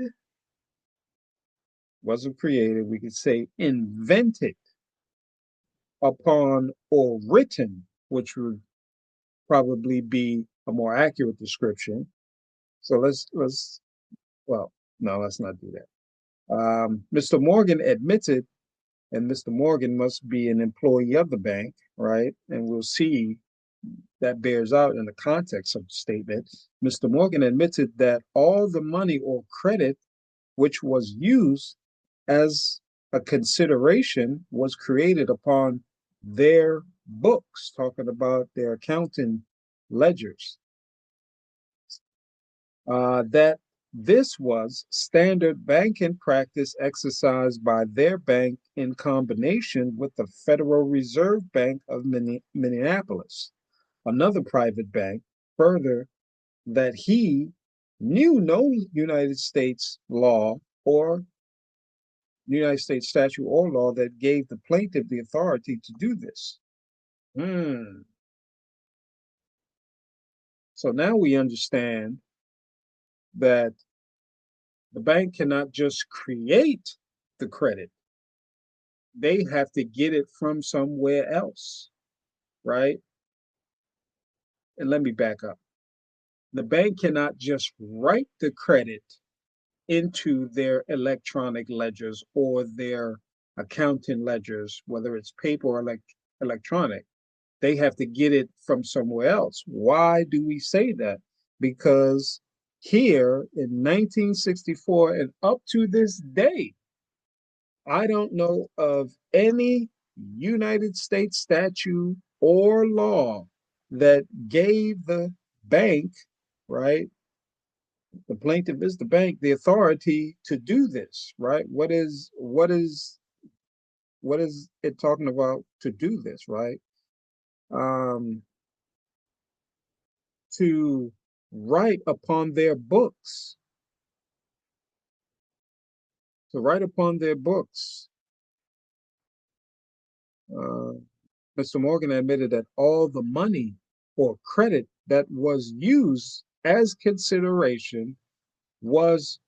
wasn't created, we could say invented upon or written, which would probably be a more accurate description. So well, no, let's not do that. Mr. Morgan admitted, and Mr. Morgan must be an employee of the bank, right? And we'll see that bears out in the context of the statement. Mr. Morgan admitted that all the money or credit which was used as a consideration was created upon their books, talking about their accounting ledgers, that this was standard banking practice exercised by their bank in combination with the Federal Reserve Bank of Minneapolis, another private bank. Further, that he knew no United States law or United States statute or law that gave the plaintiff the authority to do this. So now we understand that the bank cannot just create the credit. They have to get it from somewhere else, right? And let me back up. The bank cannot just write the credit into their electronic ledgers or their accounting ledgers, whether it's paper or electronic. They have to get it from somewhere else. Why do we say that? Because here in 1964 and up to this day, I don't know of any United States statute or law that gave the bank, right? The plaintiff is the bank, the authority to do this, right? What is it talking about to do this, right? Um, to write upon their books, to write upon their books. Uh, Mr. Morgan admitted that all the money or credit that was used as consideration was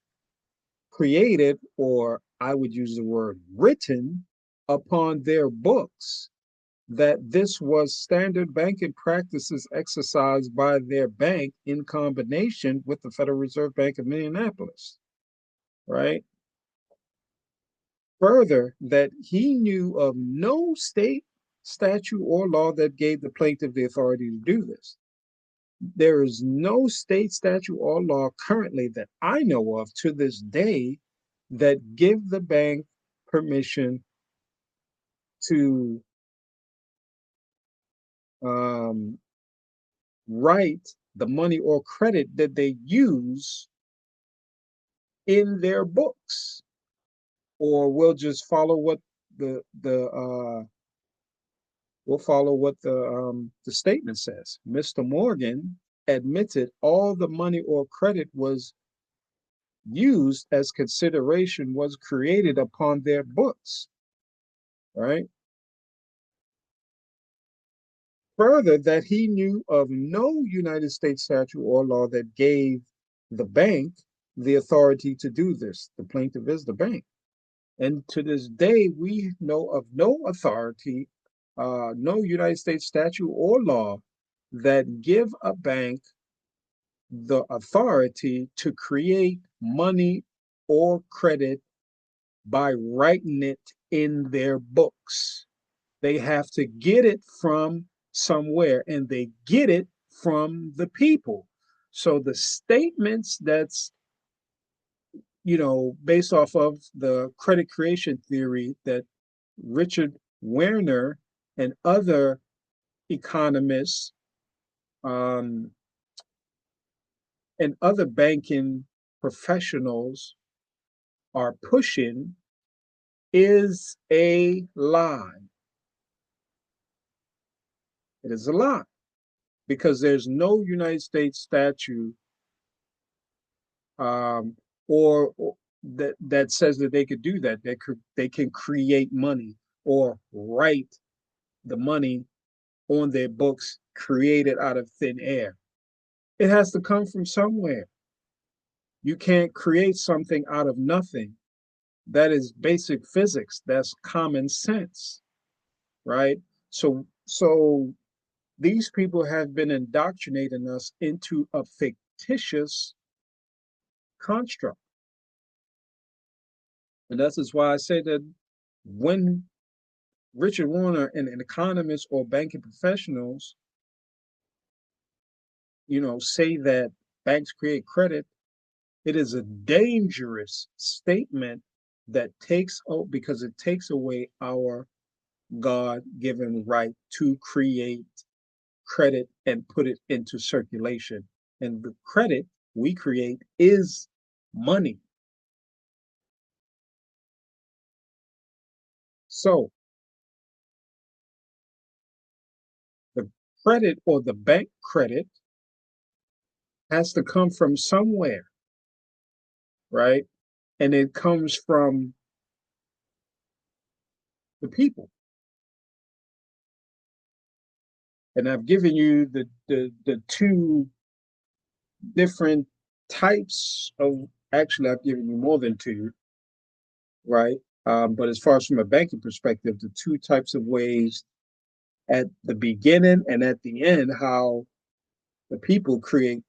created, or I would use the word written, upon their books, that this was standard banking practices exercised by their bank in combination with the Federal Reserve Bank of Minneapolis, right? Further, that he knew of no state statute or law that gave the plaintiff the authority to do this. There is no state statute or law currently that I know of to this day that give the bank permission to um, write the money or credit that they use in their books, or we'll just follow what the we'll follow what the statement says. Mr. Morgan admitted all the money or credit was used as consideration was created upon their books, right? Further, that he knew of no United States statute or law that gave the bank the authority to do this. The plaintiff is the bank. And to this day, we know of no authority, no United States statute or law that give a bank the authority to create money or credit by writing it in their books. They have to get it from somewhere, and they get it from the people. So the statements that's, based off of the credit creation theory that Richard Werner and other economists um, and other banking professionals are pushing is a lie. It is a lie because there's no United States statute um, or that says that they could do that. They can create money or write the money on their books created out of thin air. It has to come from somewhere. You can't create something out of nothing. That is basic physics. That's common sense, right? So these people have been indoctrinating us into a fictitious construct. And that's just why I say that when Richard Warner and economists or banking professionals say that banks create credit, it is a dangerous statement that because it takes away our God-given right to create credit and put it into circulation. And the credit we create is money. So the credit or the bank credit has to come from somewhere, right? And it comes from the people. And I've given you the two different types of, actually, I've given you more than two, right? But as far as from a banking perspective, the two types of ways at the beginning and at the end, how the people create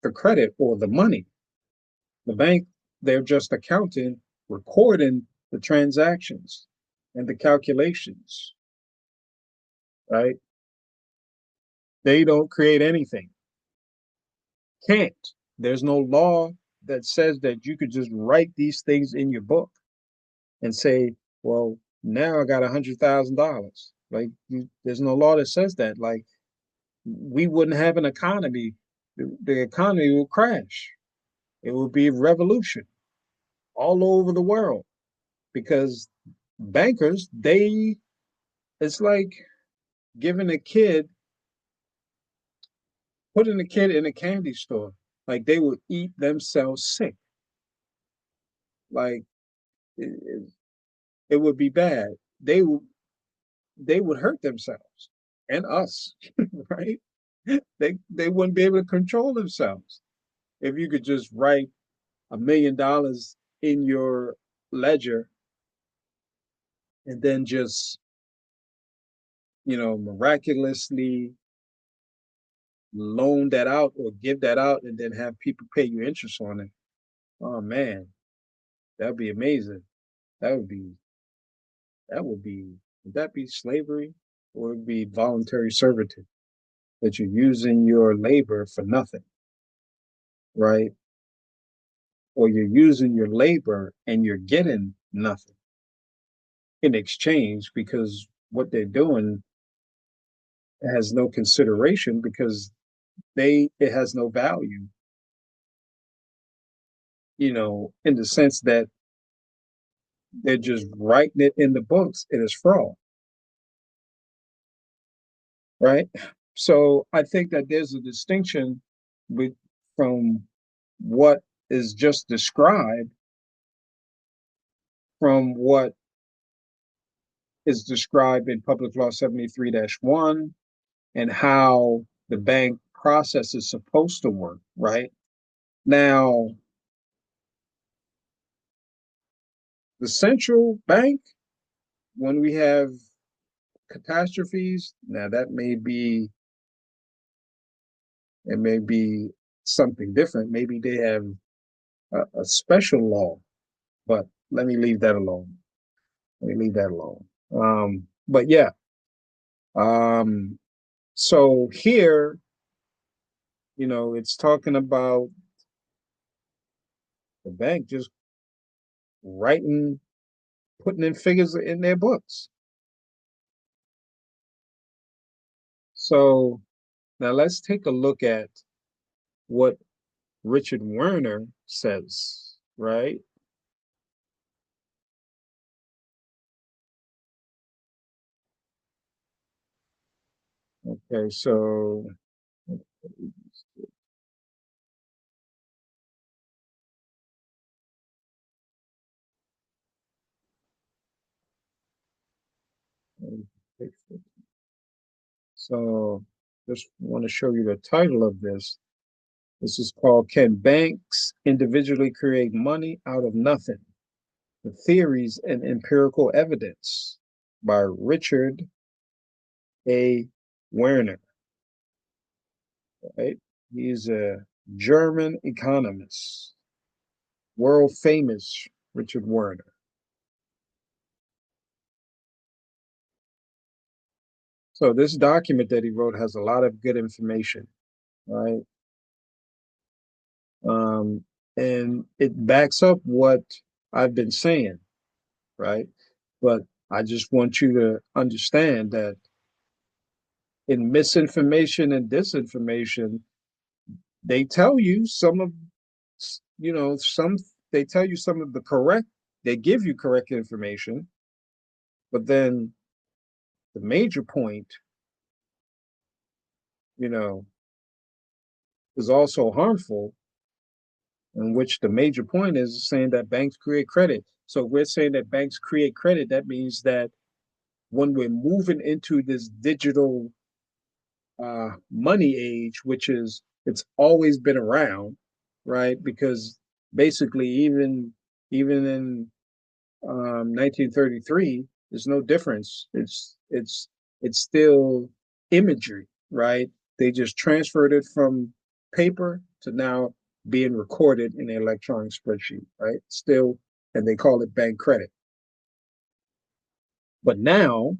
the credit or the money. The bank, they're just accounting, recording the transactions and the calculations, right? They don't create anything. Can't. There's no law that says that you could just write these things in your book and say, well, now I got $100,000. Like, there's no law that says that. Like, we wouldn't have an economy. The economy will crash. It will be a revolution all over the world because bankers, it's like giving a kid, putting a kid in a candy store. Like, they will eat themselves sick. Like, it, it would be bad. They they would hurt themselves and us, right? They wouldn't be able to control themselves if you could just write $1 million in your ledger and then just miraculously loan that out or give that out and then have people pay you interest on it. Oh man, that'd be amazing. That would be that would be would that be slavery or would it be voluntary servitude that you're using your labor for nothing, right? Or you're using your labor and you're getting nothing in exchange because what they're doing has no consideration because it has no value, in the sense that they're just writing it in the books. It is fraud, right? So I think that there's a distinction with from what is just described from what is described in Public Law 73-1 and how the bank process is supposed to work, right? Now, the central bank, when we have catastrophes, now it may be something different. Maybe they have a special law, but let me leave that alone. Let me leave that alone. But yeah, um, so here, it's talking about the bank just writing, putting in figures in their books. So now let's take a look at what Richard Werner says, right? Okay, so so just want to show you the title of this. This is called Can Banks Individually Create Money Out of Nothing? The Theories and Empirical Evidence by Richard A. Werner, right? He's a German economist, world famous Richard Werner. So this document that he wrote has a lot of good information, right? Um, and it backs up what I've been saying, right? But I just want you to understand that in misinformation and disinformation, they tell you some of, some, they tell you some of the correct, they give you correct information, but then the major point, you know, is also harmful, in which the major point is saying that banks create credit. So we're saying that banks create credit. That means that when we're moving into this digital money age, which is it's always been around, right? Because basically, even in 1933, there's no difference. It's still imagery, right? They just transferred it from paper to now being recorded in an electronic spreadsheet, right? Still, and they call it bank credit. But now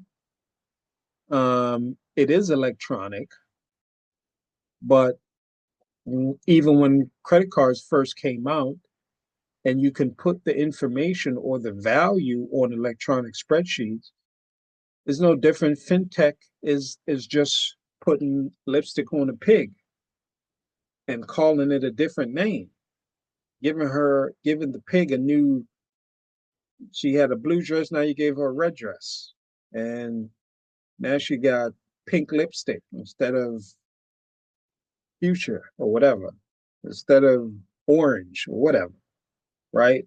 it is electronic, but even when credit cards first came out, and you can put the information or the value on electronic spreadsheets, it's no different. Fintech is just putting lipstick on a pig and calling it a different name, giving the pig a new. She had a blue dress, now you gave her a red dress, and now she got pink lipstick instead of fuchsia or whatever, instead of orange or whatever, right?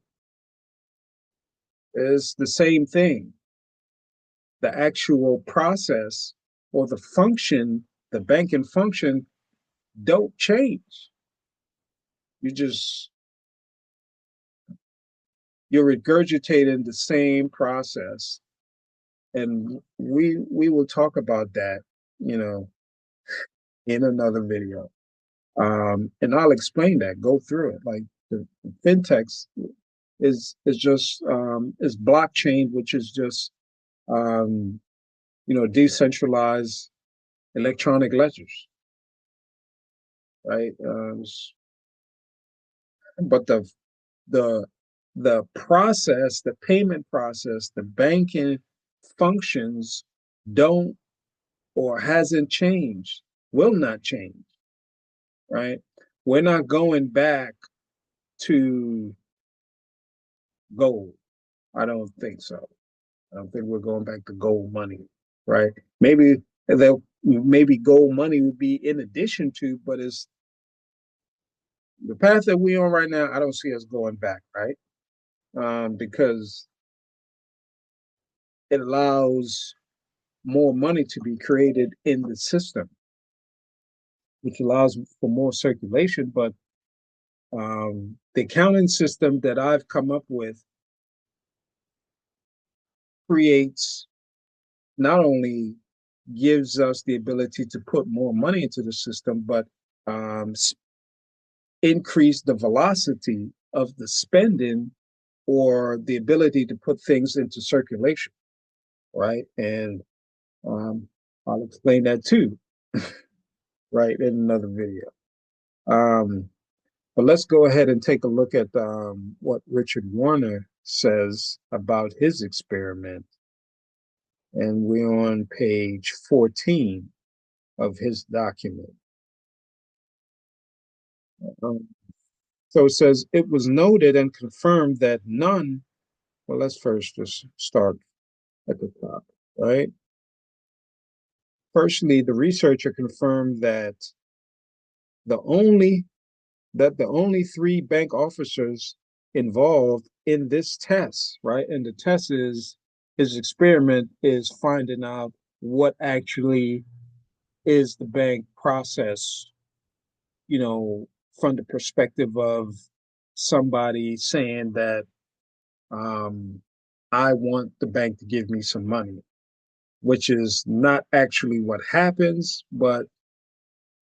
It's the same thing. The actual process or the function, the banking function, don't change. You just you're regurgitating the same process, and we will talk about that, you know, in another video. And I'll explain that. Go through it. Like the fintechs is just is blockchain, which is just um, decentralized electronic ledgers, right? But the the process, the payment process, the banking functions don't or hasn't changed, will not change, right? We're not going back to gold. I don't think so. I don't think we're going back to gold money, right? Maybe gold money would be in addition to, but it's the path that we're on right now. I don't see us going back, right? Because it allows more money to be created in the system, which allows for more circulation. But the accounting system that I've come up with creates not only gives us the ability to put more money into the system, but um, increase the velocity of the spending or the ability to put things into circulation, right? And um, I'll explain that too, right, in another video. Um, but let's go ahead and take a look at what Richard Warner says about his experiment. And we're on page 14 of his document. Um, so it says, it was noted and confirmed that none, well, let's first just start at the top, right? Firstly, the researcher confirmed the only the only three bank officers involved in this test, right? And the test is his experiment is finding out what actually is the bank process, from the perspective of somebody saying that um, I want the bank to give me some money, which is not actually what happens, but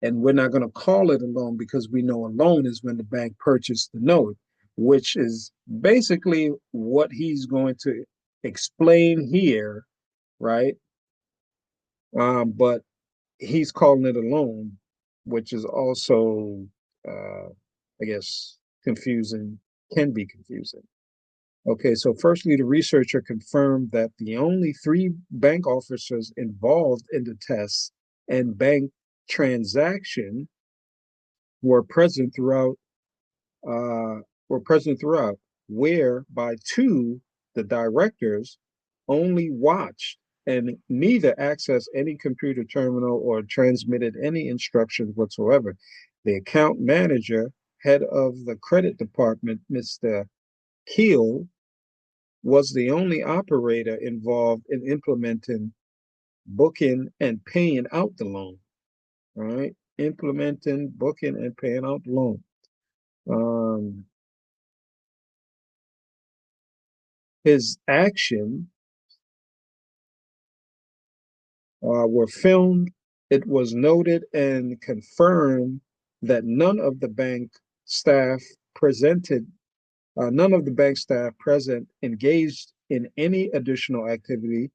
and we're not going to call it a loan because we know a loan is when the bank purchased the note, which is basically what he's going to explain here, right? But he's calling it a loan, which is also uh, I guess, confusing, can be confusing. Okay, so firstly, the researcher confirmed that the only three bank officers involved in the tests and bank transaction were present throughout, uh, whereby two, the directors, only watched and neither accessed any computer terminal or transmitted any instructions whatsoever. The account manager, head of the credit department, Mr. Keel, was the only operator involved in implementing, booking, and paying out the loan. All right, implementing, booking, and paying out the loan. Um, his action were filmed. It was noted and confirmed that staff presented, none of the bank staff present engaged in any additional activity,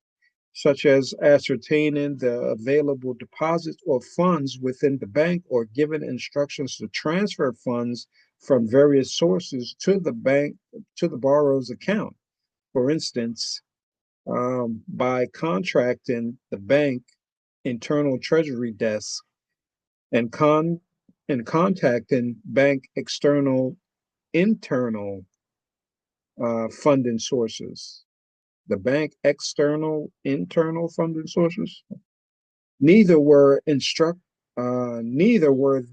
such as ascertaining the available deposits or funds within the bank or given instructions to transfer funds from various sources to the bank, to the borrower's account. For instance, by contracting the bank internal treasury desk and contacting bank internal funding sources. The bank internal funding sources. Neither were instruct neither were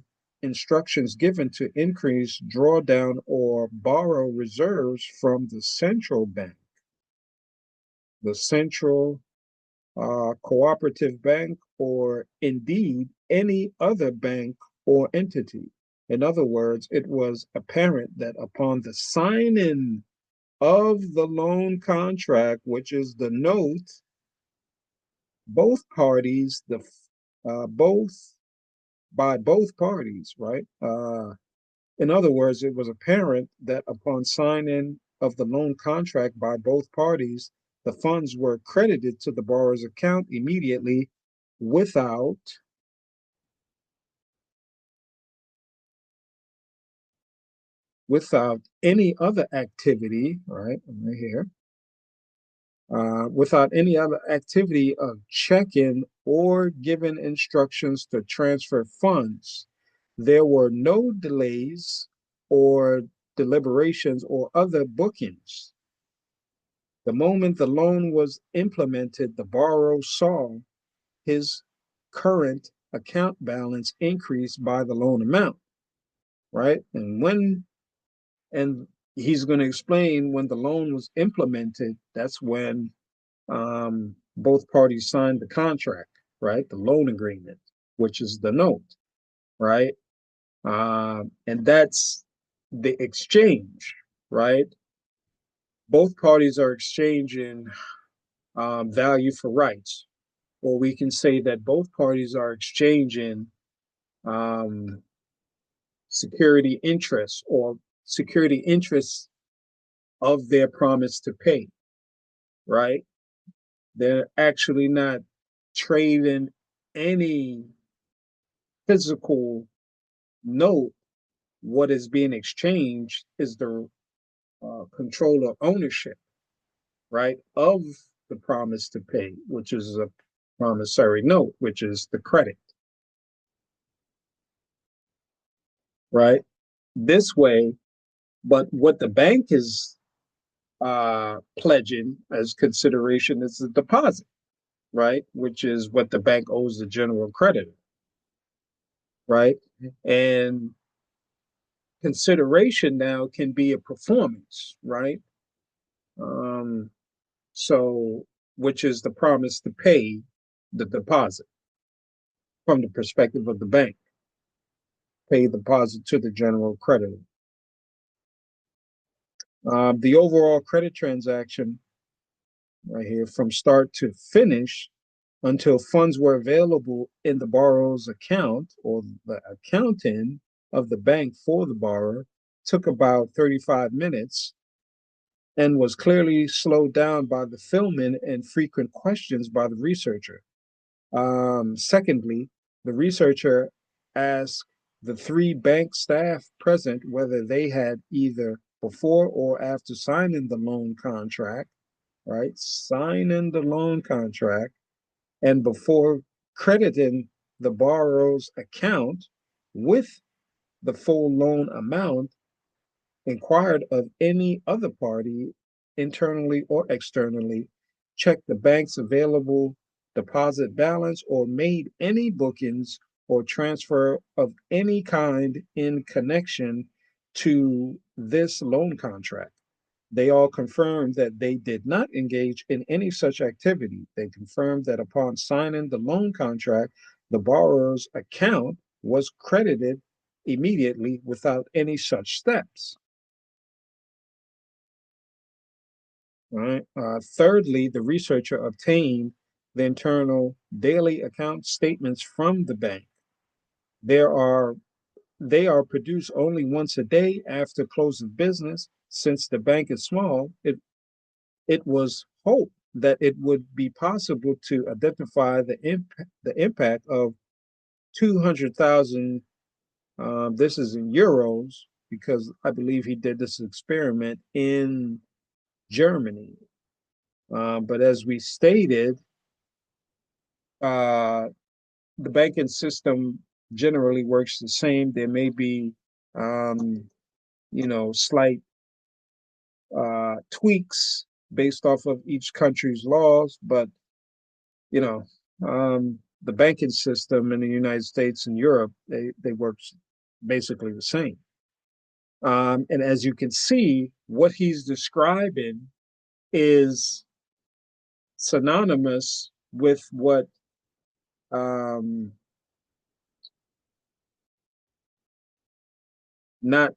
instructions given to increase, draw down, or borrow reserves from the central bank, the central cooperative bank, or indeed any other bank or entity. In other words, it was apparent that upon the signing of the loan contract, which is the note, both parties, the both by both parties, right? In other words, it was apparent that upon signing of the loan contract by both parties, the funds were credited to the borrower's account immediately without any other activity, right? Right here, without any other activity of checking or giving instructions to transfer funds. There were no delays or deliberations or other bookings. The moment the loan was implemented, the borrower saw his current account balance increase by the loan amount, right? And he's going to explain when the loan was implemented, that's when both parties signed the contract, right? The loan agreement, which is the note, right? And that's the exchange, right? Both parties are exchanging value for rights, or we can say that both parties are exchanging um, security interests or security interests of their promise to pay, right? They're actually not trading any physical note. What is being exchanged is the control or ownership, right, of the promise to pay, which is a promissory note, which is the credit, right? This way, but what the bank is pledging as consideration is the deposit, right, which is what the bank owes the general creditor, right? And consideration now can be a performance, right? Um, so, which is the promise to pay the deposit from the perspective of the bank, pay the deposit to the general creditor. The overall credit transaction right here from start to finish until funds were available in the borrower's account or the accounting of the bank for the borrower took about 35 minutes and was clearly slowed down by the filming and frequent questions by the researcher. Secondly, the researcher asked the three bank staff present, whether they had either before or after signing the loan contract, right? Signing the loan contract and before crediting the borrower's account with the full loan amount, inquired of any other party, internally or externally, checked the bank's available deposit balance, or made any bookings or transfer of any kind in connection to this loan contract. They all confirmed that they did not engage in any such activity. They confirmed that upon signing the loan contract, the borrower's account was credited immediately without any such steps. Right. Thirdly, the researcher obtained the internal daily account statements from the bank. There are they are produced only once a day after close of business. Since the bank is small, it was hoped that it would be possible to identify the impact of 200,000. This is in euros because I believe he did this experiment in Germany. But as we stated, uh, the banking system generally works the same. There may be, um, slight tweaks based off of each country's laws, but you know, the banking system in the United States and Europe, they work basically the same. And as you can see, what he's describing is synonymous with what um, not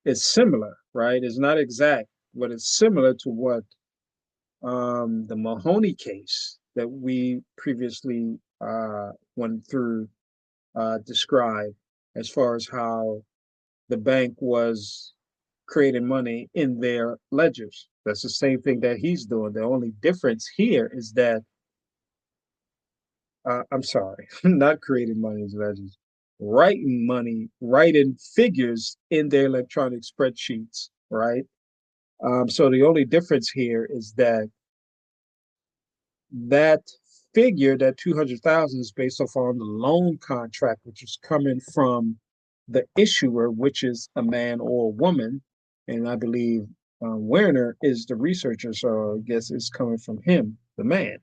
is similar, right? It's not exact, but it's similar to what the Mahoney case that we previously went through described as far as how the bank was creating money in their ledgers. That's the same thing that he's doing. The only difference here is that, I'm sorry, not creating money in ledgers, writing figures in their electronic spreadsheets, right? So the only difference here is that that figure, that 200,000, is based off on the loan contract, which is coming from the issuer, which is a man or a woman. And I believe Werner is the researcher, so I guess it's coming from him, the man,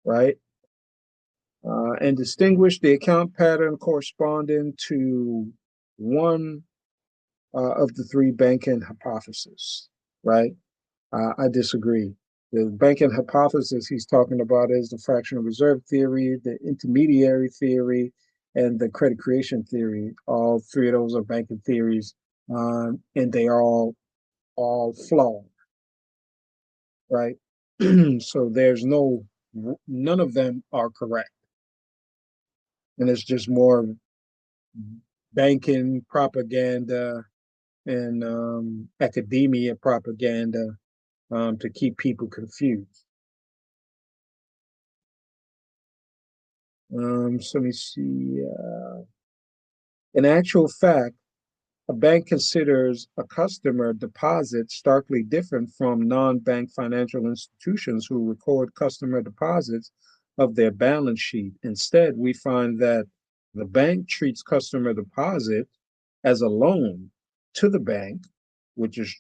right? And distinguish the account pattern corresponding to one of the three banking hypotheses, right? I disagree. The banking hypothesis he's talking about is the fractional reserve theory, the intermediary theory, and the credit creation theory. All three of those are banking theories, and they are all flawed, right? So there's none of them are correct, and it's just more banking propaganda and academia propaganda to keep people confused. So let me see. In actual fact, a bank considers a customer deposit starkly different from non-bank financial institutions who record customer deposits of their balance sheet. Instead, we find that the bank treats customer deposit as a loan to the bank, which is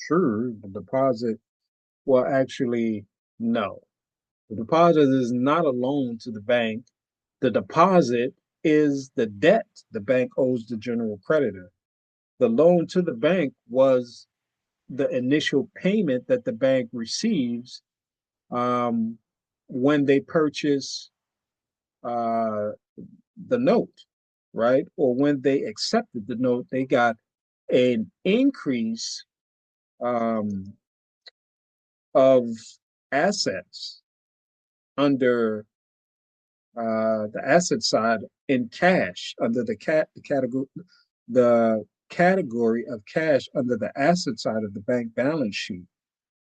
true. The deposit, well, actually, no. The deposit is not a loan to the bank. The deposit is the debt the bank owes the general creditor. The loan to the bank was the initial payment that the bank receives um, when they purchase uh, the note, right? Or when they accepted the note, they got an increase um, of assets under the asset side in cash under the category of cash under the asset side of the bank balance sheet,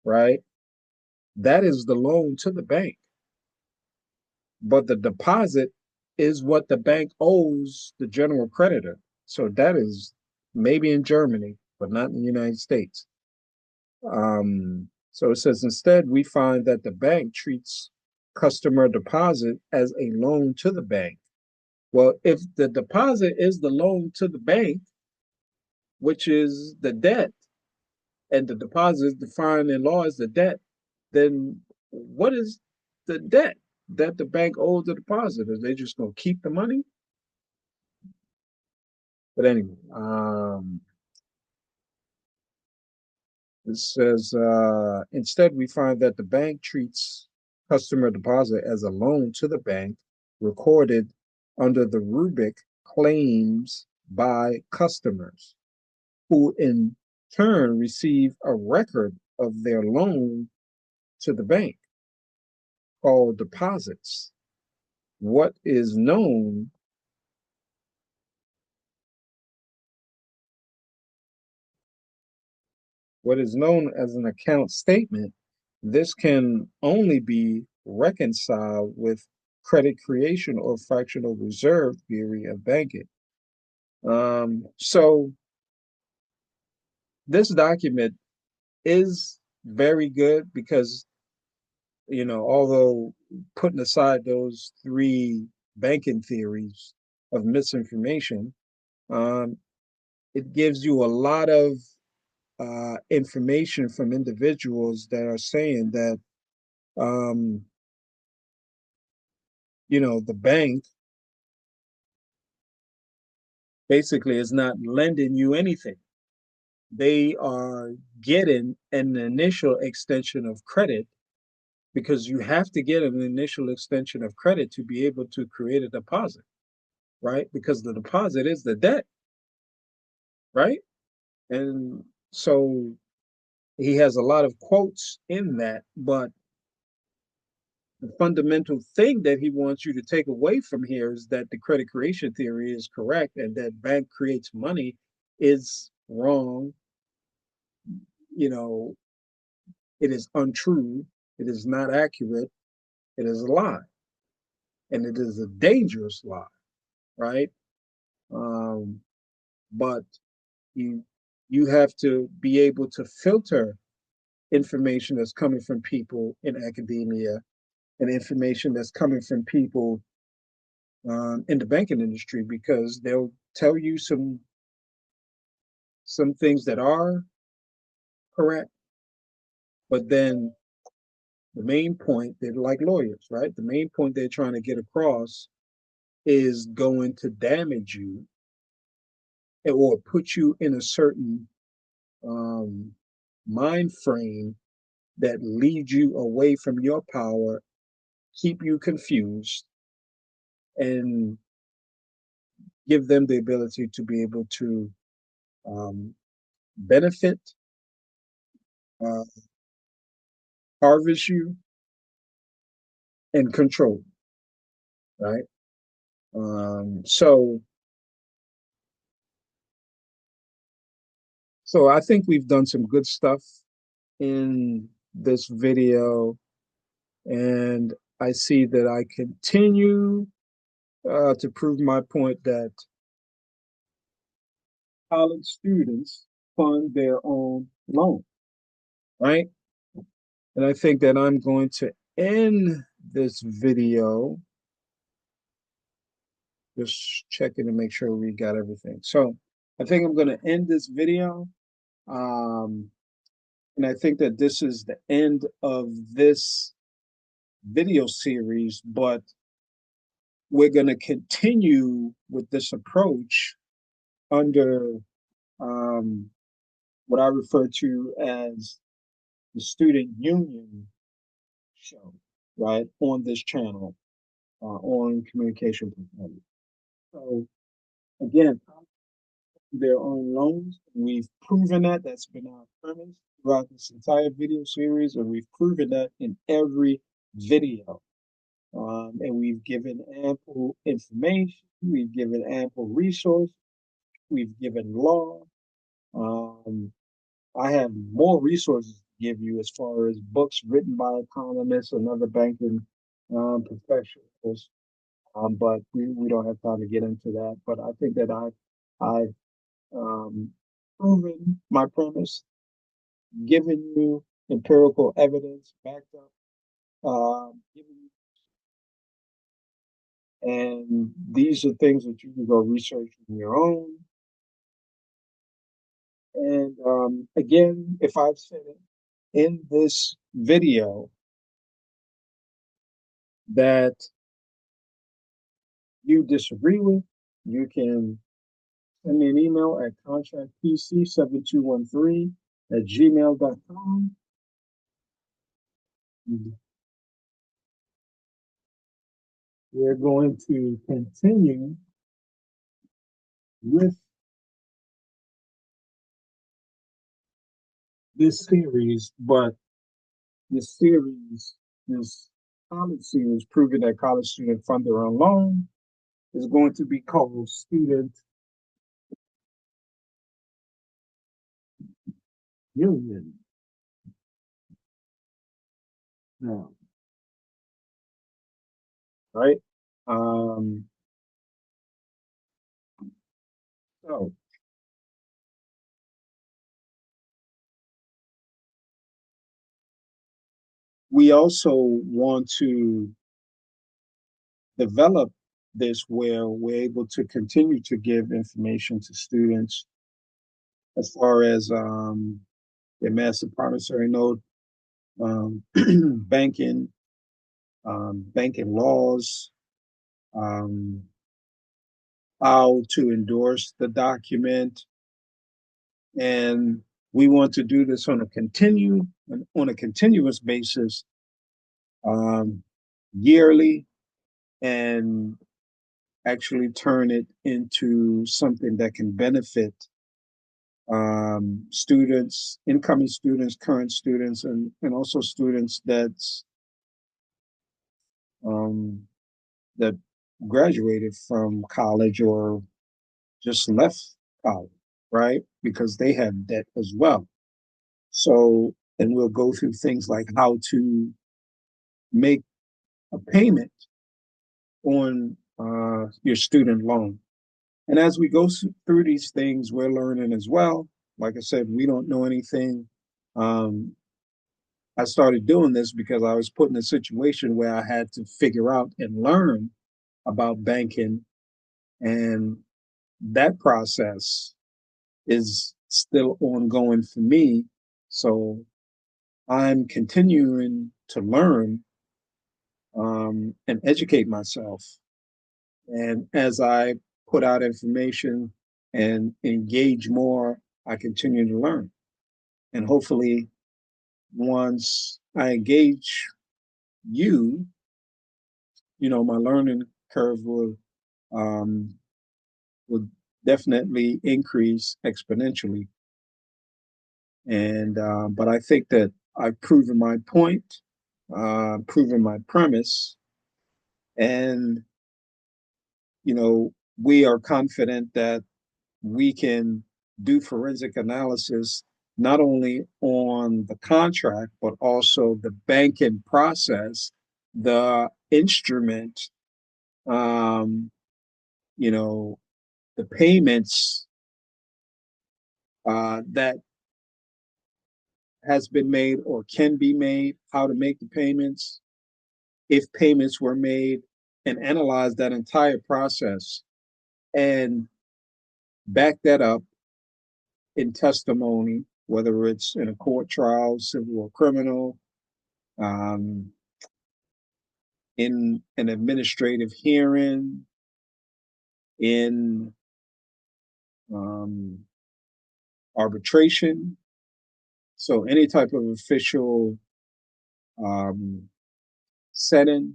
right? That is the loan to the bank. But the deposit is what the bank owes the general creditor. So that is maybe in Germany, but not in the United States. So it says instead, we find that the bank treats customer deposit as a loan to the bank. Well, if the deposit is the loan to the bank, which is the debt, and the deposit is defined in law as the debt, then what is the debt that the bank owes the deposit? Are they just going to keep the money? But anyway, it says instead, we find that the bank treats customer deposit as a loan to the bank recorded under the rubric claims by customers, who in turn receive a record of their loan to the bank called deposits. What is known what is known as an account statement, this can only be reconciled with credit creation or fractional reserve theory of banking. So this document is very good because, although putting aside those three banking theories of misinformation, um, it gives you a lot of information from individuals that are saying that um, the bank basically is not lending you anything. They are getting an initial extension of credit because you have to get an initial extension of credit to be able to create a deposit, right? Because the deposit is the debt, right? And so he has a lot of quotes in that, but the fundamental thing that he wants you to take away from here is that the credit creation theory is correct and that bank creates money is wrong. You know, it is untrue. It is not accurate. It is a lie. And it is a dangerous lie, right? Um, but you you have to be able to filter information that's coming from people in academia and information that's coming from people in the banking industry because they'll tell you some things that are correct, but then the main point they're like lawyers, right? The main point they're trying to get across is going to damage you or put you in a certain um, mind frame that leads you away from your power, keep you confused, and give them the ability to be able to um, benefit, uh, harvest you, and control, right? So, so I think we've done some good stuff in this video, and I see that I continue to prove my point that college students fund their own loan, right? And I think that I'm going to end this video, just checking to make sure we got everything. So I think I'm going to end this video. Um, and I think that this is the end of this video series, but we're going to continue with this approach under um, what I refer to as the student union show, right, on this channel, on communication performance. So again, their own loans. We've proven that. That's been our premise throughout this entire video series, and we've proven that in every video. And we've given ample information. We've given ample resource. We've given law. Um, I have more resources to give you as far as books written by economists and other banking professionals but we don't have time to get into that. But I think that I've proven my premise, given you empirical evidence backed up, and these are things that you can go research on your own. And again, if I've said it in this video that you disagree with, you can send me an email at contractpc7213@gmail.com. We're going to continue with this series, but this series, this college series, proving that college students fund their own loan, is going to be called Student Union. Now, right? Um, so we also want to develop this where we're able to continue to give information to students as far as the Master Promissory Note, um, banking, banking laws, um, how to endorse the document, and we want to do this on a continuous basis, um, yearly, and actually turn it into something that can benefit students, incoming students, current students, and also students um, that graduated from college or just left college, right? Because they have debt as well. So, and we'll go through things like how to make a payment on your student loan. And as we go through these things, we're learning as well. Like I said, we don't know anything. Um, I started doing this because I was put in a situation where I had to figure out and learn about banking. And that process is still ongoing for me. So I'm continuing to learn and educate myself. And as I put out information and engage more, I continue to learn. And hopefully, once I engage you, my learning curve um, will definitely increase exponentially. And but I think that I've proven my point, proven my premise, and we are confident that we can do forensic analysis not only on the contract, but also the banking process, the instrument, um, you know, the payments that has been made or can be made, how to make the payments, if payments were made, and analyze that entire process and back that up in testimony, whether it's in a court trial, civil or criminal, um, in an administrative hearing, in um, arbitration. So any type of official um, setting,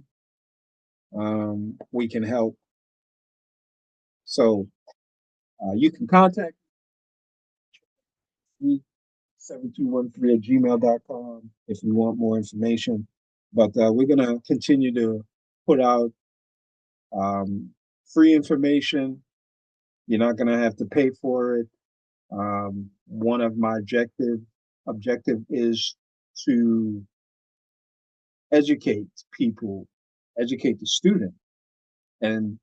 we can help. So you can contact me, 7213 at gmail.com if you want more information. But we're going to continue to put out um, free information. You're not going to have to pay for it. One of my objective is to educate people, educate the student And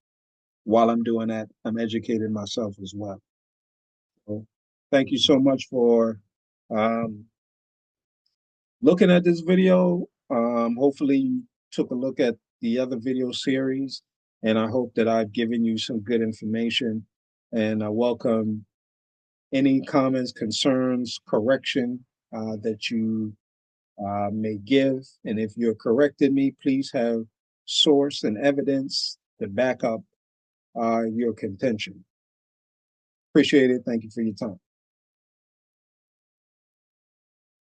while I'm doing that, I'm educating myself as well. So thank you so much for um, looking at this video. Hopefully you took a look at the other video series, and I hope that I've given you some good information. And I welcome any comments, concerns, correction that you may give. And if you're correcting me, please have source and evidence to back up your contention. Appreciate it. Thank you for your time.